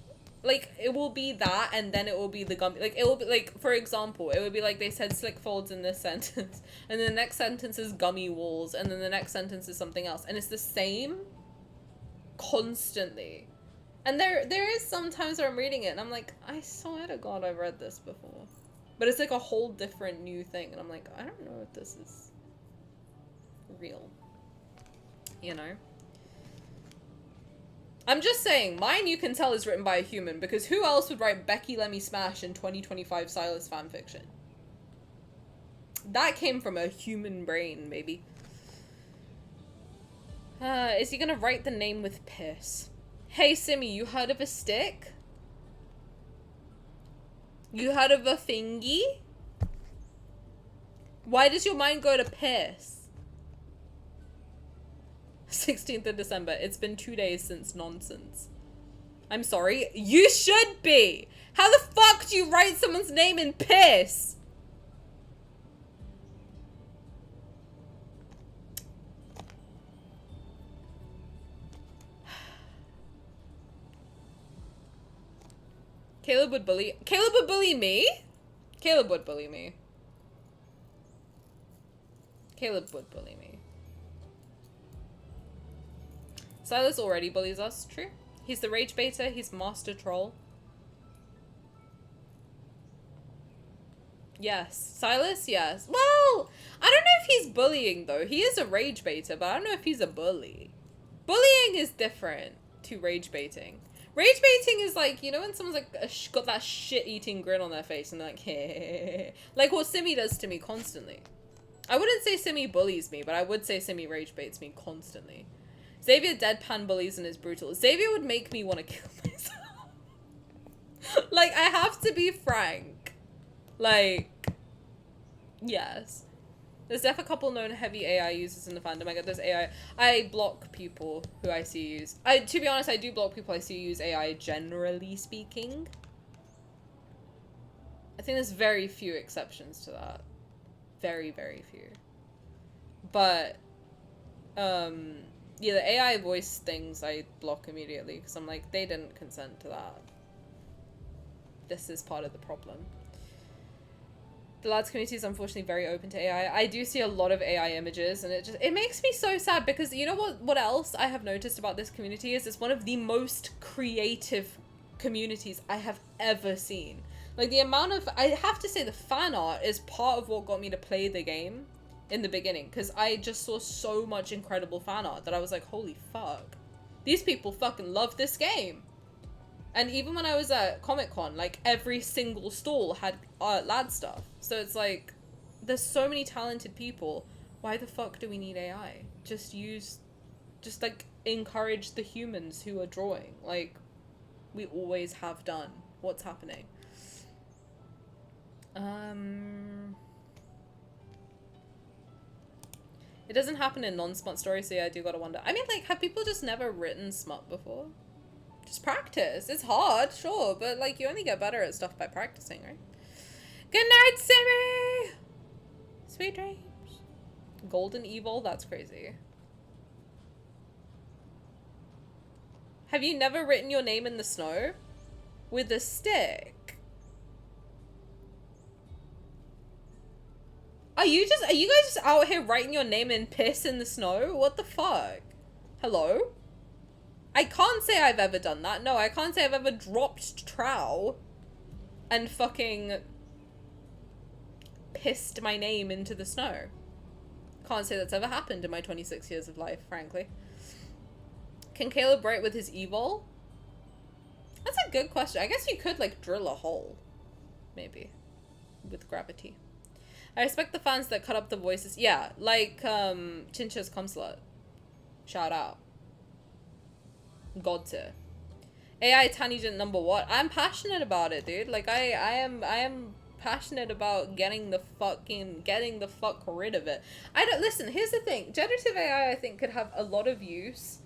it will be that, and then it will be the gummy. Like, it will be, like, for example, it would be, like, they said slick folds in this sentence, and then the next sentence is gummy walls, and then the next sentence is something else. And it's the same constantly. And there is sometimes where I'm reading it, and I'm like, I swear to God I've read this before. But it's like a whole different new thing, and I'm like, I don't know if this is real. You know? I'm just saying, mine you can tell is written by a human, because who else would write Becky Let Me Smash in 2025 Sylus fanfiction? That came from a human brain, baby. Is he gonna write the name with piss? Hey, Simmy, you heard of a stick? You heard of a thingy? Why does your mind go to piss? 16th of December. It's been 2 days since nonsense. I'm sorry. You should be! How the fuck do you write someone's name in piss? Caleb would bully me? Caleb would bully me. Caleb would bully me. Sylus already bullies us, true. He's the rage baiter, he's master troll. Yes. Sylus, yes. Well, I don't know if he's bullying though. He is a rage baiter, but I don't know if he's a bully. Bullying is different to rage baiting. Rage baiting is like, you know, when someone's like got that shit-eating grin on their face and they're like, hey, like what Simmy does to me constantly. I wouldn't say Simmy bullies me, but I would say Simmy rage baits me constantly. Xavier deadpan bullies and is brutal. Xavier would make me want to kill myself. Like, I have to be frank. Like, yes. There's definitely a couple known heavy AI users in the fandom. I get there's AI. I block people who I see use. To be honest, I do block people I see use AI, generally speaking. I think there's very few exceptions to that. Very, very few. But, yeah, the AI voice things I block immediately because I'm like, they didn't consent to that. This is part of the problem. The lads community is unfortunately very open to AI. I do see a lot of AI images and it makes me so sad because you know what else I have noticed about this community is it's one of the most creative communities I have ever seen. Like the amount of, I have to say the fan art is part of what got me to play the game in the beginning because I just saw so much incredible fan art that I was like, holy fuck. These people fucking love this game. And even when I was at Comic-Con, like, every single stall had lad stuff. So it's like, there's so many talented people. Why the fuck do we need AI? Just like, encourage the humans who are drawing. Like, we always have done. What's happening? It doesn't happen in non-smut stories, so yeah, I do gotta wonder. I mean, like, have people just never written smut before? Just practice. It's hard, sure, but like you only get better at stuff by practicing, right? Good night, Simmy! Sweet dreams. Golden Evil? That's crazy. Have you never written your name in the snow? With a stick? Are you guys just out here writing your name in piss in the snow? What the fuck? Hello? I can't say I've ever done that. No, I can't say I've ever dropped trowel and fucking pissed my name into the snow. Can't say that's ever happened in my 26 years of life, frankly. Can Caleb write with his evil? That's a good question. I guess you could, like, drill a hole. Maybe. With gravity. I respect the fans that cut up the voices. Yeah, like, Chincha's Consulate. Shout out. God tier. AI tangent number what? I'm passionate about it, dude. Like I am passionate about getting the fuck rid of it. Listen, here's the thing. Generative AI I think could have a lot of use.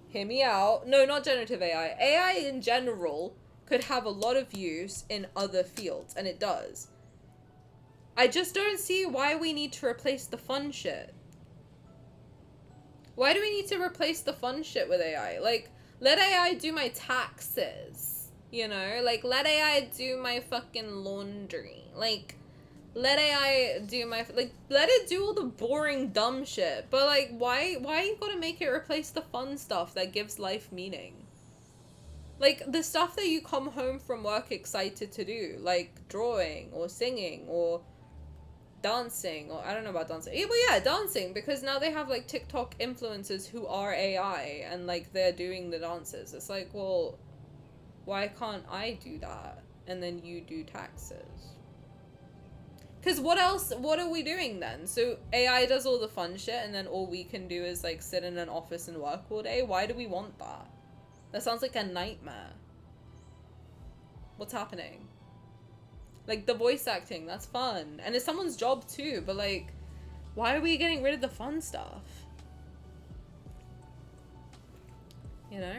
Hear me out. No, not generative AI. AI in general could have a lot of use in other fields, and it does. I just don't see why we need to replace the fun shit. Why do we need to replace the fun shit with AI? Like, let AI do my taxes, you know? Like, let AI do my fucking laundry. Like, let AI do my, like, let it do all the boring, dumb shit. But, like, why you gotta make it replace the fun stuff that gives life meaning? Like, the stuff that you come home from work excited to do, like drawing or singing or dancing, or I don't know about dancing. Yeah, well, yeah, dancing, because now they have like TikTok influencers who are AI and like they're doing the dances. It's like, well, why can't I do that and then you do taxes? Because what are we doing then? So AI does all the fun shit and then all we can do is like sit in an office and work all day? Why do we want that? That sounds like a nightmare. What's happening? Like, the voice acting, that's fun. And it's someone's job too, but like, why are we getting rid of the fun stuff? You know?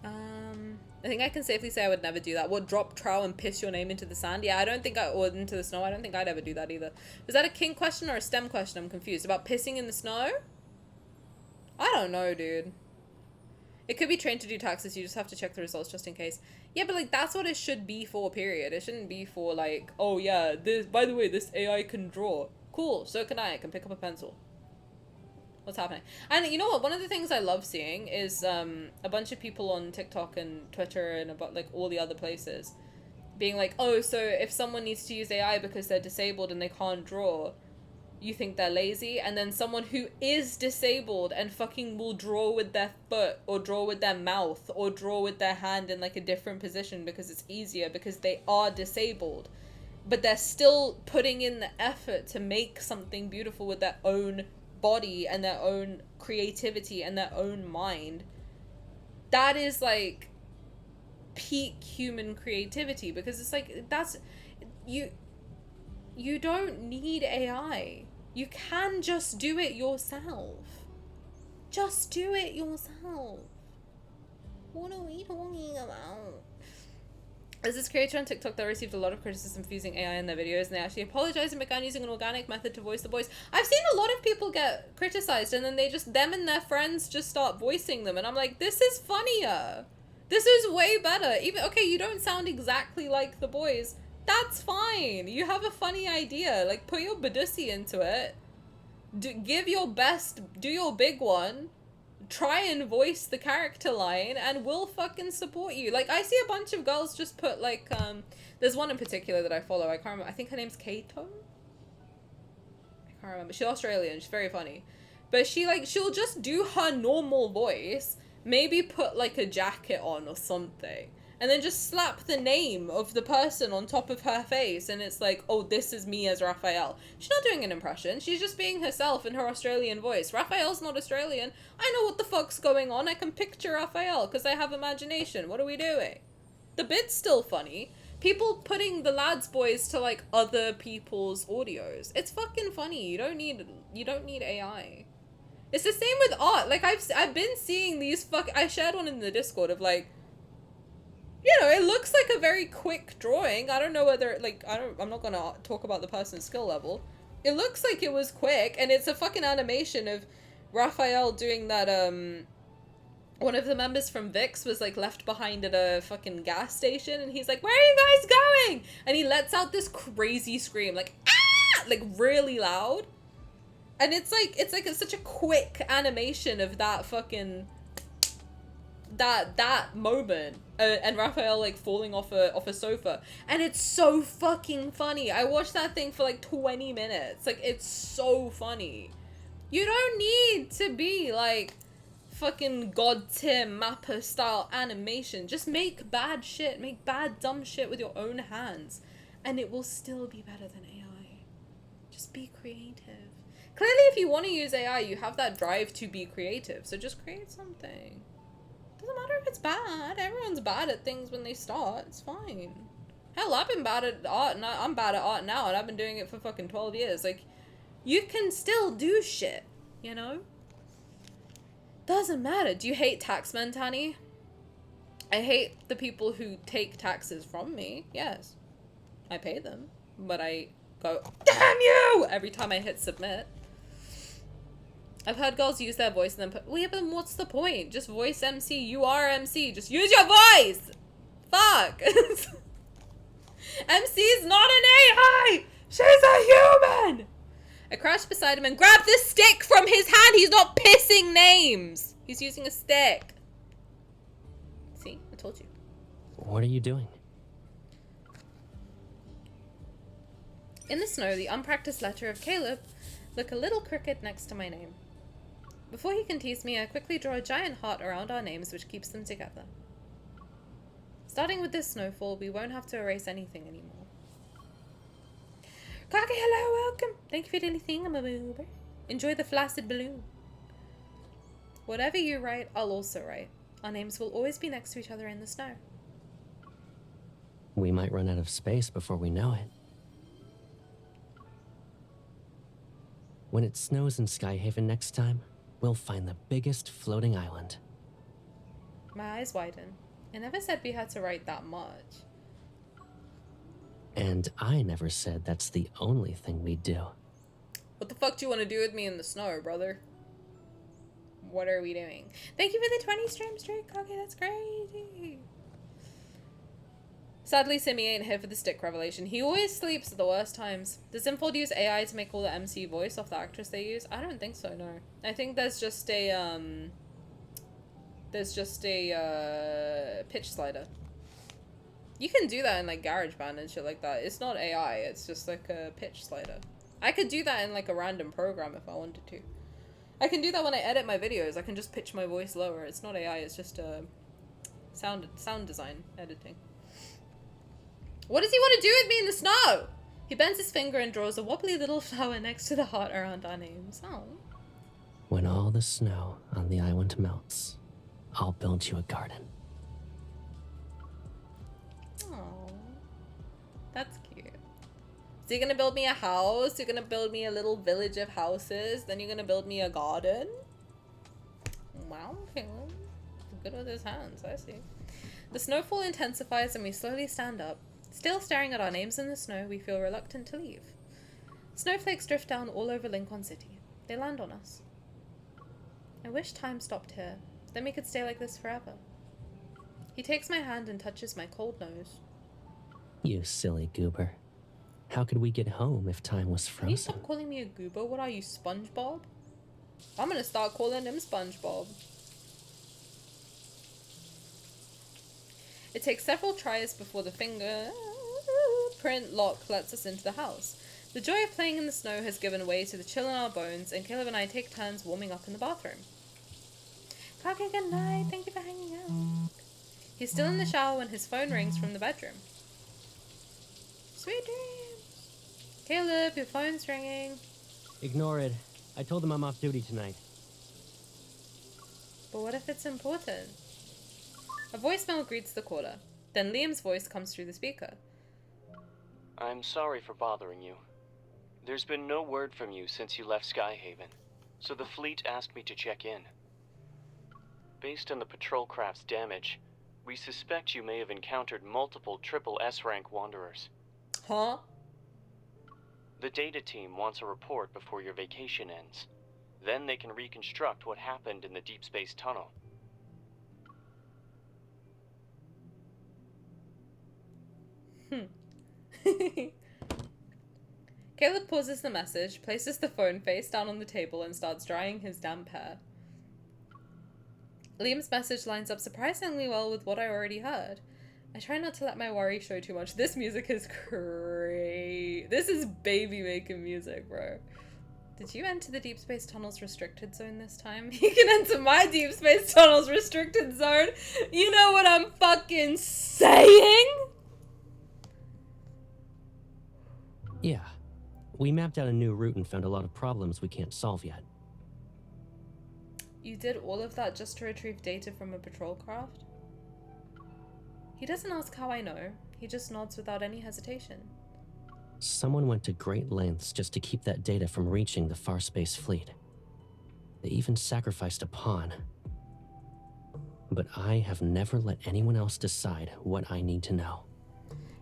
I think I can safely say I would never do that. What, drop trowel and piss your name into the sand? Yeah, I don't think or into the snow. I don't think I'd ever do that either. Was that a king question or a STEM question? I'm confused. About pissing in the snow? I don't know, dude. It could be trained to do taxes, you just have to check the results just in case. Yeah, but like, that's what it should be for, period. It shouldn't be for like, oh yeah, this, by the way, this AI can draw. Cool, so can I can pick up a pencil. What's happening? And you know what, one of the things I love seeing is a bunch of people on TikTok and Twitter and about like all the other places being like, oh, so if someone needs to use AI because they're disabled and they can't draw, you think they're lazy, and then someone who is disabled and fucking will draw with their foot or draw with their mouth or draw with their hand in like a different position because it's easier because they are disabled, but they're still putting in the effort to make something beautiful with their own body and their own creativity and their own mind. That is like peak human creativity, because it's like, that's, You don't need AI. You can just do it yourself. Just do it yourself. What are we talking about? There's this creator on TikTok that received a lot of criticism for using AI in their videos, and they actually apologized and began using an organic method to voice the voice. I've seen a lot of people get criticized, and then them and their friends just start voicing them, and I'm like, this is funnier. This is way better. Even, okay, you don't sound exactly like the boys. That's fine. You have a funny idea. Like, put your Badussi into it. Give your best. Do your big one. Try and voice the character line, and we'll fucking support you. Like, I see a bunch of girls just put, like, there's one in particular that I follow. I can't remember. I think her name's Kato? I can't remember. She's Australian. She's very funny. But she'll just do her normal voice. Maybe put, like, a jacket on or something. And then just slap the name of the person on top of her face, and it's like, oh, this is me as Raphael. She's not doing an impression. She's just being herself in her Australian voice. Raphael's not Australian. I know what the fuck's going on. I can picture Raphael because I have imagination. What are we doing? The bit's still funny. People putting the lads boys to, like, other people's audios. It's fucking funny. You don't need AI. It's the same with art. Like, I've been seeing these I shared one in the Discord of, like, you know, it looks like a very quick drawing. I don't know whether, like, I'm not gonna talk about the person's skill level. It looks like it was quick, and it's a fucking animation of Raphael doing that, one of the members from Vix was, like, left behind at a fucking gas station, and he's like, where are you guys going? And he lets out this crazy scream, like, ah! Like, really loud. And it's such a quick animation of that fucking... that moment, and Raphael, like, falling off a sofa, and it's so fucking funny. I watched that thing for like 20 minutes. Like, it's so funny. You don't need to be like fucking God Tim Mapper style animation. Just make bad shit, make bad dumb shit with your own hands, and it will still be better than AI. Just be creative. Clearly, if you want to use AI, you have that drive to be creative, so just create something. Doesn't matter if it's bad. Everyone's bad at things when they start. It's fine. Hell, I've been bad at art, and I'm bad at art now, and I've been doing it for fucking 12 years. Like, you can still do shit, you know? Doesn't matter. Do you hate taxmen, Tani? I hate the people who take taxes from me. Yes. I pay them. But I go, damn you! Every time I hit submit. I've heard girls use their voice and then put, well, yeah, but then what's the point? Just voice MC. You are MC. Just use your voice! Fuck! MC's not an AI! She's a human! I crouched beside him and grabbed the stick from his hand. He's not pissing names. He's using a stick. See? I told you. What are you doing? In the snow, the unpracticed letter of Caleb look a little crooked next to my name. Before he can tease me, I quickly draw a giant heart around our names, which keeps them together. Starting with this snowfall, we won't have to erase anything anymore. Kage, hello, welcome. Thank you for anything, I'm a boober. Enjoy the flaccid balloon. Whatever you write, I'll also write. Our names will always be next to each other in the snow. We might run out of space before we know it. When it snows in Skyhaven next time, we'll find the biggest floating island. My eyes widen. I never said we had to write that much. And I never said that's the only thing we do. What the fuck do you want to do with me in the snow, brother? What are we doing? Thank you for the 20 stream straight, Kage. That's crazy. Sadly, Simi ain't here for the stick revelation. He always sleeps at the worst times. Does Inford use AI to make all the MC voice off the actress they use? I don't think so, no. I think there's just a, pitch slider. You can do that in, like, GarageBand and shit like that. It's not AI, it's just, like, a pitch slider. I could do that in, like, a random program if I wanted to. I can do that when I edit my videos. I can just pitch my voice lower. It's not AI, it's just, sound design editing. What does he want to do with me in the snow? He bends his finger and draws a wobbly little flower next to the heart around our names. Oh. When all the snow on the island melts, I'll build you a garden. Oh. That's cute. So you're gonna build me a house, you're gonna build me a little village of houses, then you're gonna build me a garden? Wow, Caleb. Good with his hands, I see. The snowfall intensifies and we slowly stand up. Still staring at our names in the snow, we feel reluctant to leave. Snowflakes drift down all over Lincoln City. They land on us. I wish time stopped here. Then we could stay like this forever. He takes my hand and touches my cold nose. You silly goober. How could we get home if time was Can you frozen? stop calling me a goober? What are you, SpongeBob? I'm gonna start calling him SpongeBob. It takes several tries before the fingerprint lock lets us into the house. The joy of playing in the snow has given way to the chill in our bones, and Caleb and I take turns warming up in the bathroom. Okay, good night. Thank you for hanging out. He's still in the shower when his phone rings from the bedroom. Sweet dreams. Caleb, your phone's ringing. Ignore it. I told them I'm off duty tonight. But what if it's important? A voicemail greets the caller. Then Liam's voice comes through the speaker. I'm sorry for bothering you. There's been no word from you since you left Skyhaven, so the fleet asked me to check in. Based on the patrol craft's damage, we suspect you may have encountered multiple triple S-rank wanderers. Huh? The data team wants a report before your vacation ends. Then they can reconstruct what happened in the Deepspace tunnel. Caleb pauses the message, places the phone face down on the table, and starts drying his damp hair. Liam's message lines up surprisingly well with what I already heard. I try not to let my worry show too much. This music is crazy. This is baby making music, bro. Did you enter the Deep Space Tunnel's restricted zone this time? You can enter my Deep Space Tunnel's restricted zone. You know what I'm fucking saying? Yeah. We mapped out a new route and found a lot of problems we can't solve yet. You did all of that just to retrieve data from a patrol craft? He doesn't ask how I know. He just nods without any hesitation. Someone went to great lengths just to keep that data from reaching the Far Space Fleet. They even sacrificed a pawn. But I have never let anyone else decide what I need to know.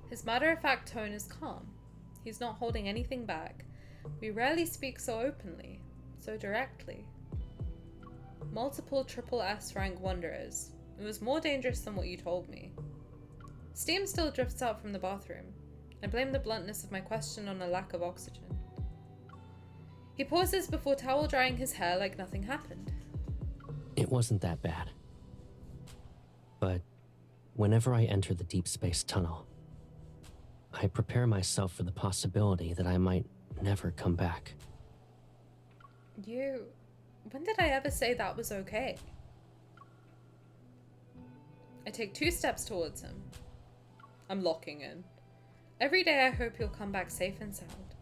His matter-of-fact tone is calm. He's not holding anything back. We rarely speak so openly, so directly. Multiple triple S rank wanderers. It was more dangerous than what you told me. Steam still drifts out from the bathroom. I blame the bluntness of my question on a lack of oxygen. He pauses before towel drying his hair like nothing happened. It wasn't that bad. But whenever I enter the Deep Space Tunnel, I prepare myself for the possibility that I might never come back. When did I ever say that was okay? I take 2 steps towards him. I'm locking in. Every day I hope you'll come back safe and sound.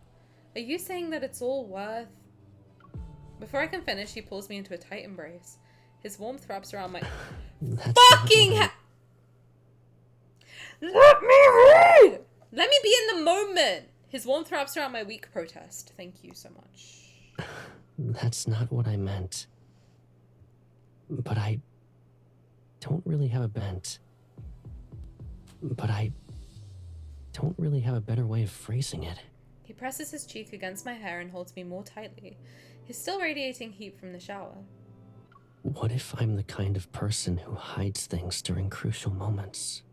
Are you saying that it's all worth... Before I can finish, he pulls me into a tight embrace. His warmth wraps around my... fucking Let me read! Let me be in the moment! His warmth wraps around my weak protest. Thank you so much. That's not what I meant. But I don't really have a bent. But I don't really have a better way of phrasing it. He presses his cheek against my hair and holds me more tightly. He's still radiating heat from the shower. What if I'm the kind of person who hides things during crucial moments?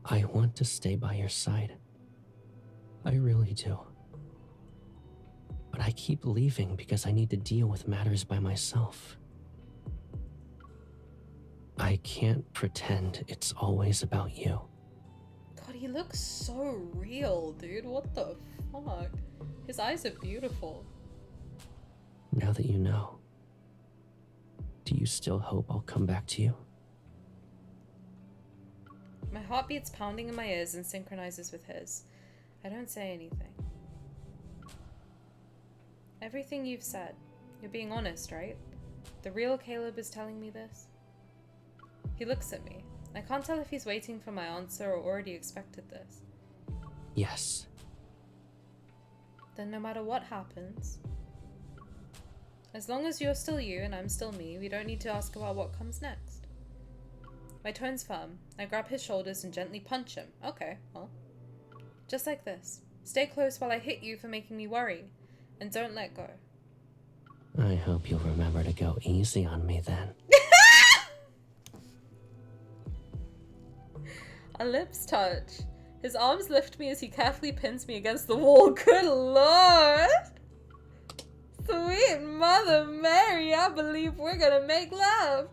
I want to stay by your side. I really do. But I keep leaving because I need to deal with matters by myself. I can't pretend it's always about you. God, he looks so real, dude. What the fuck? His eyes are beautiful. Now that you know, do you still hope I'll come back to you? My heart beats pounding in my ears and synchronizes with his. I don't say anything. Everything you've said, you're being honest, right? The real Caleb is telling me this? He looks at me. I can't tell if he's waiting for my answer or already expected this. Yes. then no matter what happens, as long as you're still you and I'm still me, we don't need to ask about what comes next. My tone's firm. I grab his shoulders and gently punch him. Okay, well, just like this. Stay close while I hit you for making me worry, and don't let go. I hope you'll remember to go easy on me then. Our lips touch. His arms lift me as he carefully pins me against the wall. Good lord! Sweet Mother Mary, I believe we're gonna make love.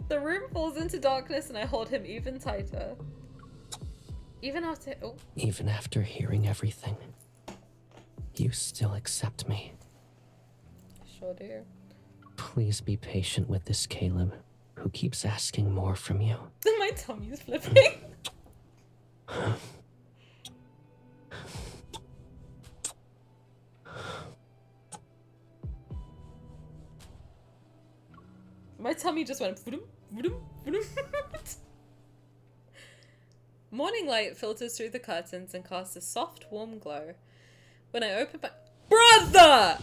The room falls into darkness and I hold him even tighter. Even after hearing everything, you still accept me. Sure do. Please be patient with this Caleb, who keeps asking more from you. My tummy's flipping. My tummy just went vroom, vroom, vroom. Morning light filters through the curtains and casts a soft, warm glow. When I open my— Brother!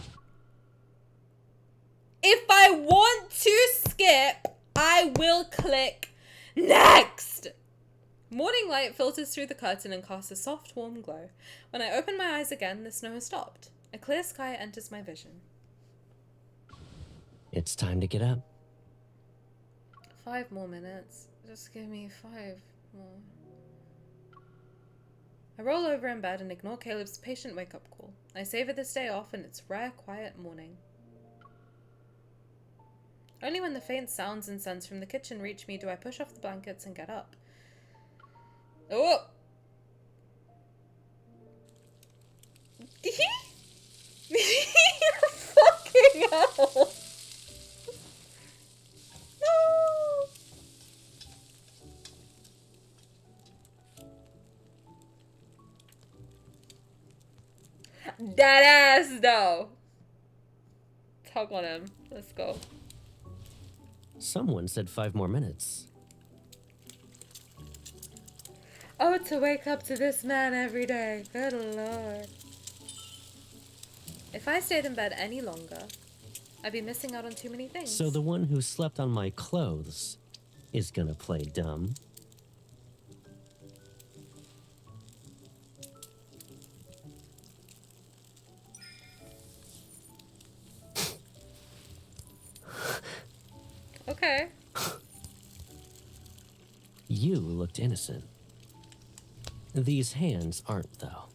If I want to skip, I will click next! Morning light filters through the curtain and casts a soft, warm glow. When I open my eyes again, the snow has stopped. A clear sky enters my vision. It's time to get up. 5 more minutes. Just give me 5 more. I roll over in bed and ignore Caleb's patient wake-up call. I savor this day off and its rare, quiet morning. Only when the faint sounds and scents from the kitchen reach me do I push off the blankets and get up. Oh! You're fucking hell! No! That ass though! Tug on him. Let's go. Someone said 5 more minutes. Oh, to wake up to this man every day. Good lord. If I stayed in bed any longer, I'd be missing out on too many things. So the one who slept on my clothes is gonna play dumb? Okay. You looked innocent. These hands aren't, though.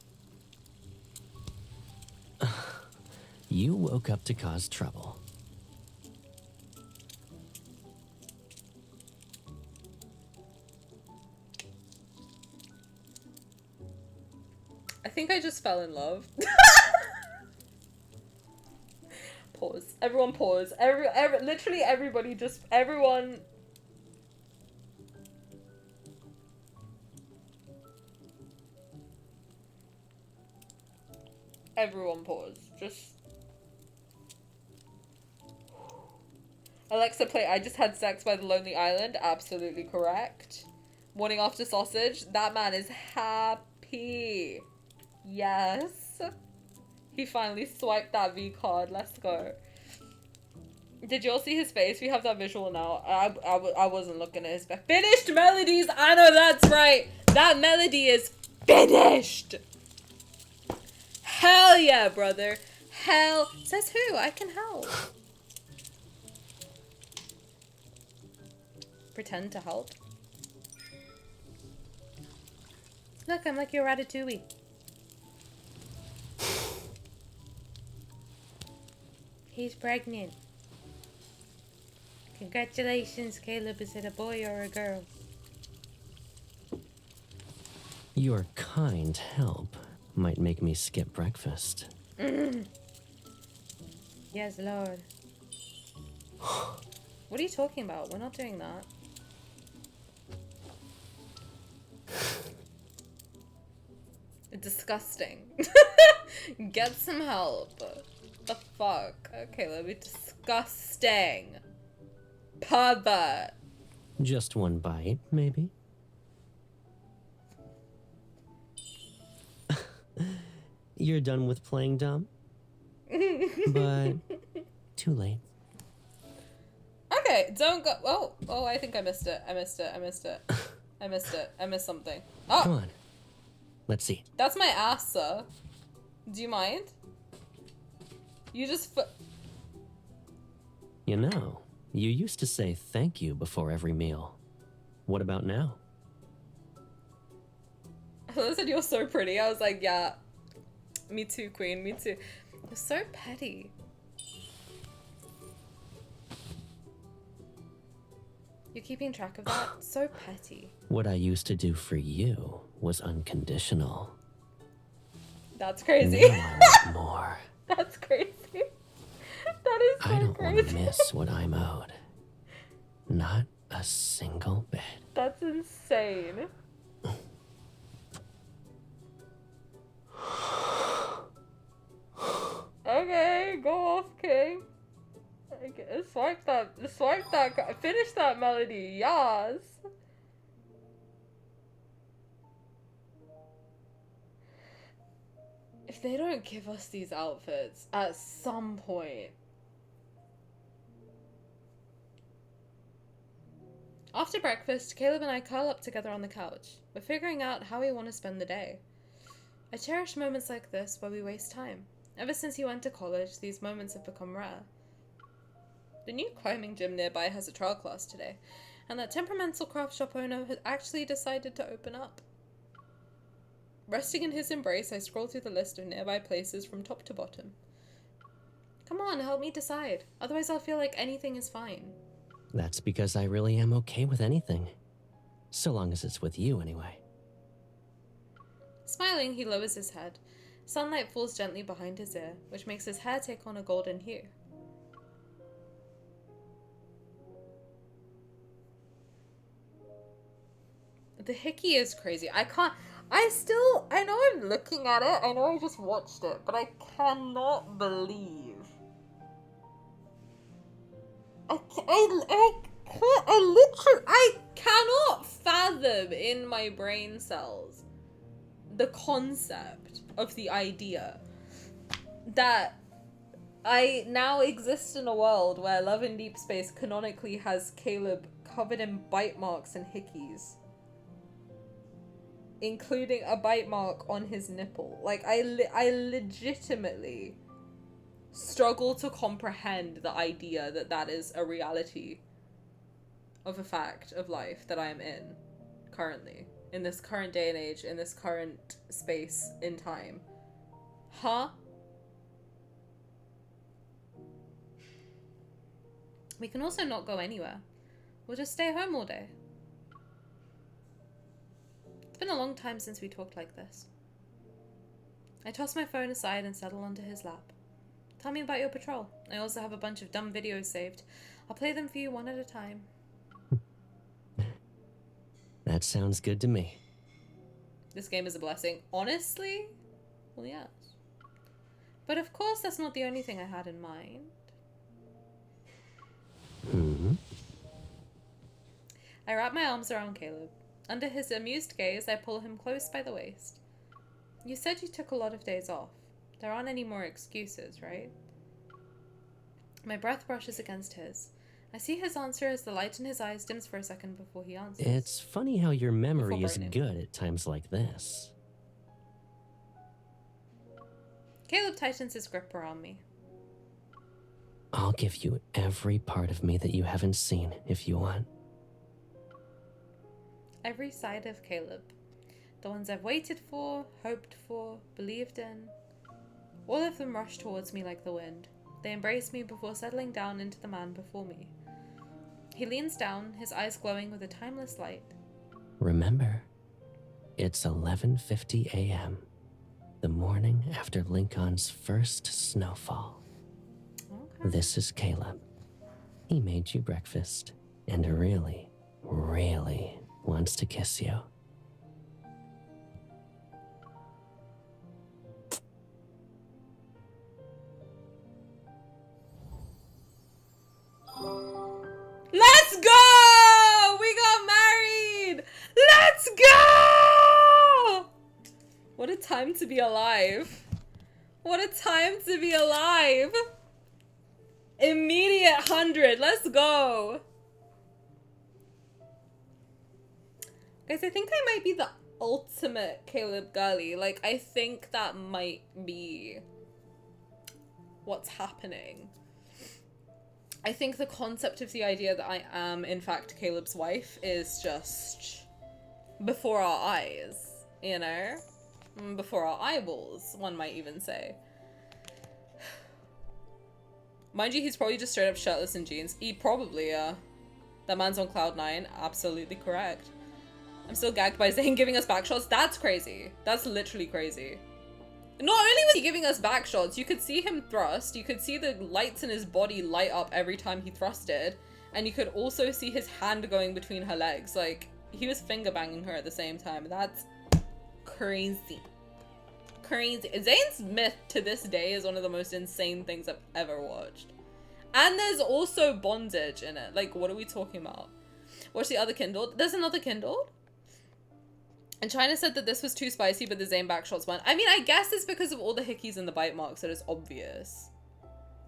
You woke up to cause trouble. I think I just fell in love. Pause. Everyone pause. Literally everybody just, everyone. Everyone pause. Just. Alexa play I Just Had Sex by the Lonely Island. Absolutely correct. Morning after sausage. That man is happy. Yes. He finally swiped that V card. Let's go. Did you all see his face? We have that visual now. I wasn't looking at his face. Finished melodies. I know that's right. That melody is finished. Hell yeah, brother. Hell. Says who? I can help. Pretend to help. Look, I'm like your Ratatouille. He's pregnant. Congratulations, Caleb. Is it a boy or a girl? Your kind help might make me skip breakfast. Yes, Lord. What are you talking about? We're not doing that. Disgusting. Get some help. The fuck? Okay, let me. Disgusting. Pervert. Just one bite, maybe? you're done with playing dumb. But too late. Okay, don't go. Oh, I think I missed it. I missed something. Oh, Come on. Let's see. that's my ass, sir. Do you mind? You just You know, you used to say thank you before every meal. What about now? I said you're so pretty. I was like, yeah. Me too, queen. Me too. You're so petty. You're keeping track of that? So petty. What I used to do for you was unconditional. That's crazy. Now I want more. That's crazy. That is so I don't crazy. want to miss what I'm owed. Not a single bit. That's insane. Okay, go off, king. Okay, swipe that, finish that melody, yes. If they don't give us these outfits at some point. After breakfast, Caleb and I curl up together on the couch. We're figuring out how we want to spend the day. I cherish moments like this where we waste time. Ever since he went to college, these moments have become rare. The new climbing gym nearby has a trial class today, and that temperamental craft shop owner has actually decided to open up. Resting in his embrace, I scroll through the list of nearby places from top to bottom. Come on, help me decide. Otherwise I'll feel like anything is fine. That's because I really am okay with anything. So long as it's with you, anyway. Smiling, he lowers his head. Sunlight falls gently behind his ear, which makes his hair take on a golden hue. The hickey is crazy. I know I'm looking at it. I know I just watched it, but I cannot believe. I cannot fathom in my brain cells the concept of the idea that I now exist in a world where Love and Deepspace canonically has Caleb covered in bite marks and hickeys, including a bite mark on his nipple. Like, I legitimately struggle to comprehend the idea that that is a reality of a fact of life that I am in currently, in this current day and age, in this current space in time. Huh? We can also not go anywhere. We'll just stay home all day. It's been a long time since we talked like this. I toss my phone aside and settle onto his lap. Tell me about your patrol. I also have a bunch of dumb videos saved. I'll play them for you one at a time. That sounds good to me. This game is a blessing. Honestly? Well, yes. But of course that's not the only thing I had in mind. I wrap my arms around Caleb. Under his amused gaze, I pull him close by the waist. You said you took a lot of days off. There aren't any more excuses, right? My breath brushes against his. I see his answer as the light in his eyes dims for a second before he answers. It's funny how your memory is good at times like this. Caleb tightens his grip around me. I'll give you every part of me that you haven't seen if you want. Every side of Caleb. The ones I've waited for, hoped for, believed in. All of them rush towards me like the wind. They embrace me before settling down into the man before me. He leans down, his eyes glowing with a timeless light. Remember, it's 11:50 a.m., the morning after Lincoln's first snowfall. Okay. This is Caleb. He made you breakfast and really, really wants to kiss you. Let's go! We got married! Let's go! What a time to be alive. What a time to be alive. Immediate 100. Let's go. Guys, I think I might be the ultimate Caleb girly. Like, I think that might be what's happening. I think the concept of the idea that I am, in fact, Caleb's wife is just before our eyes, you know? Before our eyeballs, one might even say. Mind you, he's probably just straight up shirtless in jeans. He probably, that man's on cloud 9. Absolutely correct. I'm still gagged by Zayne giving us back shots. That's crazy. That's literally crazy. Not only was he giving us back shots, you could see him thrust. You could see the lights in his body light up every time he thrusted. And you could also see his hand going between her legs. Like, he was finger banging her at the same time. That's crazy. Crazy. Zayne's myth to this day is one of the most insane things I've ever watched. And there's also bondage in it. Like, what are we talking about? What's the other kindled? There's another kindled? And China said that this was too spicy, but the Zayne backshots went. I mean, I guess it's because of all the hickeys and the bite marks that it's obvious.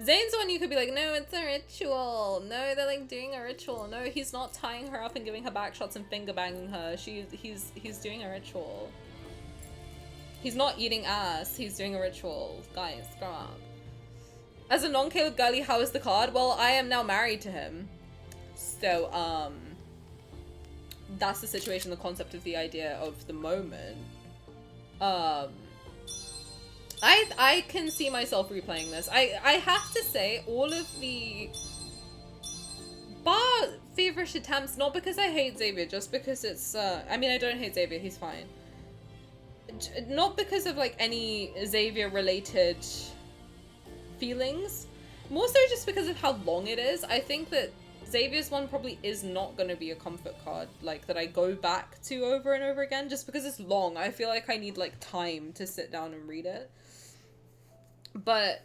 Zayne's one you could be like, no, it's a ritual. No, they're like doing a ritual. No, he's not tying her up and giving her backshots and finger banging her. He's doing a ritual. He's not eating ass. He's doing a ritual. Guys, grow up. As a non-Caleb girly, how is the card? Well, I am now married to him. So, that's the situation, the concept of the idea of the moment. I can see myself replaying this. I have to say, all of the bar feverish attempts, not because I hate Xavier, just because it's, I mean, I don't hate Xavier, he's fine. Not because of, like, any Xavier-related feelings. More so just because of how long it is. I think that Xavier's one probably is not going to be a comfort card, like, that I go back to over and over again, just because it's long. I feel like I need, like, time to sit down and read it. But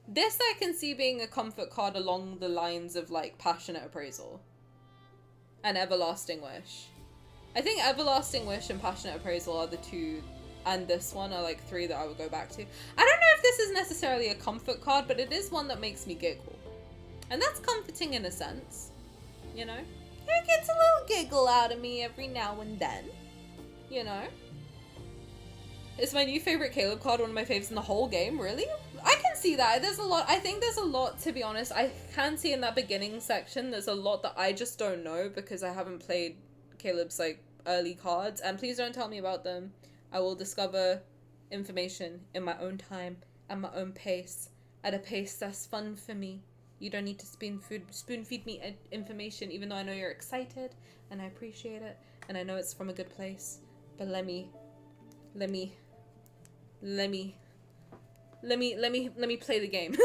this I can see being a comfort card along the lines of, like, Passionate Appraisal and Everlasting Wish. I think Everlasting Wish and Passionate Appraisal are the two, and this one are, like, three that I would go back to. I don't know if this is necessarily a comfort card, but it is one that makes me giggle. And that's comforting in a sense, you know? It gets a little giggle out of me every now and then, you know? It's my new favorite Caleb card, one of my faves in the whole game, really? I can see that. There's a lot, I think there's a lot, to be honest. I can see in that beginning section, there's a lot that I just don't know because I haven't played Caleb's, like, early cards. And please don't tell me about them. I will discover information in my own time, at my own pace, at a pace that's fun for me. You don't need to spoon feed me information, even though I know you're excited and I appreciate it and I know it's from a good place. But let me play the game.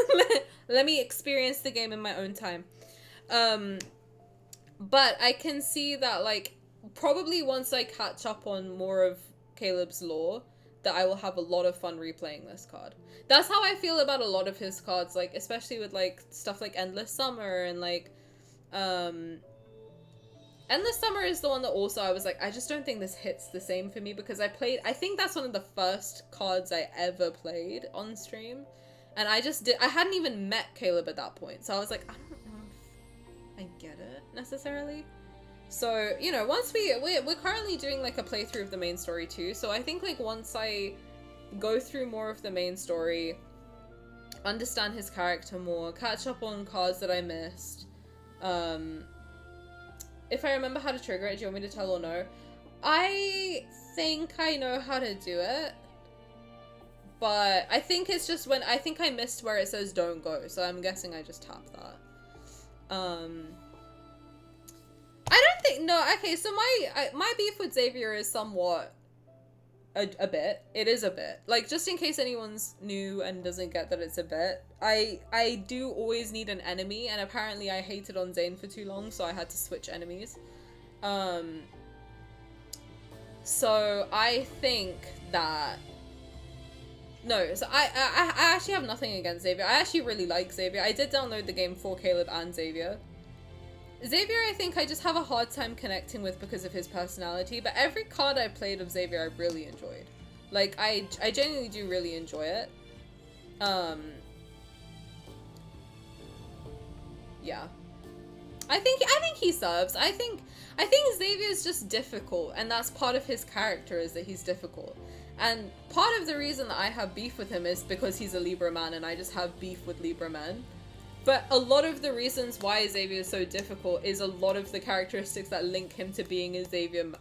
let me experience the game in my own time. But I can see that, like, probably once I catch up on more of Caleb's lore, that I will have a lot of fun replaying this card. That's how I feel about a lot of his cards, like, especially with, like, stuff like Endless Summer and, like, Endless Summer is the one that also I was like, I just don't think this hits the same for me because I think that's one of the first cards I ever played on stream. And I hadn't even met Caleb at that point. So I was like, I don't know if I get it necessarily. So, you know, once we're currently doing, like, a playthrough of the main story too, so I think, like, once I go through more of the main story, understand his character more, catch up on cards that I missed, if I remember how to trigger it, do you want me to tell or no? I think I know how to do it, but I think it's just when, I think I missed where it says don't go, so I'm guessing I just tap that. I don't think, no, okay, so my beef with Xavier is somewhat a bit. It is a bit. Like, just in case anyone's new and doesn't get that it's a bit, I do always need an enemy, and apparently I hated on Zayne for too long, so I had to switch enemies. So I think that, no, so I actually have nothing against Xavier. I actually really like Xavier. I did download the game for Caleb and Xavier. Xavier, I think I just have a hard time connecting with because of his personality, but every card I played of Xavier I really enjoyed. Like, I genuinely do really enjoy it. Yeah. I think he serves. I think Xavier's just difficult, and that's part of his character, is that he's difficult. And part of the reason that I have beef with him is because he's a Libra man, and I just have beef with Libra men. But a lot of the reasons why Xavier is so difficult is a lot of the characteristics that link him to being a Xavier,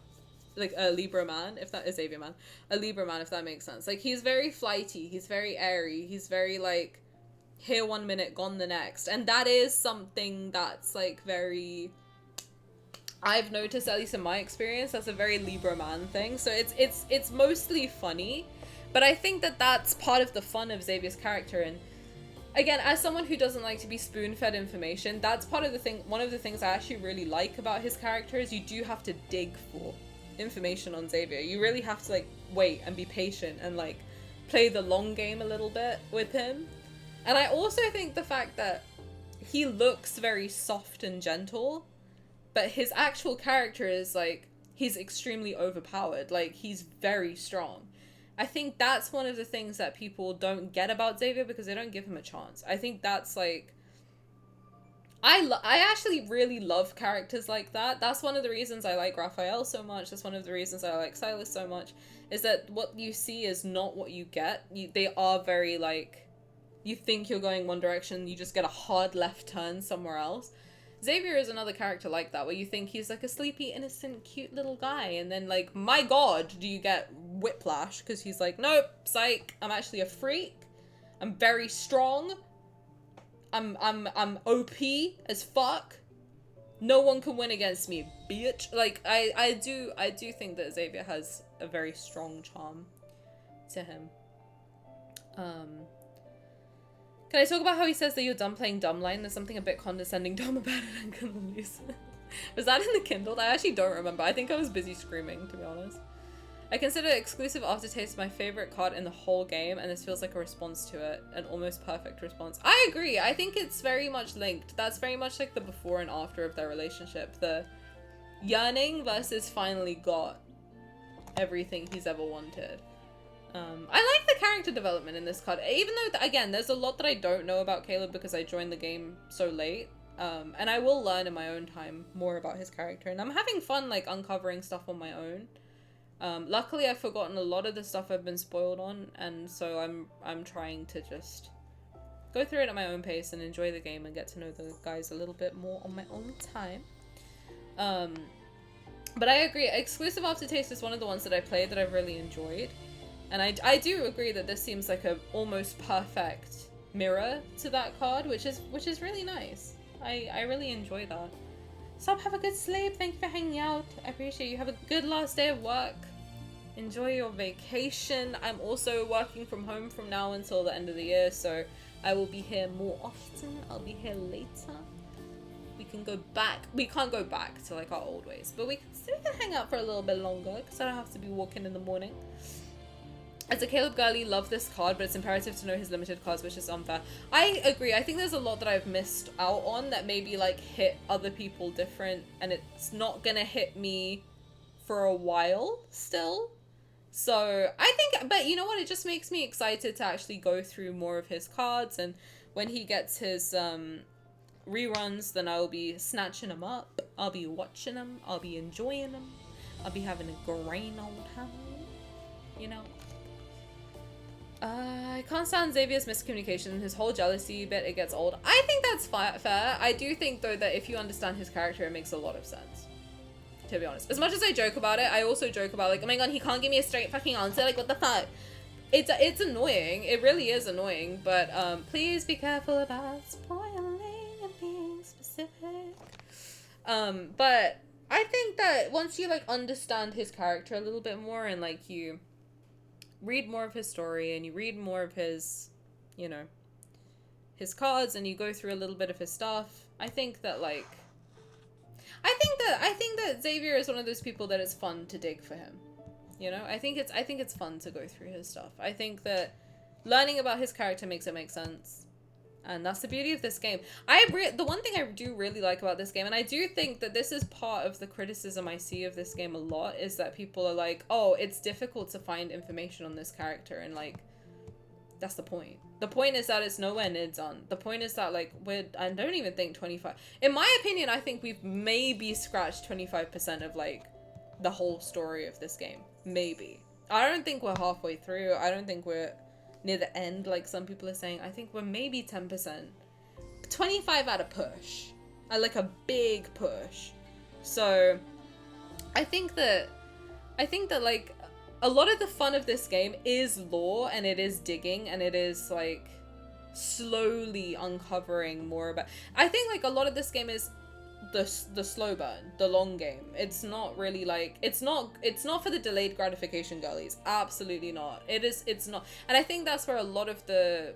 like a Libra man, if that is Xavier man, a Libra man, if that makes sense. Like, he's very flighty, he's very airy, he's very like here one minute, gone the next, and that is something that's like very, I've noticed, at least in my experience, that's a very Libra man thing. So it's mostly funny, but I think that that's part of the fun of Xavier's character. And again, as someone who doesn't like to be spoon-fed information, that's part of the thing. One of the things I actually really like about his character is you do have to dig for information on Xavier. You really have to like wait and be patient and like play the long game a little bit with him. And I also think the fact that he looks very soft and gentle, but his actual character is like, he's extremely overpowered. Like, he's very strong. I think that's one of the things that people don't get about Xavier because they don't give him a chance. I think that's like, I actually really love characters like that. That's one of the reasons I like Raphael so much. That's one of the reasons I like Sylus so much, is that what you see is not what you get. They are very like, you think you're going one direction, you just get a hard left turn somewhere else. Xavier is another character like that, where you think he's like a sleepy, innocent, cute little guy, and then like, my god, do you get whiplash, because he's like, nope, psych, I'm actually a freak, I'm very strong, I'm OP as fuck, no one can win against me, bitch. Like, I do think that Xavier has a very strong charm to him. Can I talk about how he says that you're done playing dumb line? There's something a bit condescending dumb about it. I'm gonna lose. Was that in the Kindle? I actually don't remember. I think I was busy screaming, to be honest. I consider Exclusive Aftertaste my favorite card in the whole game, and this feels like a response to it. An almost perfect response. I agree. I think it's very much linked. That's very much like the before and after of their relationship. The yearning versus finally got everything he's ever wanted. I like the character development in this card, even though, again, there's a lot that I don't know about Caleb because I joined the game so late, and I will learn in my own time more about his character, and I'm having fun, like, uncovering stuff on my own. Luckily, I've forgotten a lot of the stuff I've been spoiled on, and so I'm trying to just go through it at my own pace and enjoy the game and get to know the guys a little bit more on my own time. But I agree, Exclusive Aftertaste is one of the ones that I played that I've really enjoyed. And I do agree that this seems like a almost perfect mirror to that card, which is really nice. I really enjoy that. Stop, have a good sleep. Thank you for hanging out. I appreciate you. Have a good last day of work. Enjoy your vacation. I'm also working from home from now until the end of the year, so I will be here more often. I'll be here later. We can go back. We can't go back to like our old ways, but we can still hang out for a little bit longer because I don't have to be walking in the morning. As a Caleb girly, love this card, but it's imperative to know his limited cards, which is unfair. I agree. I think there's a lot that I've missed out on that maybe like hit other people different, and it's not gonna hit me for a while still. So I think, but you know what? It just makes me excited to actually go through more of his cards, and when he gets his reruns, then I'll be snatching them up. I'll be watching them. I'll be enjoying them. I'll be having a great old time. You know. I can't stand Xavier's miscommunication, his whole jealousy bit, it gets old. I think that's fair. I do think, though, that if you understand his character, it makes a lot of sense. To be honest. As much as I joke about it, I also joke about, like, oh my god, he can't give me a straight fucking answer, like, what the fuck? It's annoying. It really is annoying, but, please be careful about spoiling and being specific. But I think that once you, like, understand his character a little bit more and, like, you read more of his story and you read more of his, you know, his cards, and you go through a little bit of his stuff, I think that, like, I think that Xavier is one of those people that it's fun to dig for him. You know, I think it's fun to go through his stuff. I think that learning about his character makes it make sense. And that's the beauty of this game. The one thing I do really like about this game, and I do think that this is part of the criticism I see of this game a lot, is that people are like, oh, it's difficult to find information on this character, and like, that's the point. The point is that it's nowhere near done. The point is that, like, I don't even think 25... In my opinion, I think we've maybe scratched 25% of, like, the whole story of this game. Maybe. I don't think we're halfway through. I don't think we're near the end, like some people are saying. I think we're maybe 10%. 25 at a push. At, like, a big push. So, I think that, like, a lot of the fun of this game is lore, and it is digging, and it is, like, slowly uncovering more about... I think, like, a lot of this game is the slow burn, the long game. It's not really, like... It's not for the delayed gratification girlies. Absolutely not. It's not. And I think that's where a lot of the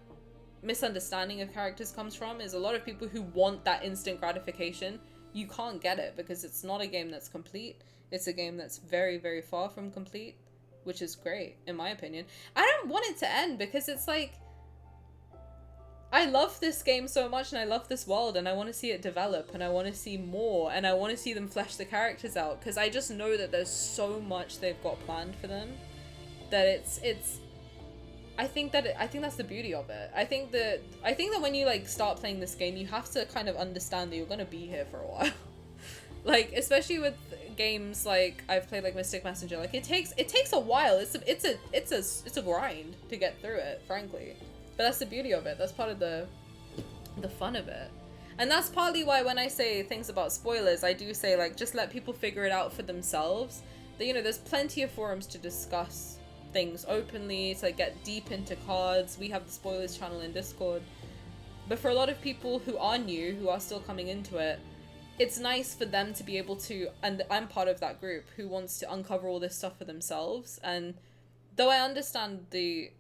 misunderstanding of characters comes from, is a lot of people who want that instant gratification. You can't get it, because it's not a game that's complete. It's a game that's very, very far from complete. Which is great, in my opinion. I don't want it to end, because it's like... I love this game so much, and I love this world, and I want to see it develop, and I want to see more, and I want to see them flesh the characters out, because I just know that there's so much they've got planned for them, that it's... I think that's the beauty of it. I think that when you, like, start playing this game, you have to kind of understand that you're gonna be here for a while. Like, especially with games like I've played, like Mystic Messenger, like it takes a while. It's a grind to get through it, frankly. But that's the beauty of it. That's part of the fun of it. And that's partly why when I say things about spoilers, I do say, like, just let people figure it out for themselves. That, you know, there's plenty of forums to discuss things openly, to, like, get deep into cards. We have the spoilers channel in Discord. But for a lot of people who are new, who are still coming into it, it's nice for them to be able to, and I'm part of that group who wants to uncover all this stuff for themselves. And though I understand the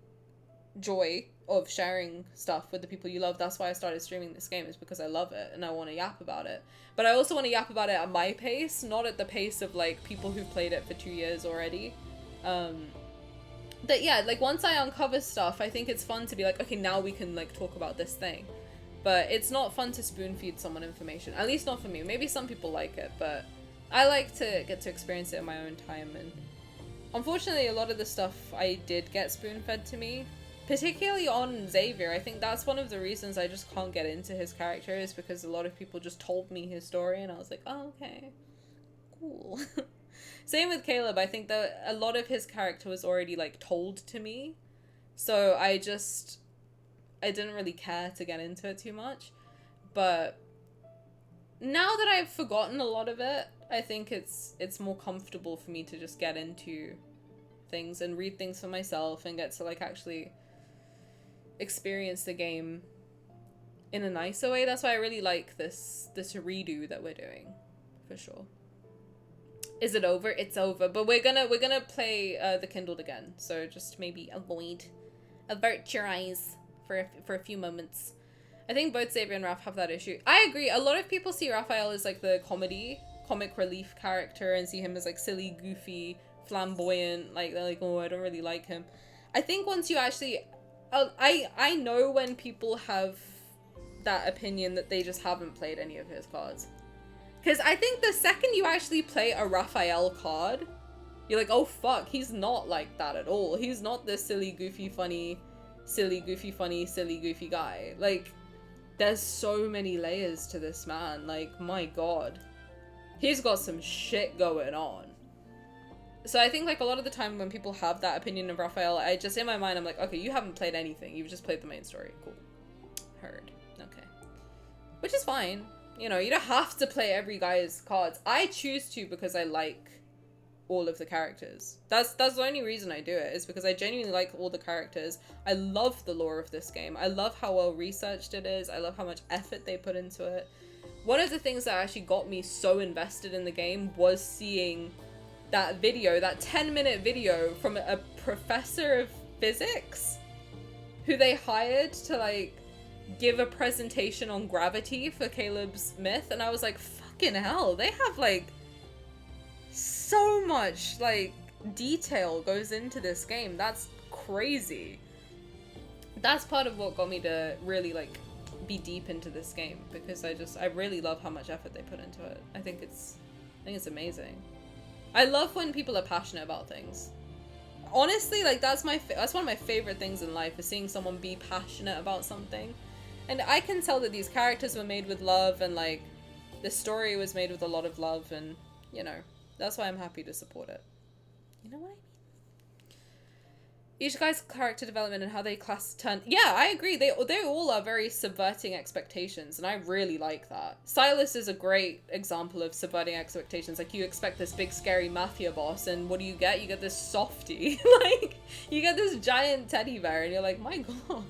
joy of sharing stuff with the people you love, that's why I started streaming this game, is because I love it and I want to yap about it. But I also want to yap about it at my pace, not at the pace of, like, people who've played it for 2 years already. That, yeah, like, once I uncover stuff, I think it's fun to be like, okay, now we can, like, talk about this thing. But it's not fun to spoon feed someone information. At least not for me. Maybe some people like it, but I like to get to experience it in my own time. And unfortunately, a lot of the stuff I did get spoon fed to me, particularly on Xavier. I think that's one of the reasons I just can't get into his character, is because a lot of people just told me his story and I was like, oh, okay, cool. Same with Caleb. I think that a lot of his character was already, like, told to me. So I didn't really care to get into it too much. But now that I've forgotten a lot of it, I think it's more comfortable for me to just get into things and read things for myself and get to, like, actually experience the game in a nicer way. That's why I really like this redo that we're doing, for sure. Is it over? It's over. But we're gonna play the Kindled again. So just maybe avert your eyes for a few moments. I think both Xavier and Raph have that issue. I agree. A lot of people see Raphael as, like, the comic relief character, and see him as, like, silly, goofy, flamboyant. Like, they're like, oh, I don't really like him. I think once you actually... I know when people have that opinion that they just haven't played any of his cards. Because I think the second you actually play a Raphael card, you're like, oh, fuck, he's not like that at all. He's not this silly, goofy, funny... silly, goofy guy. Like, there's so many layers to this man. Like, my god. He's got some shit going on. So I think, like, a lot of the time when people have that opinion of Raphael, I just, in my mind, I'm like, okay, you haven't played anything. You've just played the main story. Cool. Heard. Okay. Which is fine. You know, you don't have to play every guy's cards. I choose to because I like all of the characters. That's the only reason I do it, is because I genuinely like all the characters. I love the lore of this game. I love how well researched it is. I love how much effort they put into it. One of the things that actually got me so invested in the game was seeing that video, that 10-minute video from a professor of physics who they hired to, like, give a presentation on gravity for Caleb's myth. And I was like, fucking hell, they have, like, so much, like, detail goes into this game. That's crazy. That's part of what got me to really, like, be deep into this game, because I really love how much effort they put into it. I think it's amazing. I love when people are passionate about things. honestly, like, that's one of my favorite things in life, is seeing someone be passionate about something. And I can tell that these characters were made with love, and like the story was made with a lot of love, and you know, that's why I'm happy to support it. You know what I mean? Each guy's character development and how they turn. Yeah, I agree. They all are very subverting expectations, and I really like that. Sylus is a great example of subverting expectations. Like, you expect this big scary mafia boss, and what do? You get this softie. Like, you get this giant teddy bear, and you're like, my god,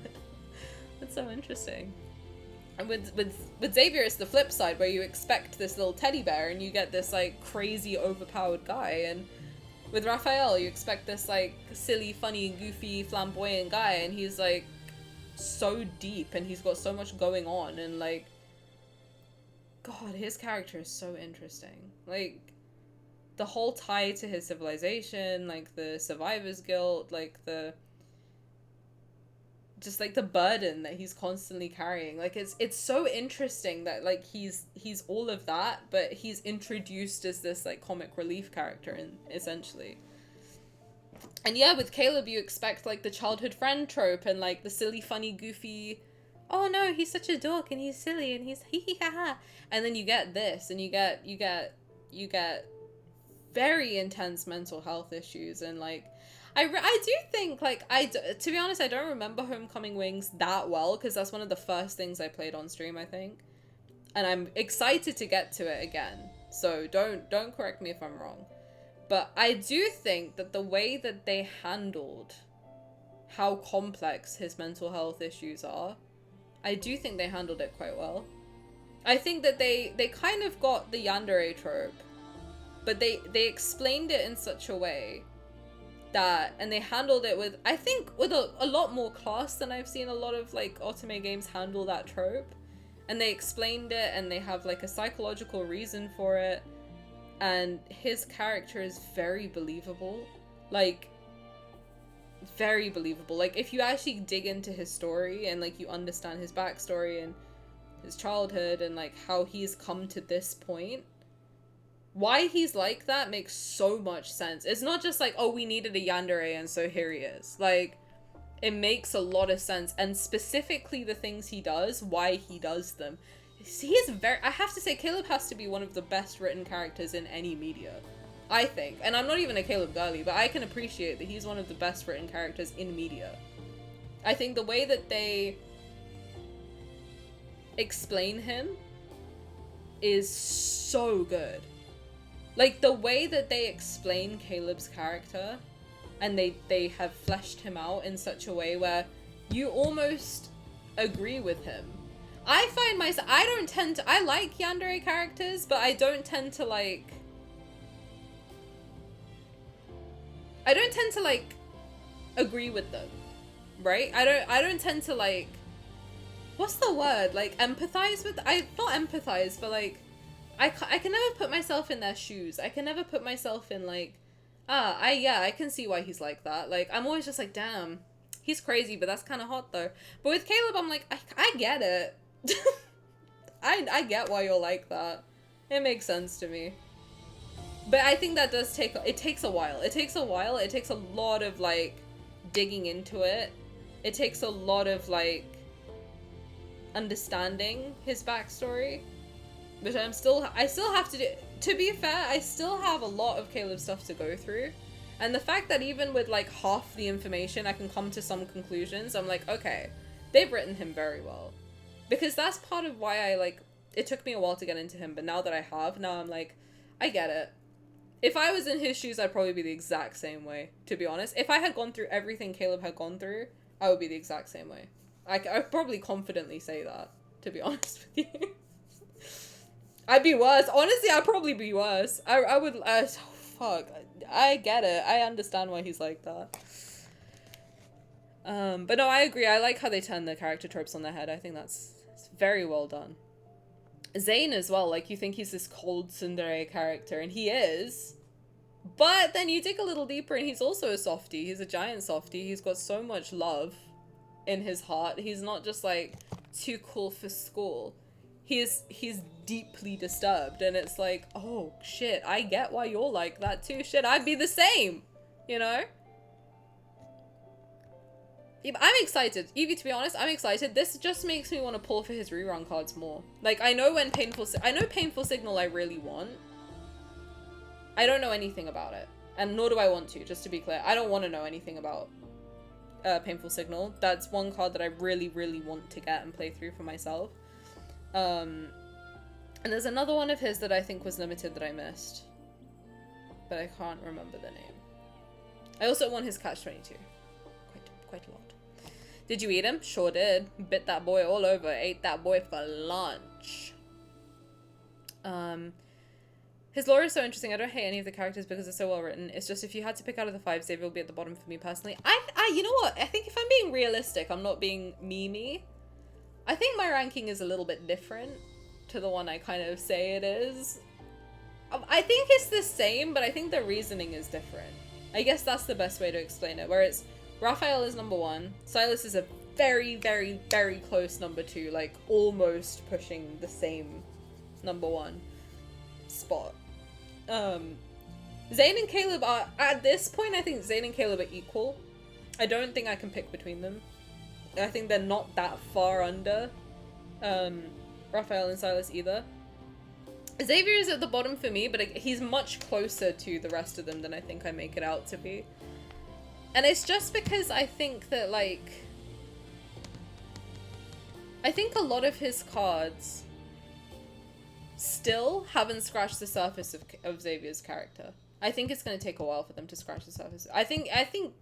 that's so interesting. And with Xavier, it's the flip side, where you expect this little teddy bear, and you get this like crazy overpowered guy. And with Raphael, you expect this like silly, funny, goofy, flamboyant guy, and he's like so deep, and he's got so much going on, and like, god, his character is so interesting. Like, the whole tie to his civilization, like the survivor's guilt, like the just like the burden that he's constantly carrying. Like, it's so interesting that like he's all of that, but he's introduced as this like comic relief character, and essentially. And yeah, with Caleb, you expect like the childhood friend trope, and like the silly, funny, goofy, oh no, he's such a dork and he's silly and he's hee hee ha ha, and then you get this, and you get very intense mental health issues. And like, I do think, like, to be honest, I don't remember Homecoming Wings that well, because that's one of the first things I played on stream, I think. And I'm excited to get to it again, so don't correct me if I'm wrong. But I do think that the way that they handled how complex his mental health issues are, I do think they handled it quite well. I think that they kind of got the yandere trope, but they explained it in such a way that, and they handled it with, I think, with a lot more class than I've seen a lot of like otome games handle that trope. And they explained it, and they have like a psychological reason for it, and his character is very believable. Like, very believable. Like, if you actually dig into his story, and like you understand his backstory and his childhood, and like how he's come to this point, why he's like that makes so much sense. It's not just like, oh, we needed a yandere and so here he is. Like, it makes a lot of sense, and specifically the things he does, why he does them. He's I have to say, Caleb has to be one of the best written characters in any media, I think. And I'm not even a Caleb girly, but I can appreciate that he's one of the best written characters in media. I think the way that they explain him is so good. Like, the way that they explain Caleb's character, and they have fleshed him out in such a way where you almost agree with him. I find myself, I like yandere characters, but I don't tend to like agree with them, right? I don't tend to like, what's the word? Like, empathize with, not empathize, but like, I can never put myself in their shoes. I can never put myself in like, I can see why he's like that. Like, I'm always just like, damn, he's crazy, but that's kind of hot though. But with Caleb, I'm like, I get it. I get why you're like that. It makes sense to me. But I think that does takes a while. It takes a while. It takes a lot of like digging into it. It takes a lot of like understanding his backstory, which I still have to do. To be fair, I still have a lot of Caleb's stuff to go through. And the fact that even with like half the information, I can come to some conclusions, I'm like, okay, they've written him very well. Because that's part of why I like, it took me a while to get into him, but now that I have, now I'm like, I get it. If I was in his shoes, I'd probably be the exact same way, to be honest. If I had gone through everything Caleb had gone through, I would be the exact same way. I'd probably confidently say that, to be honest with you. I'd be worse. Honestly, I'd probably be worse. I would, fuck. I get it. I understand why he's like that. But no, I agree. I like how they turn the character tropes on their head. I think it's very well done. Zayne as well, like, you think he's this cold tsundere character, and he is. But then you dig a little deeper, and he's also a softie. He's a giant softie. He's got so much love in his heart. He's not just, like, too cool for school. He's deeply disturbed, and it's like, oh, shit, I get why you're like that too. Shit, I'd be the same, you know? I'm excited. Evie, to be honest, I'm excited. This just makes me want to pull for his rerun cards more. Like, I know Painful Signal I really want. I don't know anything about it. And nor do I want to, just to be clear. I don't want to know anything about Painful Signal. That's one card that I really, really want to get and play through for myself. And there's another one of his that I think was limited that I missed. But I can't remember the name. I also want his Catch-22. Quite a lot. Did you eat him? Sure did. Bit that boy all over. Ate that boy for lunch. His lore is so interesting. I don't hate any of the characters because they're so well written. It's just if you had to pick out of the 5, Xavier will be at the bottom for me personally. You know what? I think if I'm being realistic, I'm not being memey. I think my ranking is a little bit different to the one I kind of say it is. I think it's the same, but I think the reasoning is different. I guess that's the best way to explain it. Whereas Raphael is number 1. Sylus is a very, very, very close number 2. Like, almost pushing the same number 1 spot. Zayne and Caleb are, at this point, I think Zayne and Caleb are equal. I don't think I can pick between them. I think they're not that far under Raphael and Sylus either. Xavier is at the bottom for me, but he's much closer to the rest of them than I think I make it out to be. And it's just because I think that, like, I think a lot of his cards still haven't scratched the surface of Xavier's character. I think it's going to take a while for them to scratch the surface. I think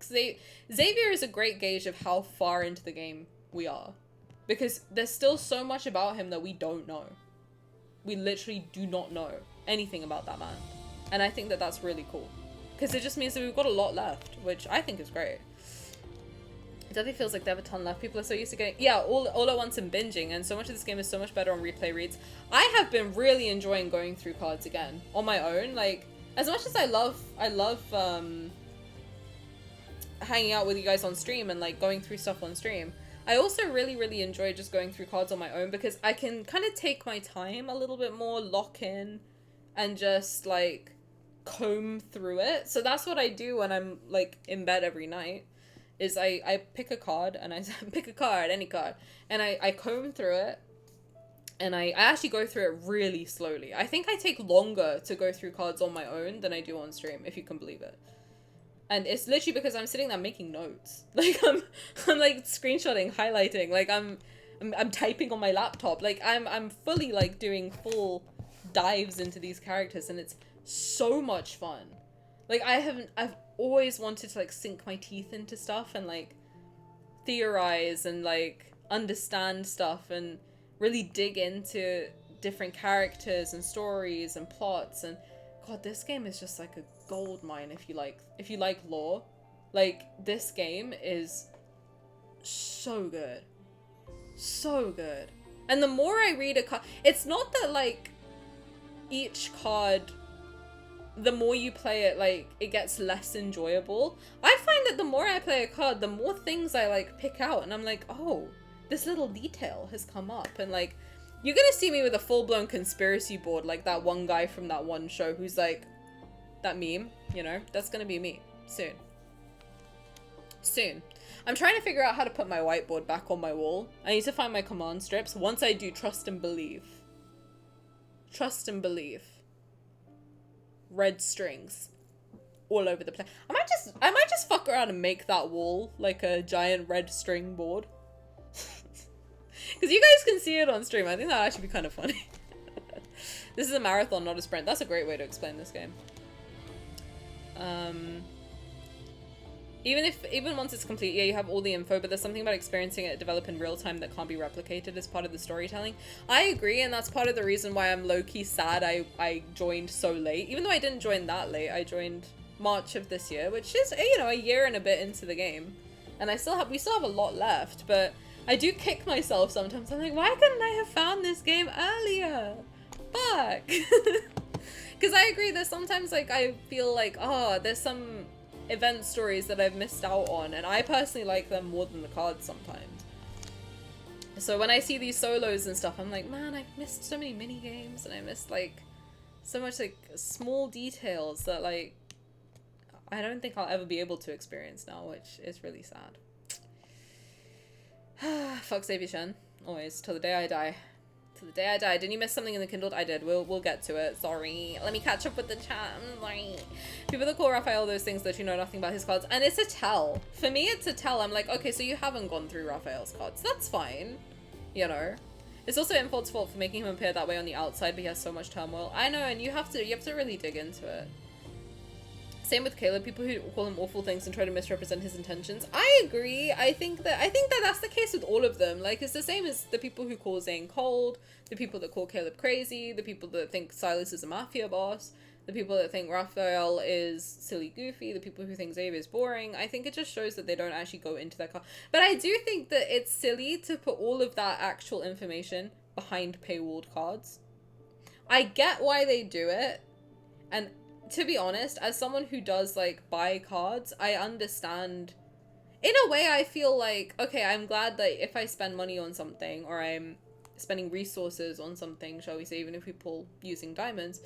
Xavier is a great gauge of how far into the game we are. Because there's still so much about him that we don't know. We literally do not know anything about that man. And I think that that's really cool. Because it just means that we've got a lot left, which I think is great. It definitely feels like they have a ton left. People are so used to getting, yeah, all at once and binging, and so much of this game is so much better on replay reads. I have been really enjoying going through cards again on my own. Like, as much as I love hanging out with you guys on stream and like going through stuff on stream, I also really enjoy just going through cards on my own because I can kind of take my time a little bit more, lock in, and just like comb through it. So that's what I do when I'm like in bed every night, is I pick a card and I pick a card, any card, and I comb through it, and I actually go through it really slowly. I think I take longer to go through cards on my own than I do on stream, if you can believe it. And it's literally because I'm sitting there making notes. Like I'm like screenshotting, highlighting, like I'm typing on my laptop. Like I'm fully like doing full dives into these characters, and it's so much fun. Like I've always wanted to like sink my teeth into stuff and like theorize and like understand stuff and really dig into different characters and stories and plots. And God, this game is just like a gold mine if you like lore. Like, this game is so good. So good. And the more I read a card, it's not that like each card, the more you play it, like it gets less enjoyable. I find that the more I play a card, the more things I like pick out, and I'm like, oh, this little detail has come up. And like, you're gonna see me with a full-blown conspiracy board like that one guy from that one show who's like, that meme, you know, that's gonna be me soon. Soon. I'm trying to figure out how to put my whiteboard back on my wall. I need to find my command strips. Once I do, trust and believe. Trust and believe. Red strings all over the place. I might just fuck around and make that wall like a giant red string board. Because you guys can see it on stream. I think that'd actually be kind of funny. This is a marathon, not a sprint. That's a great way to explain this game. Even once it's complete, yeah, you have all the info, but there's something about experiencing it develop in real time that can't be replicated as part of the storytelling. I agree, and that's part of the reason why I'm low-key sad I joined so late. Even though I didn't join that late, I joined March of this year, which is, you know, a year and a bit into the game. And we still have a lot left, but I do kick myself sometimes. I'm like, why couldn't I have found this game earlier? Fuck. Because I agree, there's sometimes like I feel like, oh, there's some event stories that I've missed out on, and I personally like them more than the cards sometimes. So when I see these solos and stuff, I'm like, man, I've missed so many mini games, and I missed like so much like small details that like I don't think I'll ever be able to experience now, which is really sad. Fuck Xavier Shen. Always. Till the day I die. Till the day I die. Didn't you miss something in the Kindled? I did. We'll get to it. Sorry. Let me catch up with the chat. I'm sorry. People that call Raphael those things that you know nothing about his cards. And it's a tell. For me, it's a tell. I'm like, okay, so you haven't gone through Raphael's cards. That's fine. You know. It's also Infolt's fault for making him appear that way on the outside, but he has so much turmoil. I know, and you have to really dig into it. Same with Caleb, people who call him awful things and try to misrepresent his intentions. I agree. I think that that's the case with all of them. Like, it's the same as the people who call Zayne cold, the people that call Caleb crazy, the people that think Sylus is a mafia boss, the people that think Raphael is silly goofy, the people who think Xavier is boring. I think it just shows that they don't actually go into that card. But I do think that it's silly to put all of that actual information behind paywalled cards. I get why they do it, and to be honest, as someone who does like buy cards, I understand. In a way, I feel like, okay, I'm glad that if I spend money on something, or I'm spending resources on something, shall we say, even if we pull using diamonds,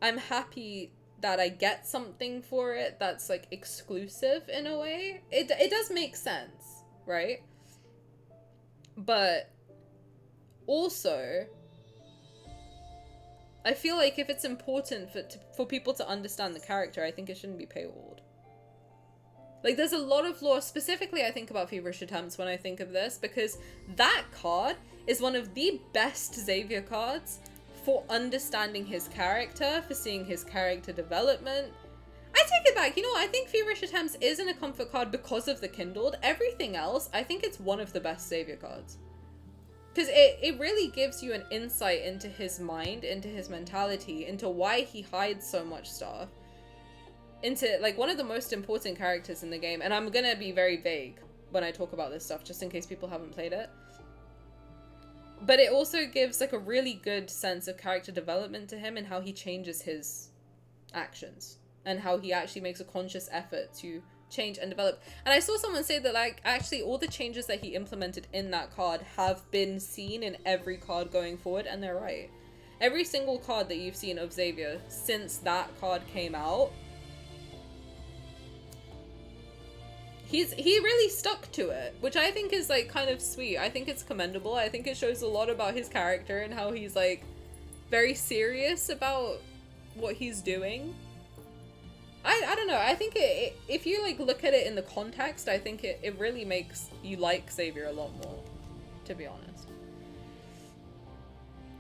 I'm happy that I get something for it that's like exclusive in a way. It does make sense, right? But also, I feel like if it's important for people to understand the character, I think it shouldn't be paywalled. Like, there's a lot of lore, specifically I think about Feverish Attempts when I think of this, because that card is one of the best Xavier cards for understanding his character, for seeing his character development. I take it back, you know what, I think Feverish Attempts isn't a comfort card because of the Kindled. Everything else, I think it's one of the best Xavier cards. Because it really gives you an insight into his mind, into his mentality, into why he hides so much stuff. Into, like, one of the most important characters in the game. And I'm gonna be very vague when I talk about this stuff, just in case people haven't played it. But it also gives, like, a really good sense of character development to him and how he changes his actions. And how he actually makes a conscious effort to change and develop. And I saw someone say that, like, actually all the changes that he implemented in that card have been seen in every card going forward, and they're right. Every single card that you've seen of Xavier since that card came out, he really stuck to it, which I think is, like, kind of sweet. I think it's commendable. I think it shows a lot about his character and how he's, like, very serious about what he's doing. I don't know, I think if you, like, look at it in the context, I think it really makes you like Xavier a lot more, to be honest.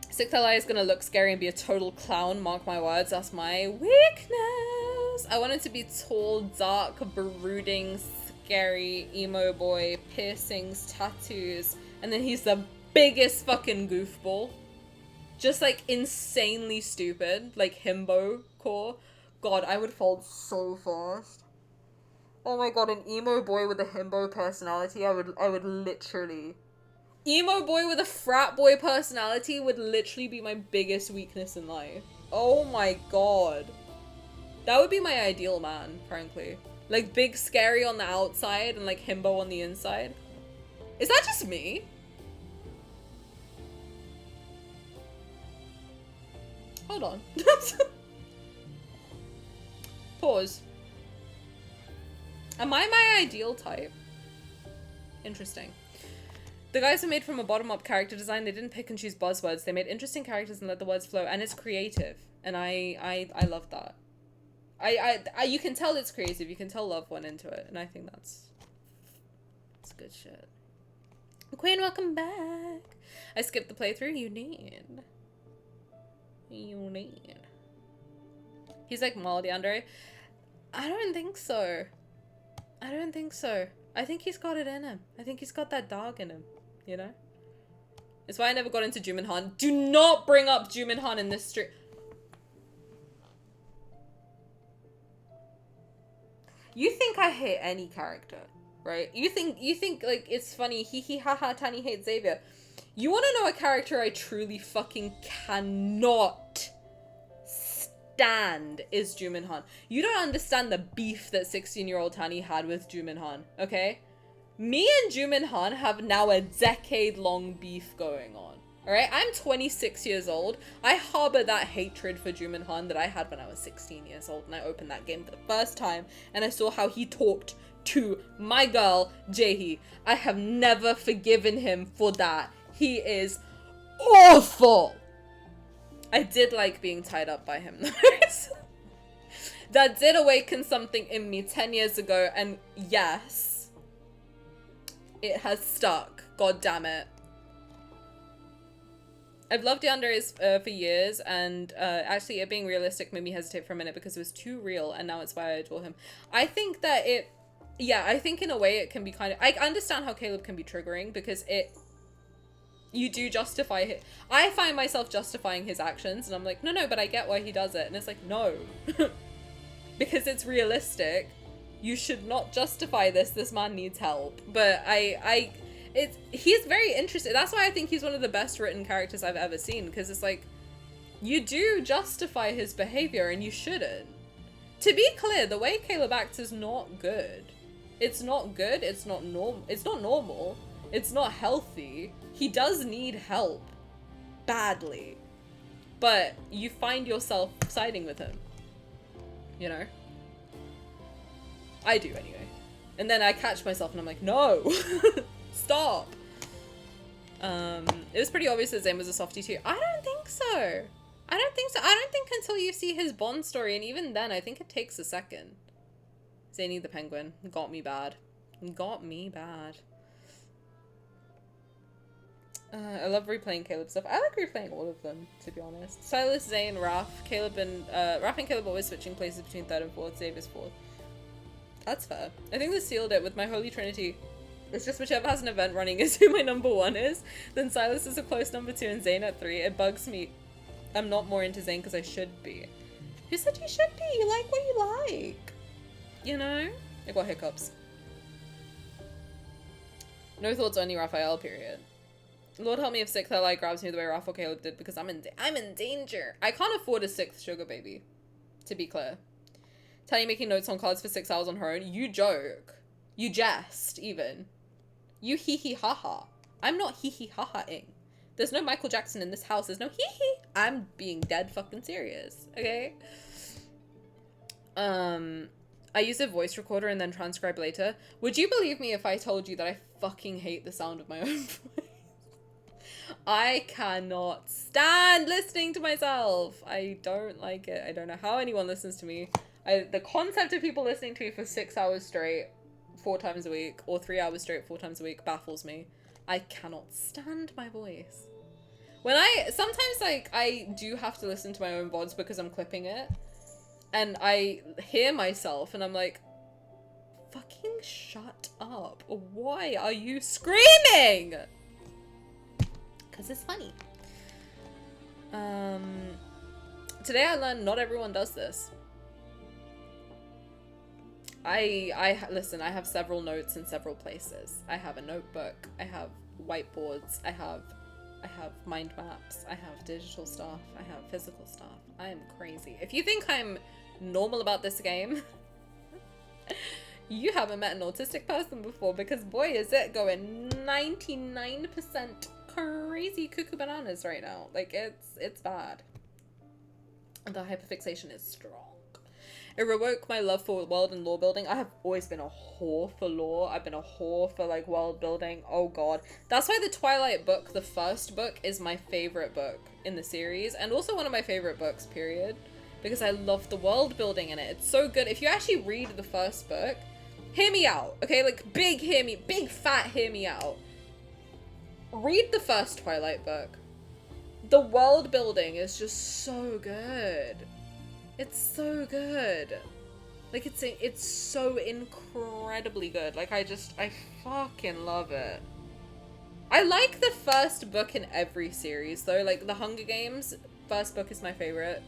Sixth Ally is gonna look scary and be a total clown, mark my words, that's my weakness. I want it to be tall, dark, brooding, scary, emo boy, piercings, tattoos, and then he's the biggest fucking goofball. Just, like, insanely stupid, like himbo core. God, I would fold so fast. Oh my god, an emo boy with a himbo personality, I would literally... Emo boy with a frat boy personality would literally be my biggest weakness in life. Oh my god. That would be my ideal man, frankly. Like, big scary on the outside and, like, himbo on the inside. Is that just me? Hold on. Pause. Am I my ideal type? Interesting. The guys are made from a bottom-up character design. They didn't pick and choose buzzwords. They made interesting characters and let the words flow, and it's creative. And I love that. I you can tell it's creative. You can tell love went into it, and I think that's good shit. Queen, welcome back. I skipped the playthrough. You need. He's like Moldy Andre. I don't think so. I don't think so. I think he's got it in him. I think he's got that dog in him, you know? It's why I never got into Jumin Han. Do not bring up Jumin Han in this stream. You think I hate any character, right? You think like it's funny, hee hee ha ha, Tani hates Xavier. You want to know a character I truly fucking cannot stand is Jumin Han. You don't understand the beef that 16-year-old Tani had with Jumin Han, okay? Me and Jumin Han have now a decade-long beef going on, Alright, I'm 26 years old. I harbor that hatred for Jumin Han that I had when I was 16 years old and I opened that game for the first time and I saw how he talked to my girl, Jaehee. I have never forgiven him for that. He is awful! I did like being tied up by him though. That did awaken something in me 10 years ago, and yes, it has stuck. God damn it. I've loved Yandere for years, and actually it being realistic made me hesitate for a minute because it was too real, and now it's why I adore him. I think that yeah, I think in a way it can be kind of, I understand how Caleb can be triggering because you do justify it. I find myself justifying his actions, and I'm like, no, but I get why he does it, and it's like, no. Because it's realistic. You should not justify this. This man needs help. But he's very interesting. That's why I think he's one of the best written characters I've ever seen. Because it's like, you do justify his behavior and you shouldn't. To be clear, the way Caleb acts is not good. It's not good. It's not normal. It's not normal. It's not healthy. He does need help. Badly. But you find yourself siding with him. You know? I do anyway. And then I catch myself and I'm like, no! Stop! It was pretty obvious that Zayne was a softie too. I don't think so. I don't think so. I don't think until you see his Bond story, and even then, I think it takes a second. Zayne the Penguin. Got me bad. Got me bad. I love replaying Caleb stuff. I like replaying all of them, to be honest. Sylus, Zayne, Raph, Caleb and Raph and Caleb always switching places between 3rd and 4th. Xavier's 4th. That's fair. I think this sealed it with my Holy Trinity. It's just whichever has an event running is who my number 1 is. Then Sylus is a close number 2 and Zayne at 3. It bugs me. I'm not more into Zayne because I should be. Who said you should be? You like what you like. You know? I got hiccups. No thoughts, only Raphael, period. Lord help me if 6th ally grabs me the way Raph or Caleb did because I'm in danger. I can't afford a 6th sugar baby, to be clear. Tani making notes on cards for 6 hours on her own. You joke. You jest, even. You hee ha ha. I'm not hee ha ha-ing. There's no Michael Jackson in this house. There's no hee. I'm being dead fucking serious, okay? I use a voice recorder and then transcribe later. Would you believe me if I told you that I fucking hate the sound of my own voice? I cannot stand listening to myself. I don't like it. I don't know how anyone listens to me. The concept of people listening to me for 6 hours straight, 4 times a week, or 3 hours straight, 4 times a week baffles me. I cannot stand my voice. Sometimes like I do have to listen to my own VODs because I'm clipping it. And I hear myself and I'm like, fucking shut up. Why are you screaming? Because it's funny. Today I learned not everyone does this. Listen, I have several notes in several places. I have a notebook, I have whiteboards, I have mind maps, I have digital stuff, I have physical stuff. I am crazy. If you think I'm normal about this game, you haven't met an autistic person before, because boy is it going 99% crazy cuckoo bananas right now. Like it's bad. The hyperfixation is strong. It revoked my love for world and lore building. I have always been a whore for lore. I've been a whore for like world building. Oh god. That's why the Twilight book, the first book, is my favorite book in the series, and also one of my favorite books, period. Because I love the world building in it. It's so good. If you actually read the first book, hear me out, okay? Like big fat hear me out. Read the first Twilight book. The world building is just so good. It's so good. Like it's so incredibly good. Like I fucking love it. I like the first book in every series though. Like the Hunger Games, first book is my favorite.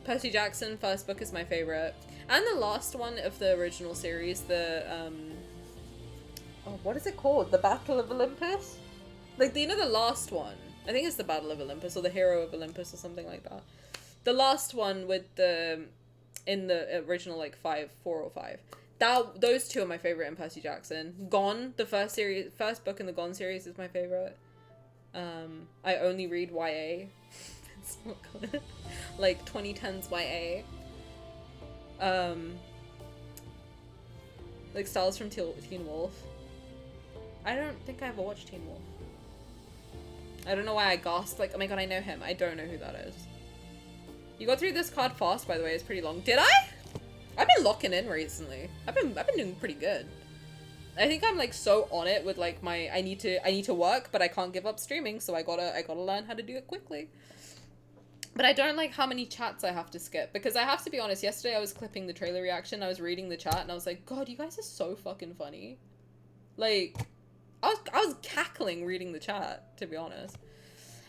Percy Jackson, first book is my favorite. And the last one of the original series, the oh, what is it called? The Battle of Olympus? Like, you know, the last one. I think it's the Battle of Olympus or the Hero of Olympus or something like that. The last one with in the original, like, 4 or 5. Those two are my favorite in Percy Jackson. Gone, the first book in the Gone series is my favorite. I only read YA. It's not good. Like 2010s YA. Like styles from Teen Wolf. I don't think I ever watched Teen Wolf. I don't know why I gasped, like, oh my god, I know him. I don't know who that is. You got through this card fast, by the way. It's pretty long. Did I? I've been locking in recently. I've been doing pretty good. I think I'm like so on it with like my I need to work, but I can't give up streaming, so I gotta learn how to do it quickly. But I don't like how many chats I have to skip, because I have to be honest, yesterday I was clipping the trailer reaction, I was reading the chat, and I was like, God, you guys are so fucking funny. Like, I was cackling reading the chat, to be honest.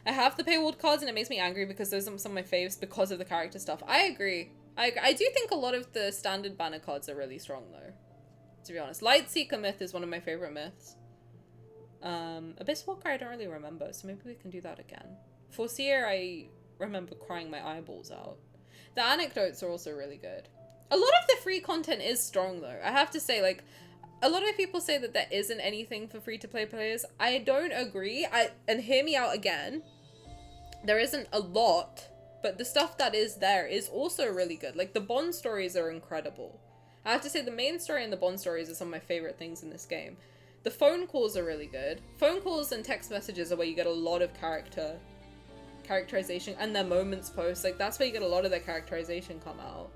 I have the paywalled cards and it makes me angry because those are some of my faves because of the character stuff. I agree. I do think a lot of the standard banner cards are really strong though, to be honest. Lightseeker myth is one of my favorite myths. Abyss Walker I don't really remember, so maybe we can do that again. Foreseer I remember crying my eyeballs out. The anecdotes are also really good. A lot of the free content is strong though. I have to say, like, a lot of people say that there isn't anything for free-to-play players. I don't agree. And hear me out again. There isn't a lot, but the stuff that is there is also really good. Like, the Bond stories are incredible. I have to say, the main story and the Bond stories are some of my favorite things in this game. The phone calls are really good. Phone calls and text messages are where you get a lot of characterization, and their moments posts. Like, that's where you get a lot of their characterization come out.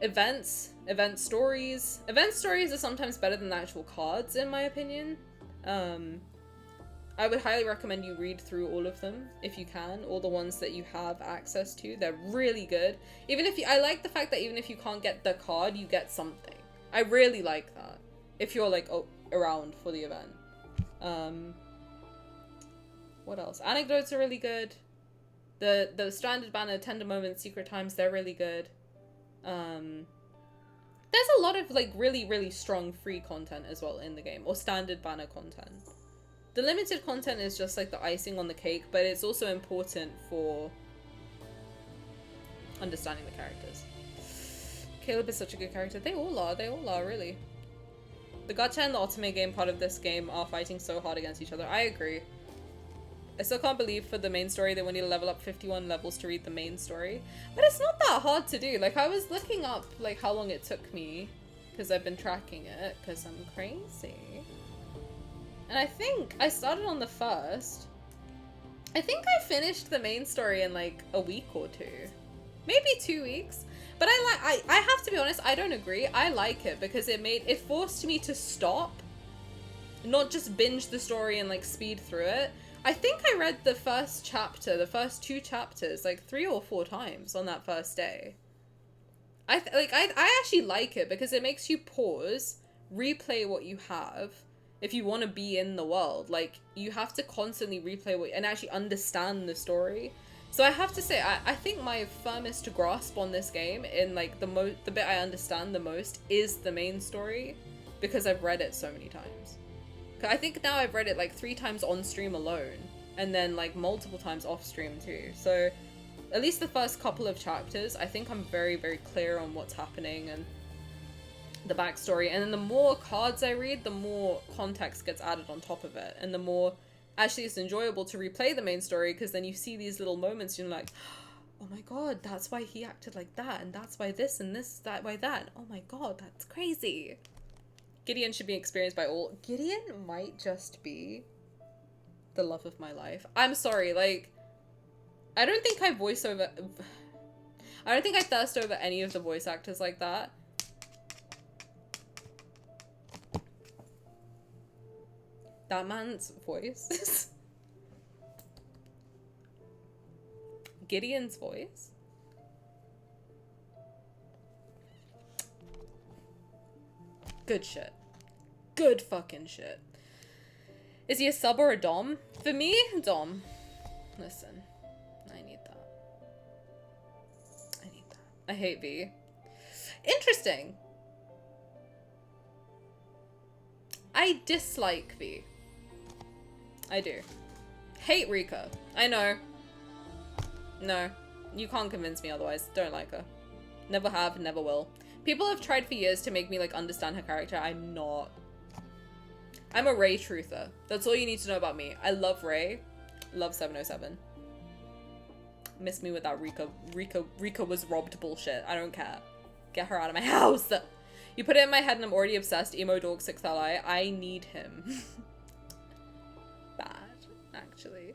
Event stories are sometimes better than the actual cards, in my opinion. I would highly recommend you read through all of them if you can, all the ones that you have access to. They're really good. Even if I like the fact that even if you can't get the card, you get something. I really like that if you're like around for the event. What else? Anecdotes are really good. The standard banner, tender moments, secret times, they're really good. There's a lot of like really, really strong free content as well in the game, or standard banner content. The limited content is just like the icing on the cake, but it's also important for understanding the characters. Caleb is such a good character. They all are, really. The gacha and the otome game part of this game are fighting so hard against each other. I agree. I still can't believe for the main story they want you to level up 51 levels to read the main story. But it's not that hard to do. Like, I was looking up like how long it took me, because I've been tracking it, because I'm crazy. And I think I started on the first. I think I finished the main story in like a week or two. Maybe 2 weeks. But I have to be honest, I don't agree. I like it because it forced me to stop. Not just binge the story and like speed through it. I think I read the first chapter, the first 2 chapters, like 3 or 4 times on that first day. I actually like it because it makes you pause, replay what you have. If you want to be in the world, like, you have to constantly replay and actually understand the story. So I have to say, I think my firmest grasp on this game, in like the bit I understand the most, is the main story, because I've read it so many times. I think now I've read it like 3 times on stream alone, and then like multiple times off stream too. So at least the first couple of chapters, I think I'm very, very clear on what's happening and the backstory. And then the more cards I read, the more context gets added on top of it, and the more actually it's enjoyable to replay the main story, because then you see these little moments and you're like, oh my god, that's why he acted like that, and that's why this, and this, that, why that. Oh my god, that's crazy. Gideon should be experienced by all. Gideon might just be the love of my life. I'm sorry, like, I don't think I thirst over any of the voice actors like that. That man's voice. Gideon's voice. Good shit. Good fucking shit. Is he a sub or a dom? For me, dom. Listen, I need that. I hate V. Interesting. I dislike V. I do. Hate Rika. I know. No. You can't convince me otherwise. Don't like her. Never have, never will. People have tried for years to make me like understand her character. I'm not. I'm a Ray truther. That's all you need to know about me. I love Ray. Love 707. Miss me with that Rika was robbed bullshit. I don't care. Get her out of my house. You put it in my head and I'm already obsessed. Emo dog 6th ally. I need him. Bad, actually.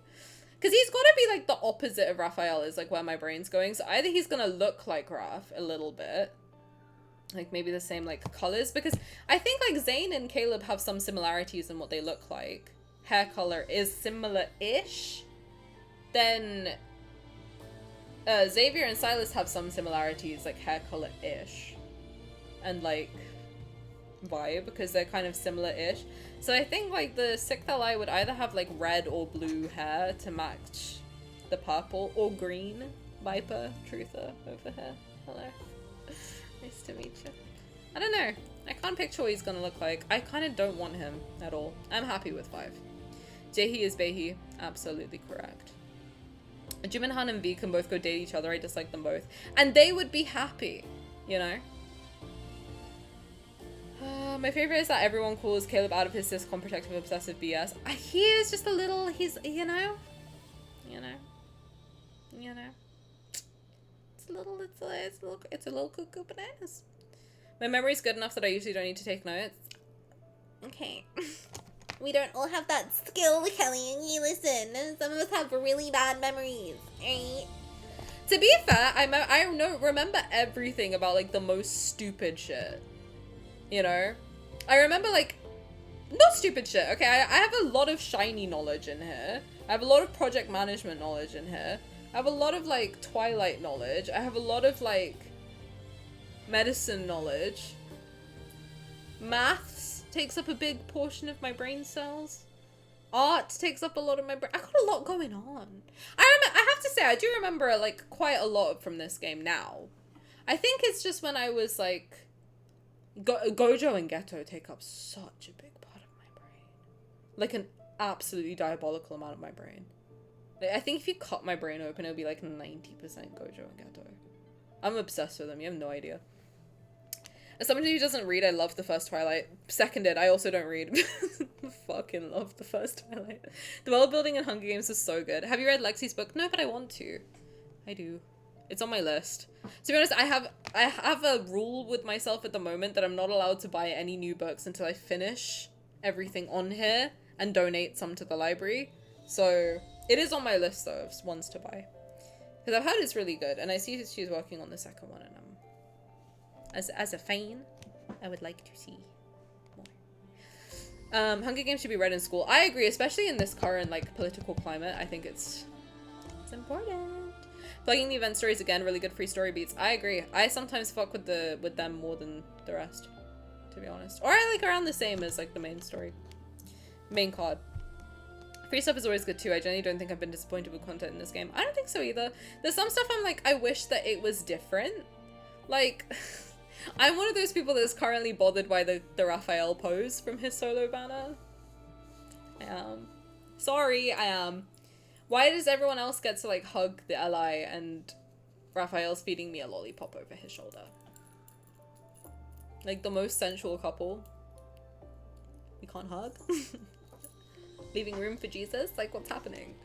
Because he's got to be like the opposite of Raphael is like where my brain's going. So either he's going to look like Raph a little bit. Like maybe the same like colors. Because I think like Zayne and Caleb have some similarities in what they look like. Hair color is similar-ish. Then Xavier and Sylus have some similarities, like hair color-ish. And like vibe, because they're kind of similar-ish. So I think like the 6th ally would either have like red or blue hair to match the purple, or green. Viper, truther over here. Hello. Nice to meet you. I don't know. I can't picture what he's gonna look like. I kind of don't want him at all. I'm happy with 5. Jaehi is Behi. Absolutely correct. Jiminhan and V can both go date each other. I dislike them both. And they would be happy, you know? My favorite is that everyone calls Caleb out of his ciscom protective obsessive BS. He is just a little, he's, you know? It's a little cuckoo bananas. My memory's good enough that I usually don't need to take notes. Okay. We don't all have that skill, Kelly. You listen, some of us have really bad memories, right? To be fair, I remember everything about like the most stupid shit. You know? I remember like, not stupid shit, okay? I have a lot of shiny knowledge in here. I have a lot of project management knowledge in here. I have a lot of like Twilight knowledge. I have a lot of like medicine knowledge. Maths takes up a big portion of my brain cells. Art takes up a lot of my brain. I got a lot going on. I have to say, I do remember like quite a lot from this game now. I think it's just when I was like, Gojo and Geto take up such a big part of my brain. Like an absolutely diabolical amount of my brain. Like, I think if you cut my brain open, it'll be like 90% Gojo and Geto. I'm obsessed with them, you have no idea. As somebody who doesn't read, I love the first Twilight. Seconded, I also don't read. Fucking love the first Twilight. The world building in Hunger Games is so good. Have you read Lexi's book? No, but I want to. I do. It's on my list. To be honest, I have a rule with myself at the moment that I'm not allowed to buy any new books until I finish everything on here and donate some to the library. So it is on my list though of ones to buy. Because I've heard it's really good, and I see she's working on the second one, and as a fan, I would like to see more. Hunger Games should be read in school. I agree, especially in this current like political climate. I think it's important. Plugging the event stories again, really good free story beats. I agree. I sometimes fuck with them more than the rest, to be honest. Or I like around the same as like the main story. Main card. Free stuff is always good too. I generally don't think I've been disappointed with content in this game. I don't think so either. There's some stuff I'm like, I wish that it was different. Like, I'm one of those people that's currently bothered by the Raphael pose from his solo banner. I am. Sorry, I am. Why does everyone else get to like hug the ally and Raphael's feeding me a lollipop over his shoulder? Like the most sensual couple. We can't hug? Leaving room for Jesus? Like what's happening?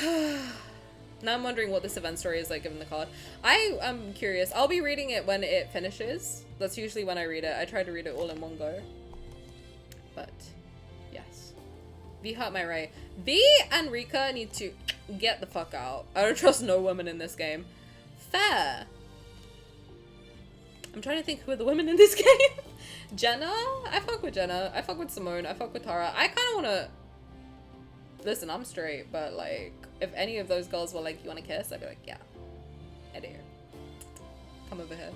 Now I'm wondering what this event story is like given the card. I am curious. I'll be reading it when it finishes. That's usually when I read it. I try to read it all in one go. But yes. V hurt my Ray. V and Rika need to get the fuck out. I don't trust no woman in this game. Fair. I'm trying to think who are the women in this game. Jenna? I fuck with Jenna. I fuck with Simone. I fuck with Tara. I kind of want to... Listen, I'm straight, but like, if any of those girls were like, you want to kiss? I'd be like, yeah. I do. Come over here.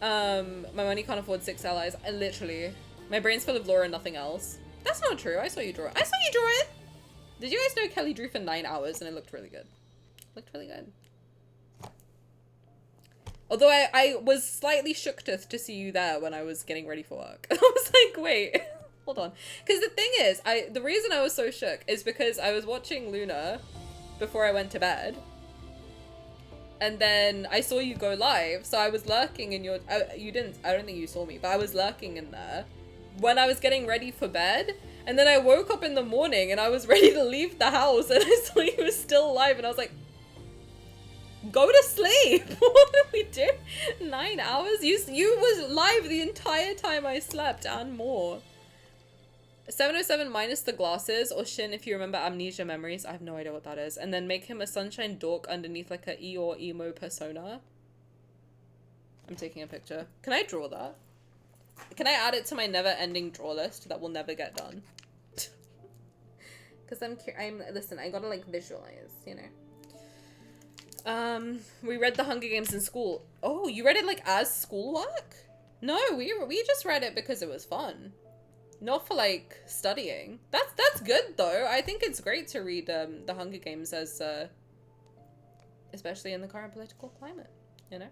My money can't afford 6 allies. I literally... My brain's full of lore and nothing else. That's not true. I saw you draw it. I saw you draw it! Did you guys know Kelly drew for 9 hours and it looked really good? Looked really good. Although I was slightly shook-toothed to see you there when I was getting ready for work. I was like, wait, hold on. Because the thing is, the reason I was so shook is because I was watching Luna before I went to bed. And then I saw you go live, so I was lurking in your... I don't think you saw me, but I was lurking in there. when I was getting ready for bed. And then I woke up in the morning and I was ready to leave the house and I saw he was still alive and I was like, go to sleep. What did we do? 9 hours? You was live the entire time I slept and more. 707 minus the glasses, or Shin if you remember amnesia memories. I have no idea what that is. And then make him a sunshine dork underneath like a Eeyore emo persona. I'm taking a picture. Can I draw that? Can I add it to my never-ending draw list that will never get done? Because listen, I gotta like visualize, you know. We read the Hunger Games in school. Oh, you read it like as schoolwork? No, we just read it because it was fun. Not for like studying. That's good though. I think it's great to read the Hunger Games as especially in the current political climate, you know?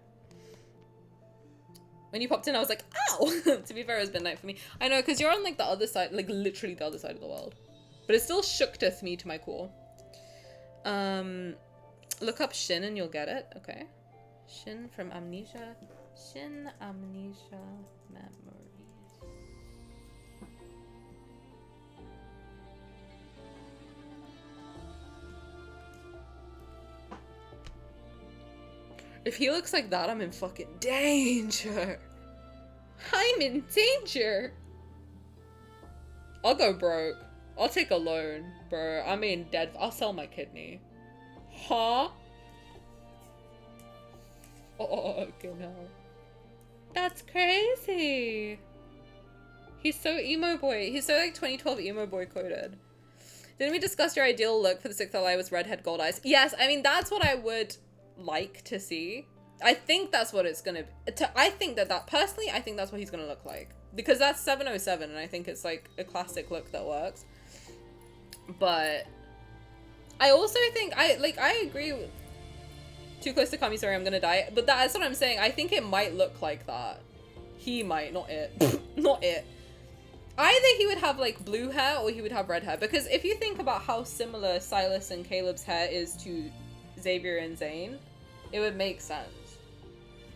When you popped in, I was like, ow! To be fair, it's midnight for me. I know, because you're on like the other side, like literally the other side of the world. But it still shookteth me to my core. Look up Shin and you'll get it. Okay. Shin from Amnesia. Shin Amnesia Memories. If he looks like that, I'm in fucking danger. I'm in danger. I'll go broke. I'll take a loan, bro. I mean, dead. I'll sell my kidney. Huh? Oh, okay, no. That's crazy. He's so emo boy. He's so like 2012 emo boy coded. Didn't we discuss your ideal look for the sixth ally was redhead gold eyes? Yes, I mean, that's what I would like to see. I think that's what it's gonna be. I think that personally, I think that's what he's gonna look like. Because that's 707 and I think it's like a classic look that works. But I also think, I agree with too close to Kami, sorry, I'm gonna die. But that's what I'm saying. I think it might look like that. He might, not it. Not it. Either he would have like blue hair or he would have red hair. Because if you think about how similar Sylus and Caleb's hair is to Xavier and Zayne, it would make sense.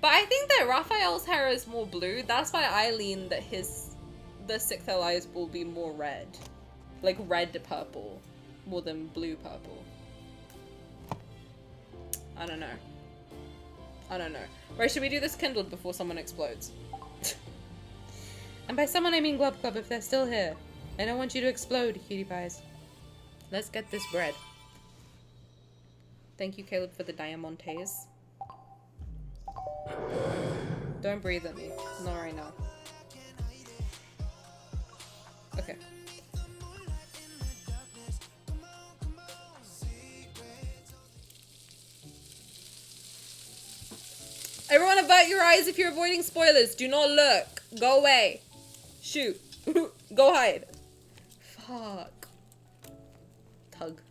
But I think that Raphael's hair is more blue. That's why I lean that the sixth allies will be more red. Like red to purple more than blue purple. I don't know. I don't know. Right, should we do this kindled before someone explodes? And by someone I mean Glub Glub if they're still here. I don't want you to explode, cutie pies. Let's get this bread. Thank you, Caleb, for the diamantes. Don't breathe at me. Not right now. Okay. Everyone avert your eyes if you're avoiding spoilers. Do not look. Go away. Shoot. Go hide. Fuck. Tug.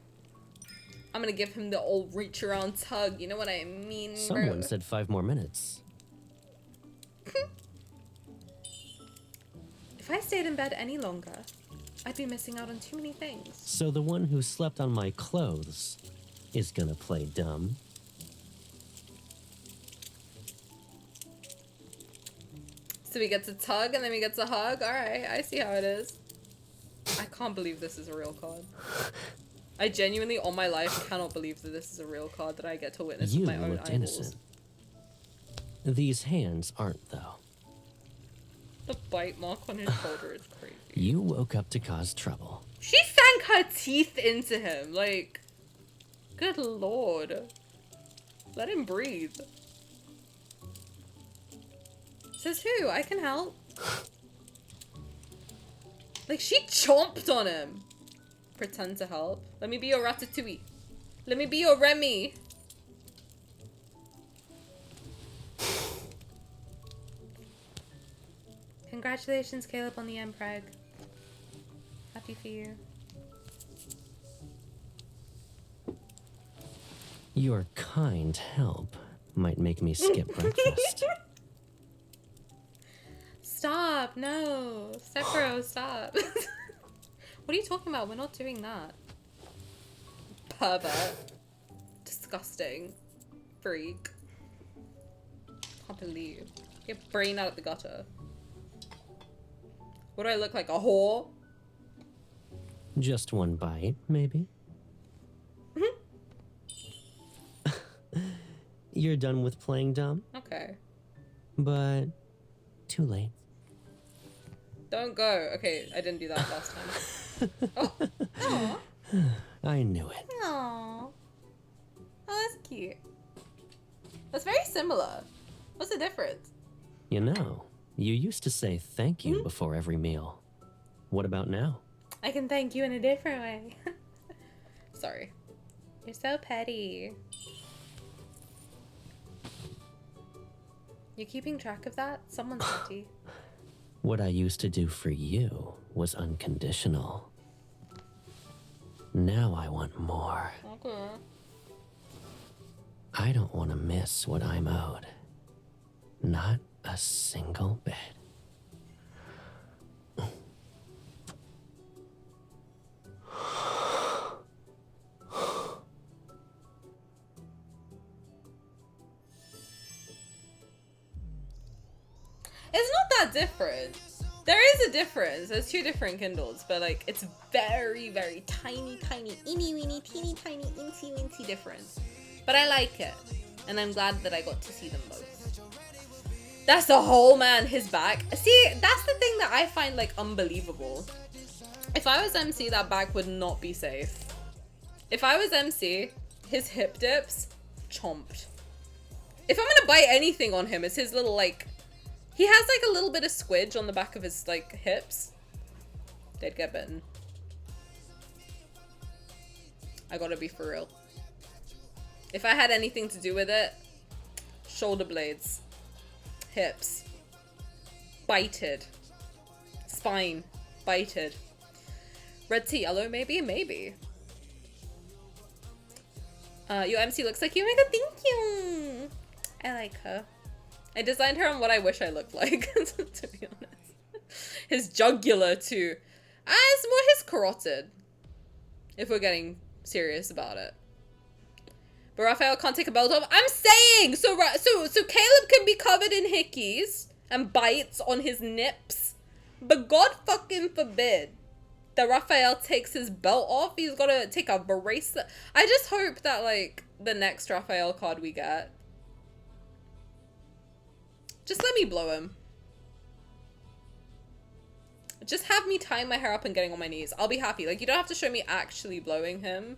I'm gonna give him the old reach around tug. You know what I mean, bro? Someone said 5 more minutes. If I stayed in bed any longer, I'd be missing out on too many things. So the one who slept on my clothes is gonna play dumb. So we get to tug and then we get to hug. Alright, I see how it is. I can't believe this is a real card. I genuinely, all my life, cannot believe that this is a real card that I get to witness with my own looked eyeballs. innocent. These hands aren't, though. The bite mark on his shoulder is crazy. You woke up to cause trouble. She sank her teeth into him. Like, good lord. Let him breathe. Says who? I can help. Like, she chomped on him. Pretend to help. Let me be your Ratatouille. Let me be your Remy. Congratulations, Caleb, on the Mpreg. Happy for you. Your kind help might make me skip breakfast. Stop, no. Sephiroth, stop. What are you talking about? We're not doing that. Pervert. Disgusting. Freak. Can't believe. Get brain out of the gutter. What do I look like, a whore? Just one bite, maybe? You're done with playing dumb? Okay. But too late. Don't go. Okay, I didn't do that last time. Oh. Aww. I knew it. Aww. Oh, that's cute. That's very similar. What's the difference? You know, you used to say thank you before every meal. What about now? I can thank you in a different way. Sorry. You're so petty. You keeping track of that? Someone's petty. What I used to do for you was unconditional. Now I want more. Okay. I don't want to miss what I'm owed. Not a single bit. It's not that different. There is a difference. There's two different Kindles, but like it's very, very tiny, eeny weeny, teeny tiny, incy wincy difference. But I like it, and I'm glad that I got to see them both. That's the whole man, his back. See, that's the thing that I find like unbelievable. If I was MC, that back would not be safe. If I was MC, his hip dips, chomped. If I'm gonna bite anything on him, it's his little like. He has like a little bit of squidge on the back of his like hips. They'd get bitten. I gotta be for real. If I had anything to do with it, shoulder blades, hips, bited, spine, bited. Red to yellow, maybe? Maybe. Your MC looks like you. Oh my god, thank you. I like her. I designed her on what I wish I looked like, to be honest. His jugular, too. It's more his carotid, if we're getting serious about it. But Raphael can't take a belt off. I'm saying! So Caleb can be covered in hickeys and bites on his nips. But God fucking forbid that Raphael takes his belt off. He's gotta take a bracelet. I just hope that, like, the next Raphael card we get, just let me blow him. Just have me tying my hair up and getting on my knees. I'll be happy. Like, you don't have to show me actually blowing him.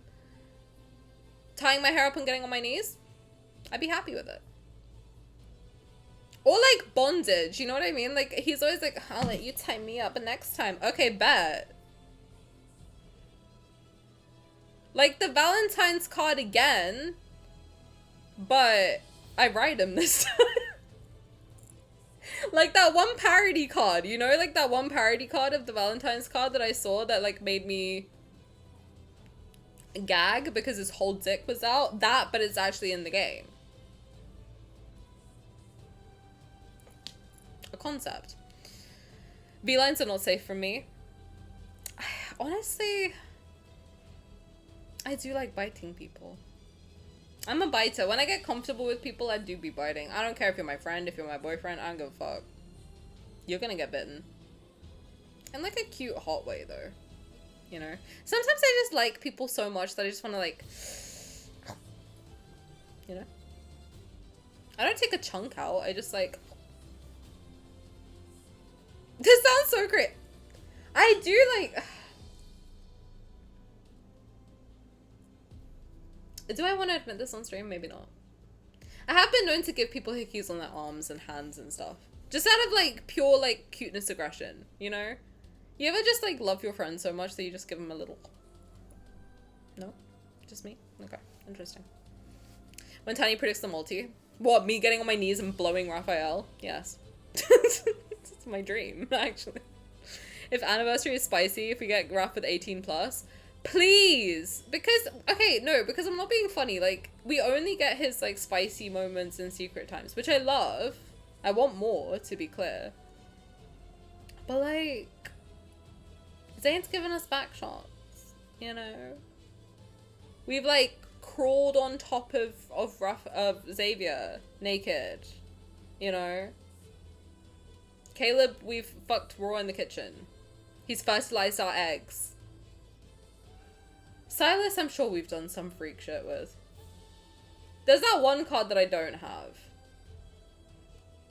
Tying my hair up and getting on my knees, I'd be happy with it. Or like bondage, you know what I mean? Like, he's always like, I'll let you tie me up next time. Okay, bet. Like the Valentine's card again, but I ride him this time. Like that one parody card, you know? Like that one parody card of the Valentine's card that I saw that like made me gag because his whole dick was out. That, but it's actually in the game. A concept. V-lines are not safe for me. Honestly, I do like biting people. I'm a biter. When I get comfortable with people, I do be biting. I don't care if you're my friend, if you're my boyfriend, I don't give a fuck. You're gonna get bitten. In like a cute, hot way though. You know? Sometimes I just like people so much that I just want to like, you know? I don't take a chunk out. I just like, this sounds so great. I do like, do I want to admit this on stream? Maybe not. I have been known to give people hickeys on their arms and hands and stuff. Just out of like pure like cuteness aggression, you know? You ever just like love your friend so much that you just give them a little? No? Just me? Okay, interesting. When Tani predicts the multi. What, me getting on my knees and blowing Raphael? Yes. It's my dream, actually. If anniversary is spicy, if we get Raph with 18 plus, please! Because, okay, no, because I'm not being funny. Like, we only get his like spicy moments in Secret Times, which I love. I want more, to be clear. But like, Zayne's given us back shots, you know? We've like crawled on top of Xavier naked, you know? Caleb, we've fucked raw in the kitchen. He's fertilized our eggs. Sylus, I'm sure we've done some freak shit with. There's that one card that I don't have,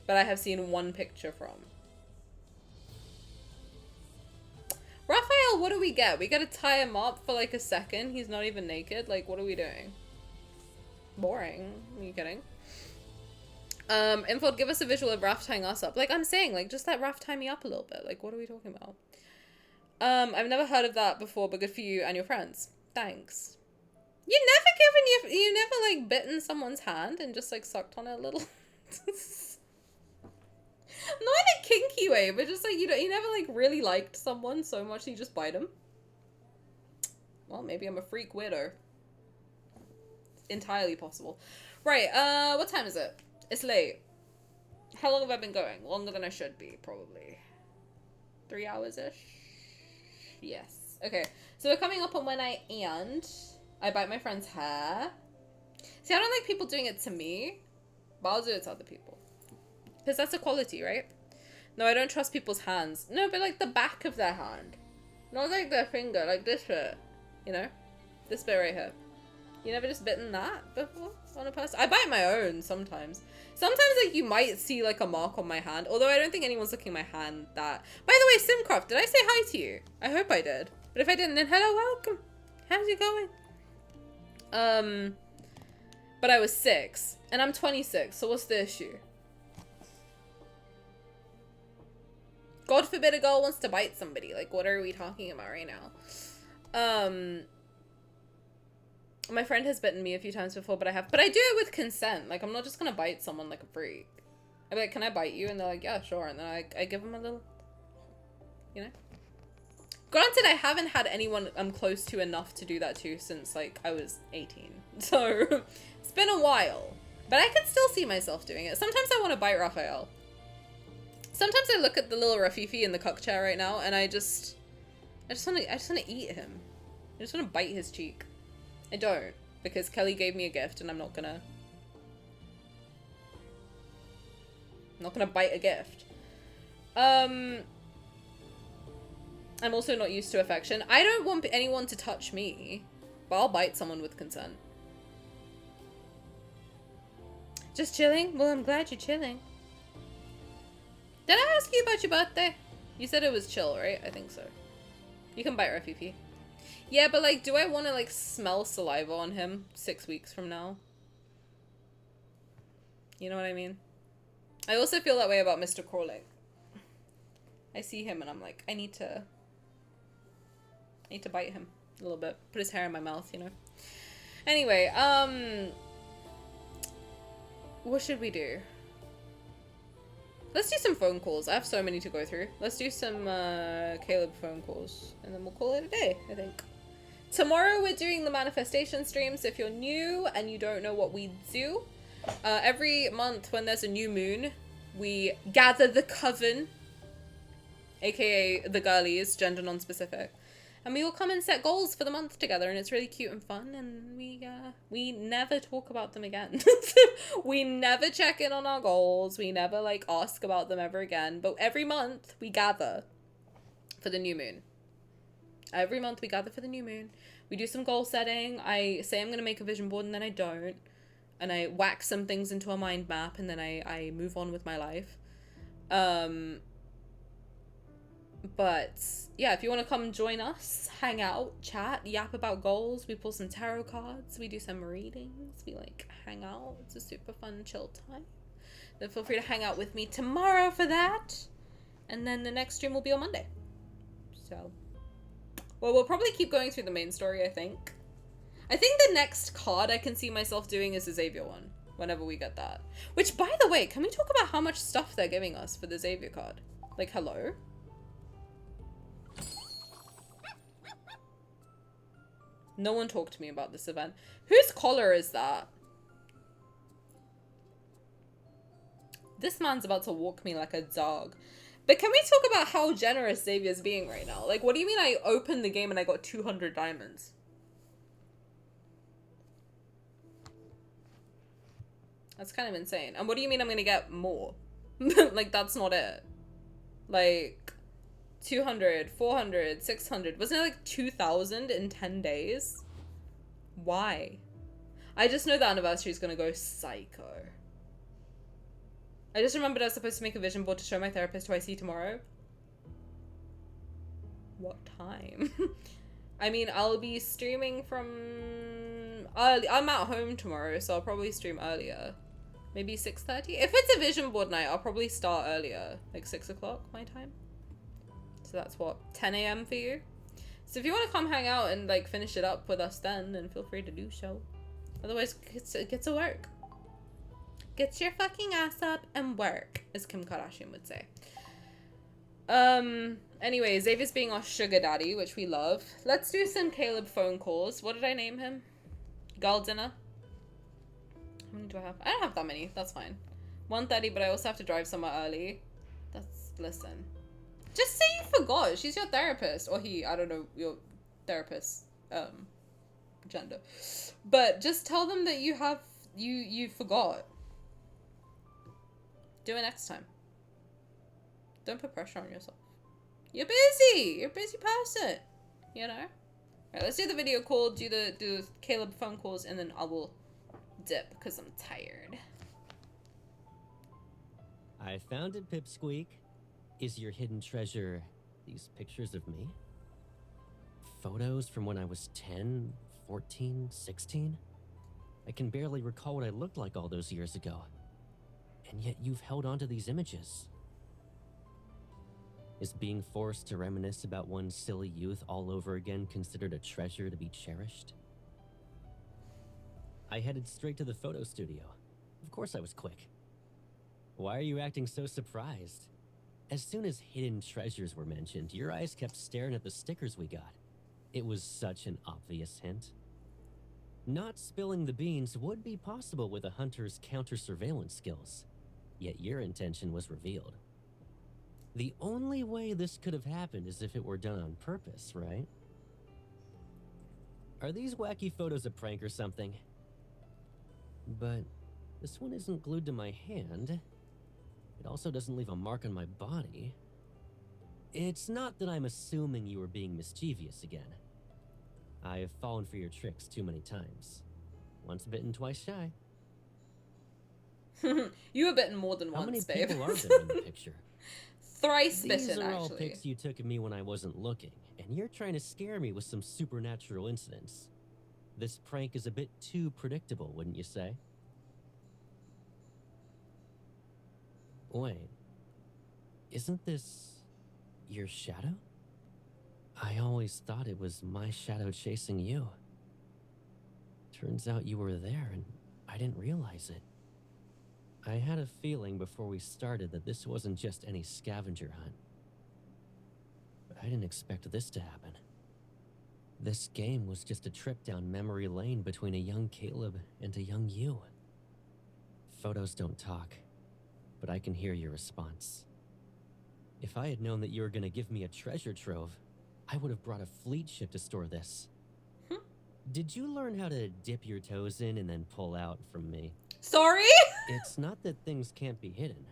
but I have seen one picture from. Raphael, what do we get? We gotta tie him up for like a second. He's not even naked. Like, what are we doing? Boring. Are you kidding? Info, give us a visual of Raph tying us up. Like I'm saying, like, just let Raph tie me up a little bit. Like, what are we talking about? I've never heard of that before, but good for you and your friends. Thanks. You never like bitten someone's hand and just like sucked on it a little. Not in a kinky way, but just like you never like really liked someone so much you just bite them. Well, maybe I'm a freak weirdo. Entirely possible. Right, what time is it? It's late. How long have I been going? Longer than I should be, probably. 3 hours-ish? Yes. Okay, so we're coming up on when I bite my friend's hair. See, I don't like people doing it to me, but I'll do it to other people. Because that's equality, right? No, I don't trust people's hands. No, but like the back of their hand. Not like their finger, like this bit. You know? This bit right here. You never just bitten that before on a person? I bite my own sometimes. Sometimes like you might see like a mark on my hand, although I don't think anyone's looking at my hand that. By the way, Simcraft, did I say hi to you? I hope I did. But if I didn't, then hello, welcome. How's it going? But I was 6 and I'm 26, so what's the issue? God forbid a girl wants to bite somebody. Like, what are we talking about right now? My friend has bitten me a few times before, but I do it with consent. Like, I'm not just gonna bite someone like a freak. I'd be like, can I bite you? And they're like, yeah, sure. And then I give them a little, you know? Granted, I haven't had anyone I'm close to enough to do that to since, like, I was 18. So, it's been a while. But I can still see myself doing it. Sometimes I want to bite Raphael. Sometimes I look at the little Rafifi in the cuck chair right now, and I just want to eat him. I just want to bite his cheek. I don't, because Kelly gave me a gift, and I'm not gonna bite a gift. I'm also not used to affection. I don't want anyone to touch me, but I'll bite someone with consent. Just chilling? Well, I'm glad you're chilling. Did I ask you about your birthday? You said it was chill, right? I think so. You can bite Rafifi. Yeah, but like, do I want to like smell saliva on him 6 weeks from now? You know what I mean? I also feel that way about Mr. Corlick. I see him and I'm like, I need to bite him a little bit. Put his hair in my mouth, you know? Anyway, what should we do? Let's do some phone calls. I have so many to go through. Let's do some Caleb phone calls and then we'll call it a day, I think. Tomorrow we're doing the manifestation streams. If you're new and you don't know what we do, every month when there's a new moon, we gather the coven, aka the girlies, gender non-specific, and we all come and set goals for the month together, and it's really cute and fun, and we never talk about them again. We never check in on our goals. We never like ask about them ever again, but every month we gather for the new moon. Every month we gather for the new moon. We do some goal setting. I say I'm going to make a vision board and then I don't. And I whack some things into a mind map and then I move on with my life. But yeah, if you want to come join us, hang out, chat, yap about goals. We pull some tarot cards. We do some readings. We like hang out. It's a super fun chill time. Then feel free to hang out with me tomorrow for that. And then the next stream will be on Monday. So... well, we'll probably keep going through the main story, I think. I think the next card I can see myself doing is the Xavier one, whenever we get that. Which, by the way, can we talk about how much stuff they're giving us for the Xavier card? Like, hello? No one talked to me about this event. Whose collar is that? This man's about to walk me like a dog. But can we talk about how generous Xavier's being right now? Like, what do you mean I opened the game and I got 200 diamonds? That's kind of insane. And what do you mean I'm gonna get more? Like, that's not it. Like 200, 400, 600. Wasn't it like 2,000 in 10 days? Why? I just know the anniversary is gonna go psycho. I just remembered I was supposed to make a vision board to show my therapist who I see tomorrow. What time? I mean, I'll be streaming from early. I'm at home tomorrow, so I'll probably stream earlier. Maybe 6:30. If it's a vision board night, I'll probably start earlier, like 6 o'clock my time. So that's what, 10 a.m. for you? So if you want to come hang out and like finish it up with us then feel free to do so. Otherwise, get to work. Get your fucking ass up and work, as Kim Kardashian would say. Anyway, Xavier's being our sugar daddy, which we love. Let's do some Caleb phone calls. What did I name him? Girl dinner? How many do I have? I don't have that many. That's fine. 1:30, but I also have to drive somewhere early. Listen. Just say you forgot. She's your therapist. Or he, I don't know, your therapist, gender. But just tell them that you forgot. Do it next time. Don't put pressure on yourself. You're busy. You're a busy person. You know? Alright, let's do the video call, do the Caleb phone calls, and then I will dip because I'm tired. I found it, Pipsqueak. Is your hidden treasure these pictures of me? Photos from when I was 10, 14, 16? I can barely recall what I looked like all those years ago. And yet you've held on to these images. Is being forced to reminisce about one's silly youth all over again considered a treasure to be cherished? I headed straight to the photo studio. Of course I was quick. Why are you acting so surprised? As soon as hidden treasures were mentioned, your eyes kept staring at the stickers we got. It was such an obvious hint. Not spilling the beans would be possible with a hunter's counter-surveillance skills, yet your intention was revealed. The only way this could have happened is if it were done on purpose, right? Are these wacky photos a prank or something? But this one isn't glued to my hand. It also doesn't leave a mark on my body. It's not that I'm assuming you were being mischievous again. I have fallen for your tricks too many times. Once bitten, twice shy. You were bitten more than How once, many babe. people are there in the picture? Thrice These bitten, are all actually. pics you took of me when I wasn't looking, and you're trying to scare me with some supernatural incidents. This prank is a bit too predictable, wouldn't you say? Wait, isn't this your shadow? I always thought it was my shadow chasing you. Turns out you were there and I didn't realize it. I had a feeling before we started that this wasn't just any scavenger hunt. But I didn't expect this to happen. This game was just a trip down memory lane between a young Caleb and a young you. Photos don't talk, but I can hear your response. If I had known that you were going to give me a treasure trove, I would have brought a fleet ship to store this. Did you learn how to dip your toes in and then pull out from me? Sorry? It's not that things can't be hidden.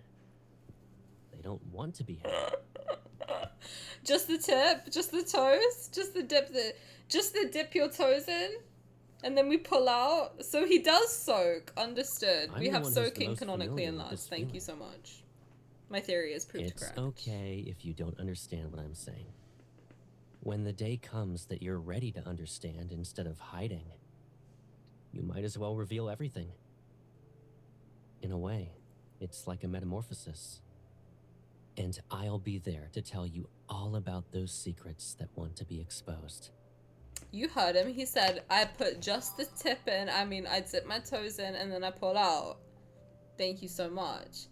They don't want to be hidden. Just the tip, just the toes, just the dip your toes in, and then we pull out. So he does soak. Understood. I'm We the have one who's the soaking most canonically familiar in with that. this Thank you so much. My theory is proved It's correct. okay if you don't understand what I'm saying. When the day comes that you're ready to understand instead of hiding, you might as well reveal everything. In a way, it's like a metamorphosis. And I'll be there to tell you all about those secrets that want to be exposed. You heard him. He said, I put just the tip in. I mean, I dip my toes in and then I pull out. Thank you so much.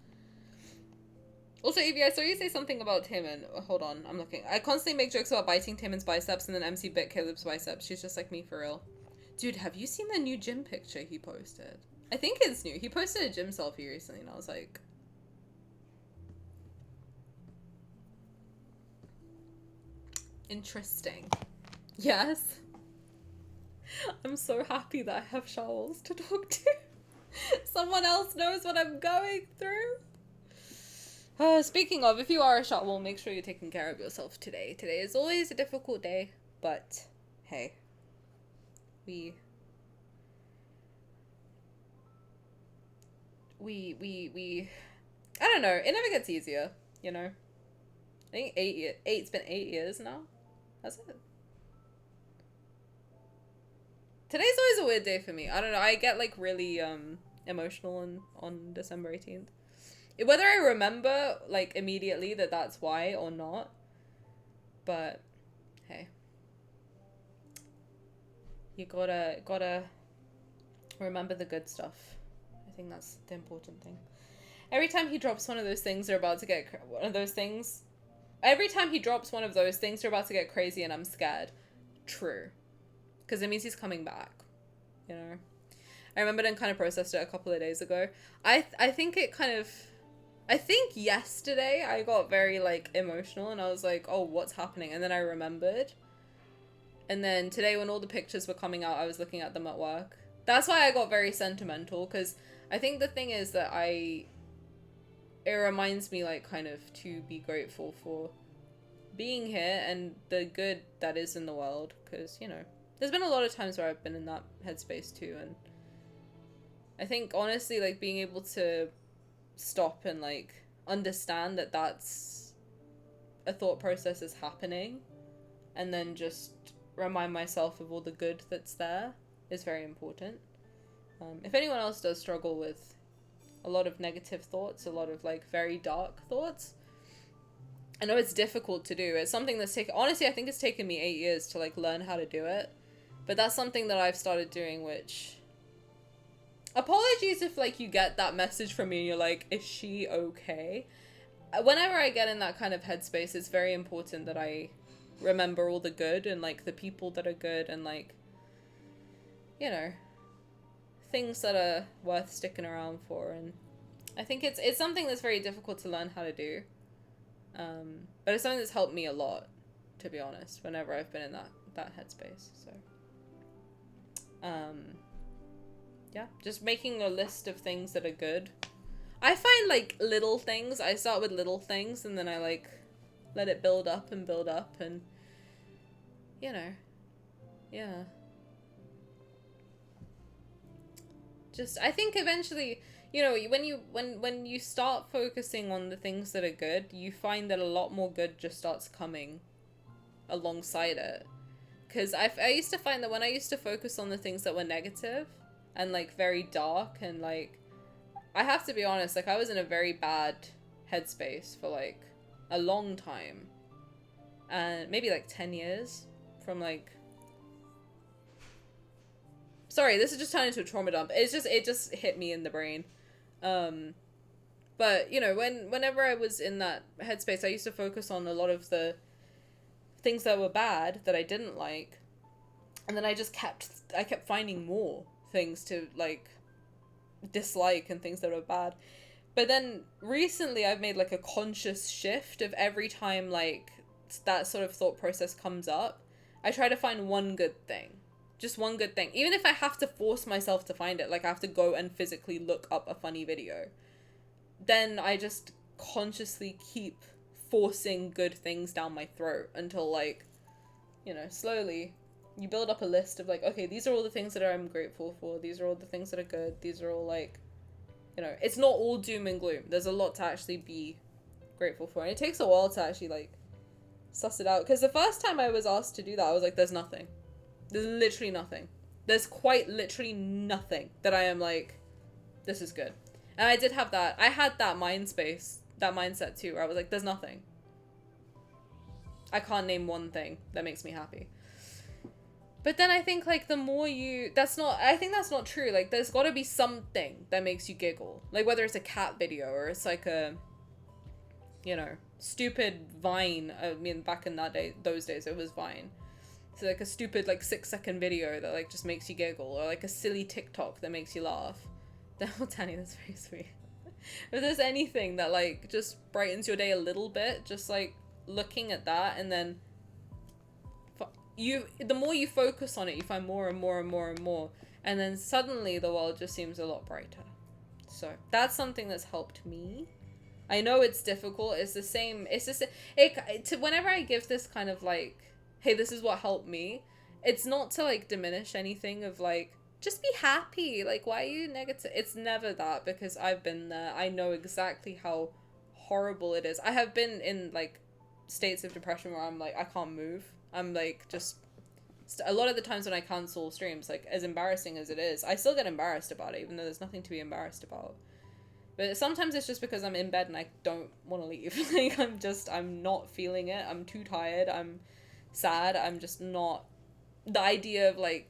Also, Evie, I saw you say something about Taman. Hold on, I'm looking. I constantly make jokes about biting Taman's biceps and then MC bit Caleb's biceps. She's just like me for real. Dude, have you seen the new gym picture he posted? I think it's new. He posted a gym selfie recently and I was like... Interesting. Yes. I'm so happy that I have Charles to talk to. Someone else knows what I'm going through. Speaking of, if you are a shot, well, make sure you're taking care of yourself today. Today is always a difficult day, but hey, we I don't know, it never gets easier, you know? I think it's been 8 years now. Has it? Today's always a weird day for me. I don't know, I get like really emotional on December 18th. Whether I remember like immediately that that's why or not, but hey, you gotta remember the good stuff. I think that's the important thing. Every time he drops one of those things, they're about to get Every time he drops one of those things, they're about to get crazy, and I'm scared. True, because it means he's coming back. You know, I remembered and kind of processed it a couple of days ago. I think yesterday I got very like emotional, and I was like, oh, what's happening? And then I remembered. And then today when all the pictures were coming out, I was looking at them at work. That's why I got very sentimental, because I think the thing is that it reminds me like kind of to be grateful for being here and the good that is in the world, because, you know, there's been a lot of times where I've been in that headspace too, and I think honestly like being able to stop and like understand that that's a thought process is happening, and then just remind myself of all the good that's there is very important. If anyone else does struggle with a lot of negative thoughts, a lot of like very dark thoughts, I know it's difficult to do. It's something that's honestly, I think it's taken me 8 years to like learn how to do it, but that's something that I've started doing, which, apologies if like you get that message from me and you're like, is she okay? Whenever I get in that kind of headspace, it's very important that I remember all the good and like the people that are good and like, you know, things that are worth sticking around for. And I think it's something that's very difficult to learn how to do, but it's something that's helped me a lot, to be honest, whenever I've been in that headspace. So yeah, just making a list of things that are good. I find like little things, I start with little things and then I like let it build up and you know, yeah. Just, I think eventually, you know, when you start focusing on the things that are good, you find that a lot more good just starts coming alongside it. Because I used to find that when I used to focus on the things that were negative and like very dark, and like, I have to be honest, like I was in a very bad headspace for like a long time, and maybe like 10 years from like, sorry, this is just turned into a trauma dump. It just hit me in the brain. But you know, whenever I was in that headspace, I used to focus on a lot of the things that were bad that I didn't like, and then I kept finding more things to like dislike and things that were bad. But then recently I've made like a conscious shift of every time like that sort of thought process comes up, I try to find one good thing. Just one good thing. Even if I have to force myself to find it, like I have to go and physically look up a funny video, then I just consciously keep forcing good things down my throat until like, you know, slowly you build up a list of like, okay, these are all the things that I'm grateful for. These are all the things that are good. These are all like, you know, it's not all doom and gloom. There's a lot to actually be grateful for. And it takes a while to actually like suss it out. Because the first time I was asked to do that, I was like, there's nothing. There's literally nothing. There's quite literally nothing that I am like, this is good. And I did have that. I had that mindset too, where I was like, there's nothing. I can't name one thing that makes me happy. But then I think like the more I think that's not true. Like there's gotta be something that makes you giggle. Like whether it's a cat video or it's like a, you know, stupid Vine. I mean, back in those days, it was Vine. So like a stupid like 6-second video that like just makes you giggle, or like a silly TikTok that makes you laugh. Oh, Tani, that's very sweet. If there's anything that like just brightens your day a little bit, just like looking at that, and then the more you focus on it, you find more and more and more and more, and then suddenly the world just seems a lot brighter. So that's something that's helped me. I know it's difficult. It's the same. It's just whenever I give this kind of like, hey, this is what helped me. It's not to like diminish anything of like, just be happy. Like, why are you negative? It's never that, because I've been there. I know exactly how horrible it is. I have been in like states of depression where I'm like, I can't move. I'm like, just a lot of the times when I cancel streams, like as embarrassing as it is, I still get embarrassed about it, even though there's nothing to be embarrassed about. But sometimes it's just because I'm in bed and I don't want to leave. Like, I'm not feeling it. I'm too tired. I'm sad. I'm just not, the idea of like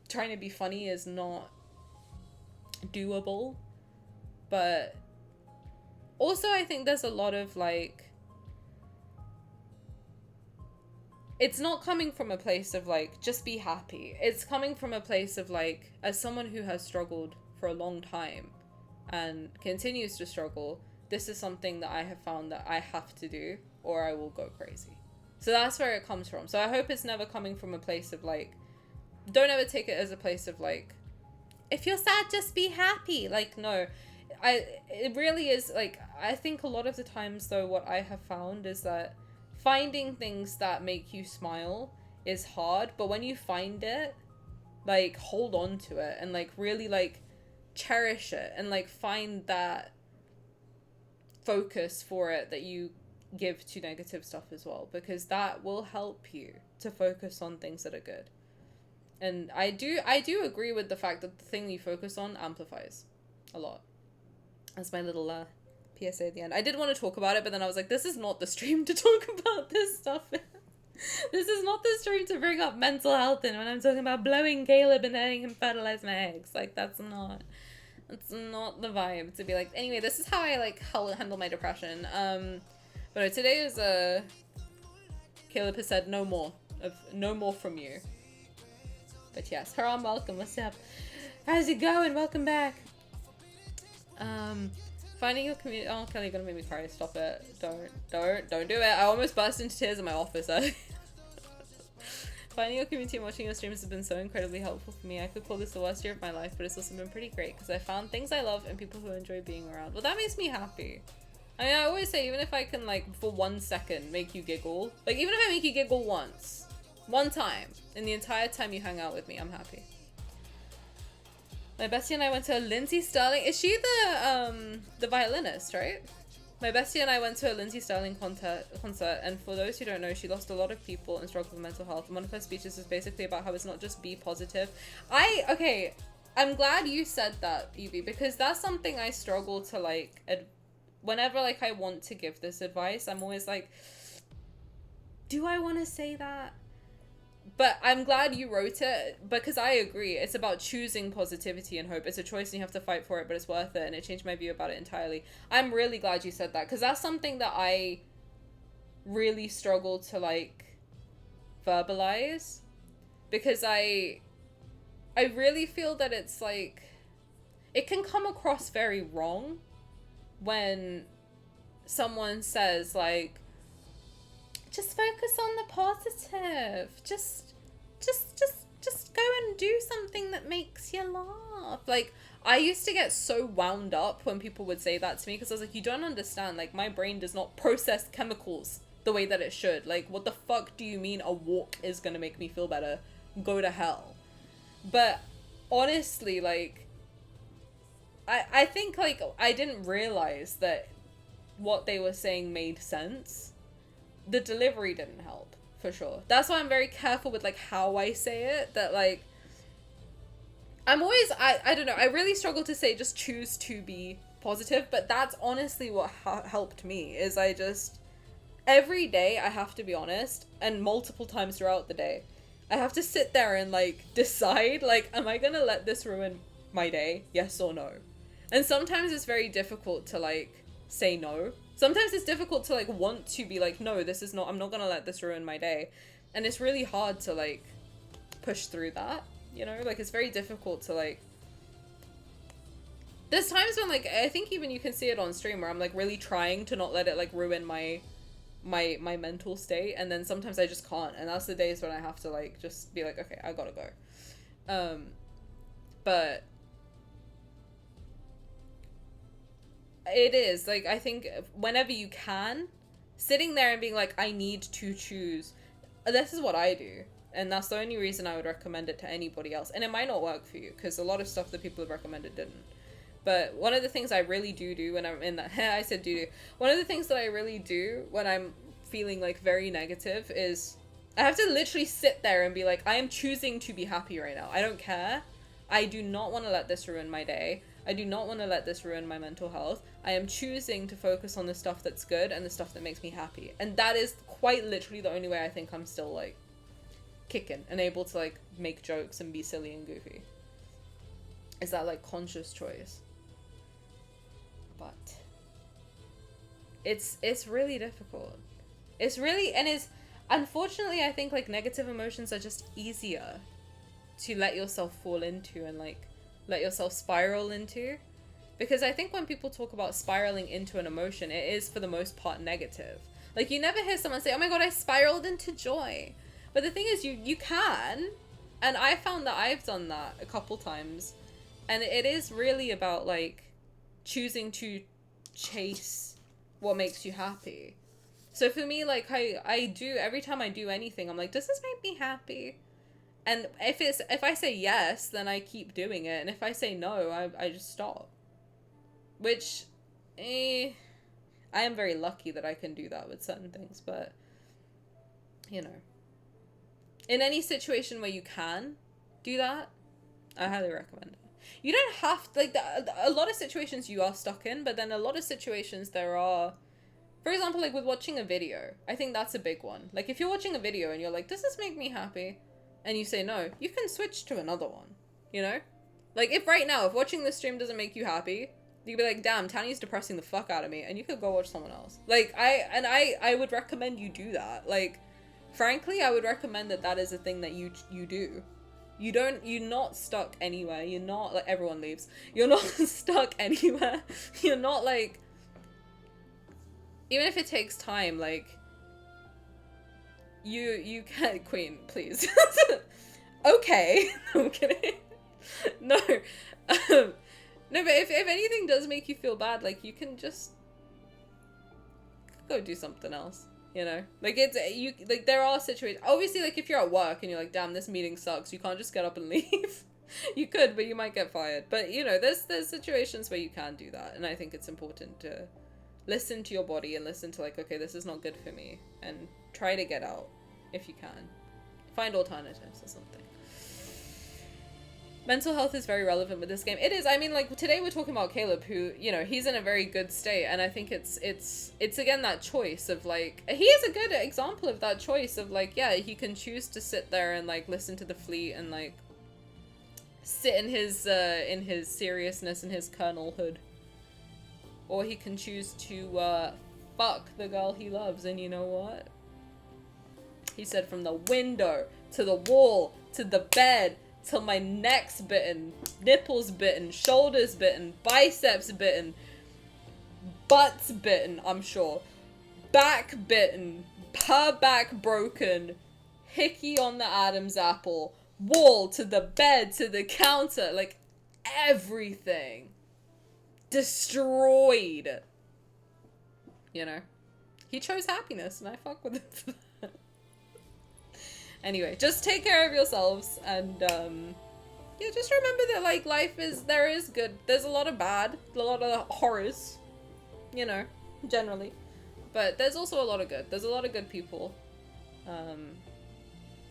trying to be funny is not doable. But also I think there's a lot of like, it's not coming from a place of like, just be happy. It's coming from a place of like, as someone who has struggled for a long time and continues to struggle, this is something that I have found that I have to do or I will go crazy. So that's where it comes from. So I hope it's never coming from a place of like, don't ever take it as a place of like, if you're sad, just be happy. Like, no, it really is like, I think a lot of the times though, what I have found is that finding things that make you smile is hard, but when you find it, like, hold on to it and like really like cherish it and like find that focus for it that you give to negative stuff as well, because that will help you to focus on things that are good. And I do agree with the fact that the thing you focus on amplifies a lot. That's my little PSA at the end. I did want to talk about it, but then I was like, this is not the stream to talk about this stuff. This is not the stream to bring up mental health in when I'm talking about blowing Caleb and letting him fertilize my eggs. Like, that's not the vibe to be like, anyway, this is how I like handle my depression. But today is Caleb has said no more from you. But yes, Haram, welcome. What's up? How's it going? Welcome back. Finding your community. Oh, Kelly, you're gonna make me cry. Stop it. Don't do it. I almost burst into tears in my office. Finding your community and watching your streams has been so incredibly helpful for me. I could call this the worst year of my life, but it's also been pretty great because I found things I love and people who enjoy being around. Well, that makes me happy. I mean, I always say, even if I can, like, for 1 second make you giggle, like, even if I make you giggle once, one time, in the entire time you hang out with me, I'm happy. My bestie and I went to a Lindsay Sterling. Is she the violinist, right? My bestie and I went to a Lindsay Sterling concert, and for those who don't know, she lost a lot of people and struggled with mental health. And one of her speeches is basically about how it's not just be positive. Okay, I'm glad you said that, Evie, because that's something I struggle to, like, whenever, like, I want to give this advice, I'm always like, do I want to say that? But I'm glad you wrote it, because I agree. It's about choosing positivity and hope. It's a choice and you have to fight for it, but it's worth it. And it changed my view about it entirely. I'm really glad you said that, because that's something that I really struggle to, like, verbalize. Because I really feel that it's, like, it can come across very wrong when someone says, like, just focus on the positive. Just go and do something that makes you laugh. Like, I used to get so wound up when people would say that to me, because I was like, you don't understand. Like, my brain does not process chemicals the way that it should. Like, what the fuck do you mean a walk is gonna make me feel better? Go to hell. But honestly, like, I think, like, I didn't realize that what they were saying made sense. The delivery didn't help, for sure. That's why I'm very careful with, like, how I say it. That, like, I'm always, I don't know, I really struggle to say just choose to be positive, but that's honestly what helped me, is I just, every day, I have to be honest, and multiple times throughout the day, I have to sit there and, like, decide, like, am I gonna let this ruin my day? Yes or no? And sometimes it's very difficult to, like, say no. Sometimes it's difficult to, like, want to be like, no, this is not, I'm not gonna let this ruin my day. And it's really hard to, like, push through that, you know? Like, it's very difficult to, like, there's times when, like, I think even you can see it on stream where I'm, like, really trying to not let it, like, ruin my mental state, and then sometimes I just can't, and that's the days when I have to, like, just be like, okay, I gotta go. But it is like, I think whenever you can, sitting there and being like, I need to choose, this is what I do, and that's the only reason I would recommend it to anybody else. And it might not work for you, because a lot of stuff that people have recommended didn't. But one of the things I really do when I'm in that I said do one of the things that I really do when I'm feeling like very negative is I have to literally sit there and be like, I am choosing to be happy right now. I don't care. I do not want to let this ruin my day. I do not want to let this ruin my mental health. I am choosing to focus on the stuff that's good and the stuff that makes me happy. And that is quite literally the only way I think I'm still like kicking and able to like make jokes and be silly and goofy. Is that like conscious choice? But it's really difficult. It's really, and it's unfortunately, I think like negative emotions are just easier to let yourself fall into and like let yourself spiral into, because I think when people talk about spiraling into an emotion, it is for the most part negative. Like you never hear someone say, oh my god, I spiraled into joy. But the thing is, you can, and I found that I've done that a couple times, and it is really about like choosing to chase what makes you happy. So for me, like I do, every time I do anything, I'm like, does this make me happy? And if I say yes, then I keep doing it, and if I say no, I just stop. Which, I am very lucky that I can do that with certain things, but you know, in any situation where you can do that, I highly recommend it. You don't have to, like, a lot of situations you are stuck in, but then a lot of situations there are, for example, like with watching a video, I think that's a big one. Like if you're watching a video and you're like, does this make me happy? And you say no, you can switch to another one, you know? Like if right now, if watching this stream doesn't make you happy, you'd be like, damn, Tani's depressing the fuck out of me, and you could go watch someone else. Like I would recommend you do that. Like frankly, I would recommend that is a thing that you do. You're not stuck anywhere. You're not like, everyone leaves. You're not stuck anywhere. You're not like, even if it takes time, like you can't, Queen, please. Okay. I'm kidding. No. No, but if anything does make you feel bad, like you can just go do something else. You know, like like there are situations, obviously, like if you're at work and you're like, damn, this meeting sucks, you can't just get up and leave. You could, but you might get fired. But you know, there's situations where you can do that, and I think it's important to listen to your body and listen to like, okay, this is not good for me, and try to get out if you can. Find alternatives or something. Mental health is very relevant with this game. It is. I mean, like today we're talking about Caleb, who, you know, he's in a very good state, and I think it's again that choice of like, he is a good example of that choice of like, yeah, he can choose to sit there and like listen to the fleet and like sit in his seriousness and his colonelhood, or he can choose to fuck the girl he loves. And you know what? He said, from the window to the wall to the bed, till my neck's bitten, nipples bitten, shoulders bitten, biceps bitten, butt's bitten, I'm sure, back bitten, her back broken, hickey on the Adam's apple, wall to the bed to the counter, like everything destroyed. You know, he chose happiness, and I fuck with him for that. Anyway, just take care of yourselves, and yeah, just remember that like life is, there is good, there's a lot of bad, a lot of horrors, you know, generally, but there's also a lot of good. There's a lot of good people.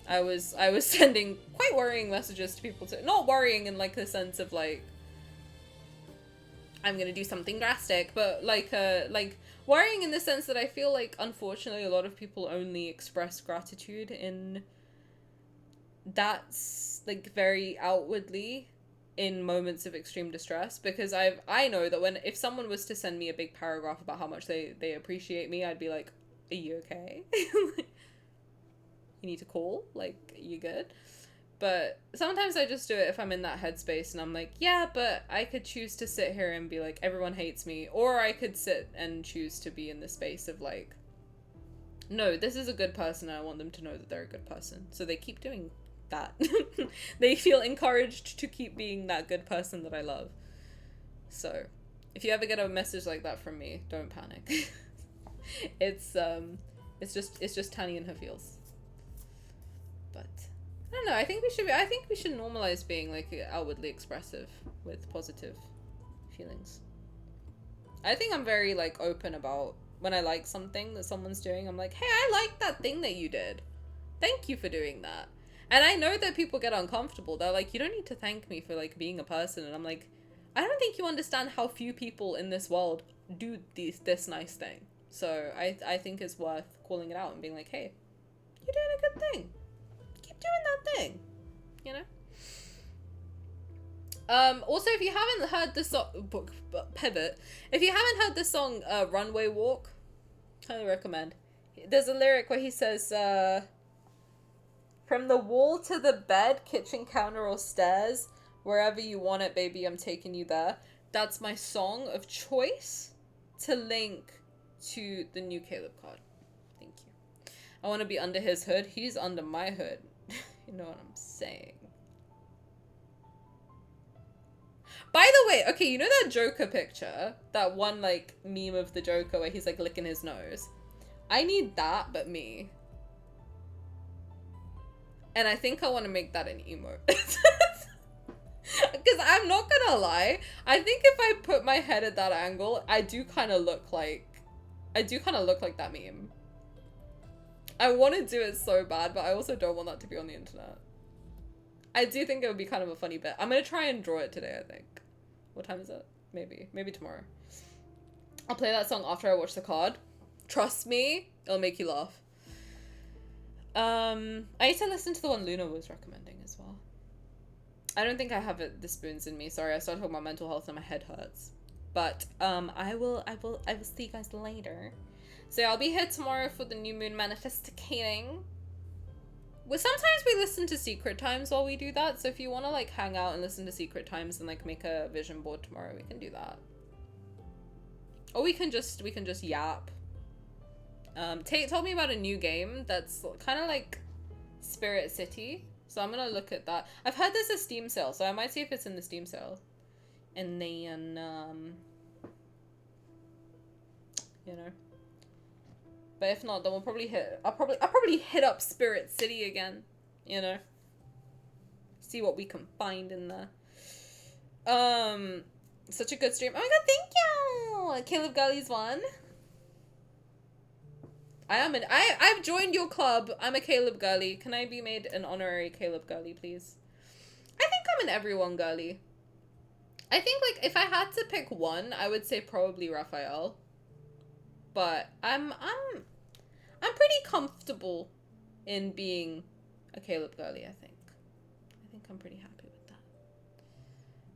I was sending quite worrying messages to people, not worrying in like the sense of like I'm gonna do something drastic, but like worrying in the sense that I feel like unfortunately a lot of people only express gratitude in that's like very outwardly in moments of extreme distress, because I know that if someone was to send me a big paragraph about how much they appreciate me, I'd be like, are you okay? You need to call, like, you good? But sometimes I just do it if I'm in that headspace and I'm like, yeah, but I could choose to sit here and be like, everyone hates me, or I could sit and choose to be in the space of like, no, this is a good person and I want them to know that they're a good person, so they keep doing that. They feel encouraged to keep being that good person that I love. So If you ever get a message like that from me, don't panic. It's just Tani and her feels. But I don't know. I think we should normalize being like outwardly expressive with positive feelings. I think I'm very like open about when I like something that someone's doing. I'm like, hey, I like that thing that you did. Thank you for doing that. And I know that people get uncomfortable. They're like, you don't need to thank me for like being a person. And I'm like, I don't think you understand how few people in this world do this nice thing. So I think it's worth calling it out and being like, hey, you're doing a good thing. Keep doing that thing. You know? Also, if you haven't heard the song, pivot, if you haven't heard the song Runway Walk, highly recommend. There's a lyric where he says, from the wall to the bed, kitchen counter or stairs, wherever you want it, baby, I'm taking you there. That's my song of choice to link to the new Caleb card. Thank you. I want to be under his hood. He's under my hood. You know what I'm saying? By the way, okay, you know that Joker picture? That one, like, meme of the Joker where he's, like, licking his nose? I need that, but me. And I think I want to make that an emote. Because I'm not gonna lie, I think if I put my head at that angle, I do kind of look like that meme. I want to do it so bad, but I also don't want that to be on the internet. I do think it would be kind of a funny bit. I'm gonna try and draw it today, I think. What time is it? Maybe tomorrow. I'll play that song after I watch the card. Trust me, it'll make you laugh. I need to listen to the one Luna was recommending as well. I don't think I have the spoons in me. Sorry, I started talking about mental health and my head hurts. But I will see you guys later. So I'll be here tomorrow for the new moon manifestating. Well, sometimes we listen to Secret Times while we do that. So if you want to like hang out and listen to Secret Times and like make a vision board tomorrow, we can do that. Or we can just yap. Tate told me about a new game that's kind of like Spirit City. So I'm gonna look at that. I've heard there's a Steam sale, so I might see if it's in the Steam sale. And then, you know. But if not, then we'll probably I'll probably hit up Spirit City again, you know. See what we can find in there. Such a good stream. Oh my god, thank you! Caleb Gully's one. I've joined your club. I'm a Caleb Gully. Can I be made an honorary Caleb Gully, please? I think I'm an everyone Gully. I think like if I had to pick one, I would say probably Raphael. But I'm pretty comfortable in being a Caleb Gully, I think. I think I'm pretty happy with that.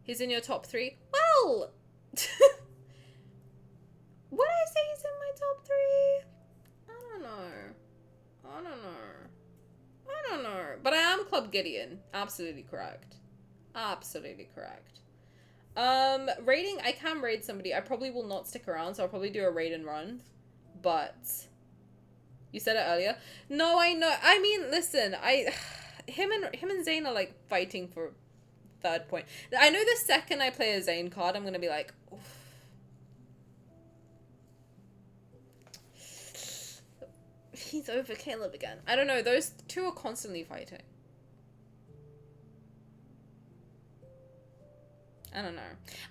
He's in your top 3? Well, would I say he's in my top 3? I don't know. But I am Club Gideon. Absolutely correct. Absolutely correct. Raiding, I can raid somebody. I probably will not stick around, so I'll probably do a raid and run. But you said it earlier. No, I know. I mean, listen, him and Zayne are like fighting for third point. I know the second I play a Zayne card, I'm gonna be like, oof. He's over Caleb again. I don't know. Those two are constantly fighting. I don't know.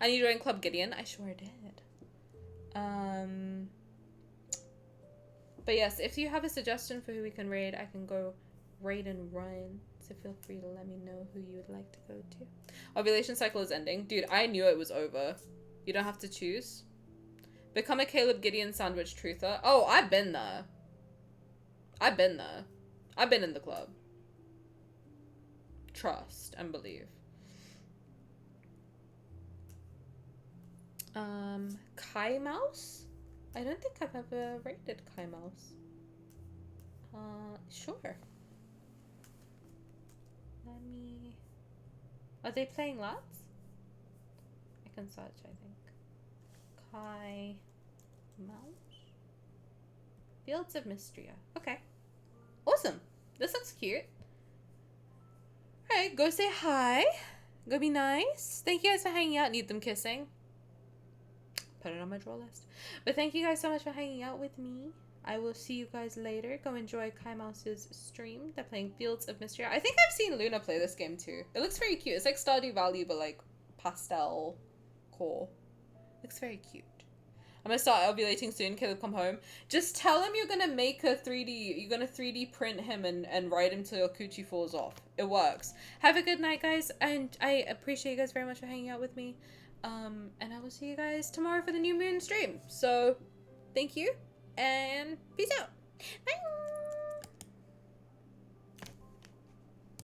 And you joined Club Gideon? I sure did. But yes, if you have a suggestion for who we can raid, I can go raid and run. So feel free to let me know who you would like to go to. Ovulation cycle is ending. Dude, I knew it was over. You don't have to choose. Become a Caleb Gideon sandwich truther. Oh, I've been there. I've been there. I've been in the club. Trust and believe. Kai Mouse? I don't think I've ever rated Kai Mouse. Sure. Let me... Are they playing lads? I can search, I think. Kai Mouse? Fields of Mystria. Okay. Awesome. This looks cute. Alright, go say hi. Go be nice. Thank you guys for hanging out. Need them kissing. put it on my draw list. But thank you guys so much for hanging out with me. I will see you guys later. Go enjoy Kai Mouse's stream. They're playing Fields of Mystery. I think I've seen Luna play this game too. It looks very cute. It's like Stardew Valley, but like pastel core. Looks very cute. I'm gonna start ovulating soon. Caleb, come home. Just tell him you're gonna make a 3D. You're gonna 3D print him and ride him till your coochie falls off. It works. Have a good night, guys. And I appreciate you guys very much for hanging out with me. And I will see you guys tomorrow for the new moon stream. So, thank you. And peace out. Bye.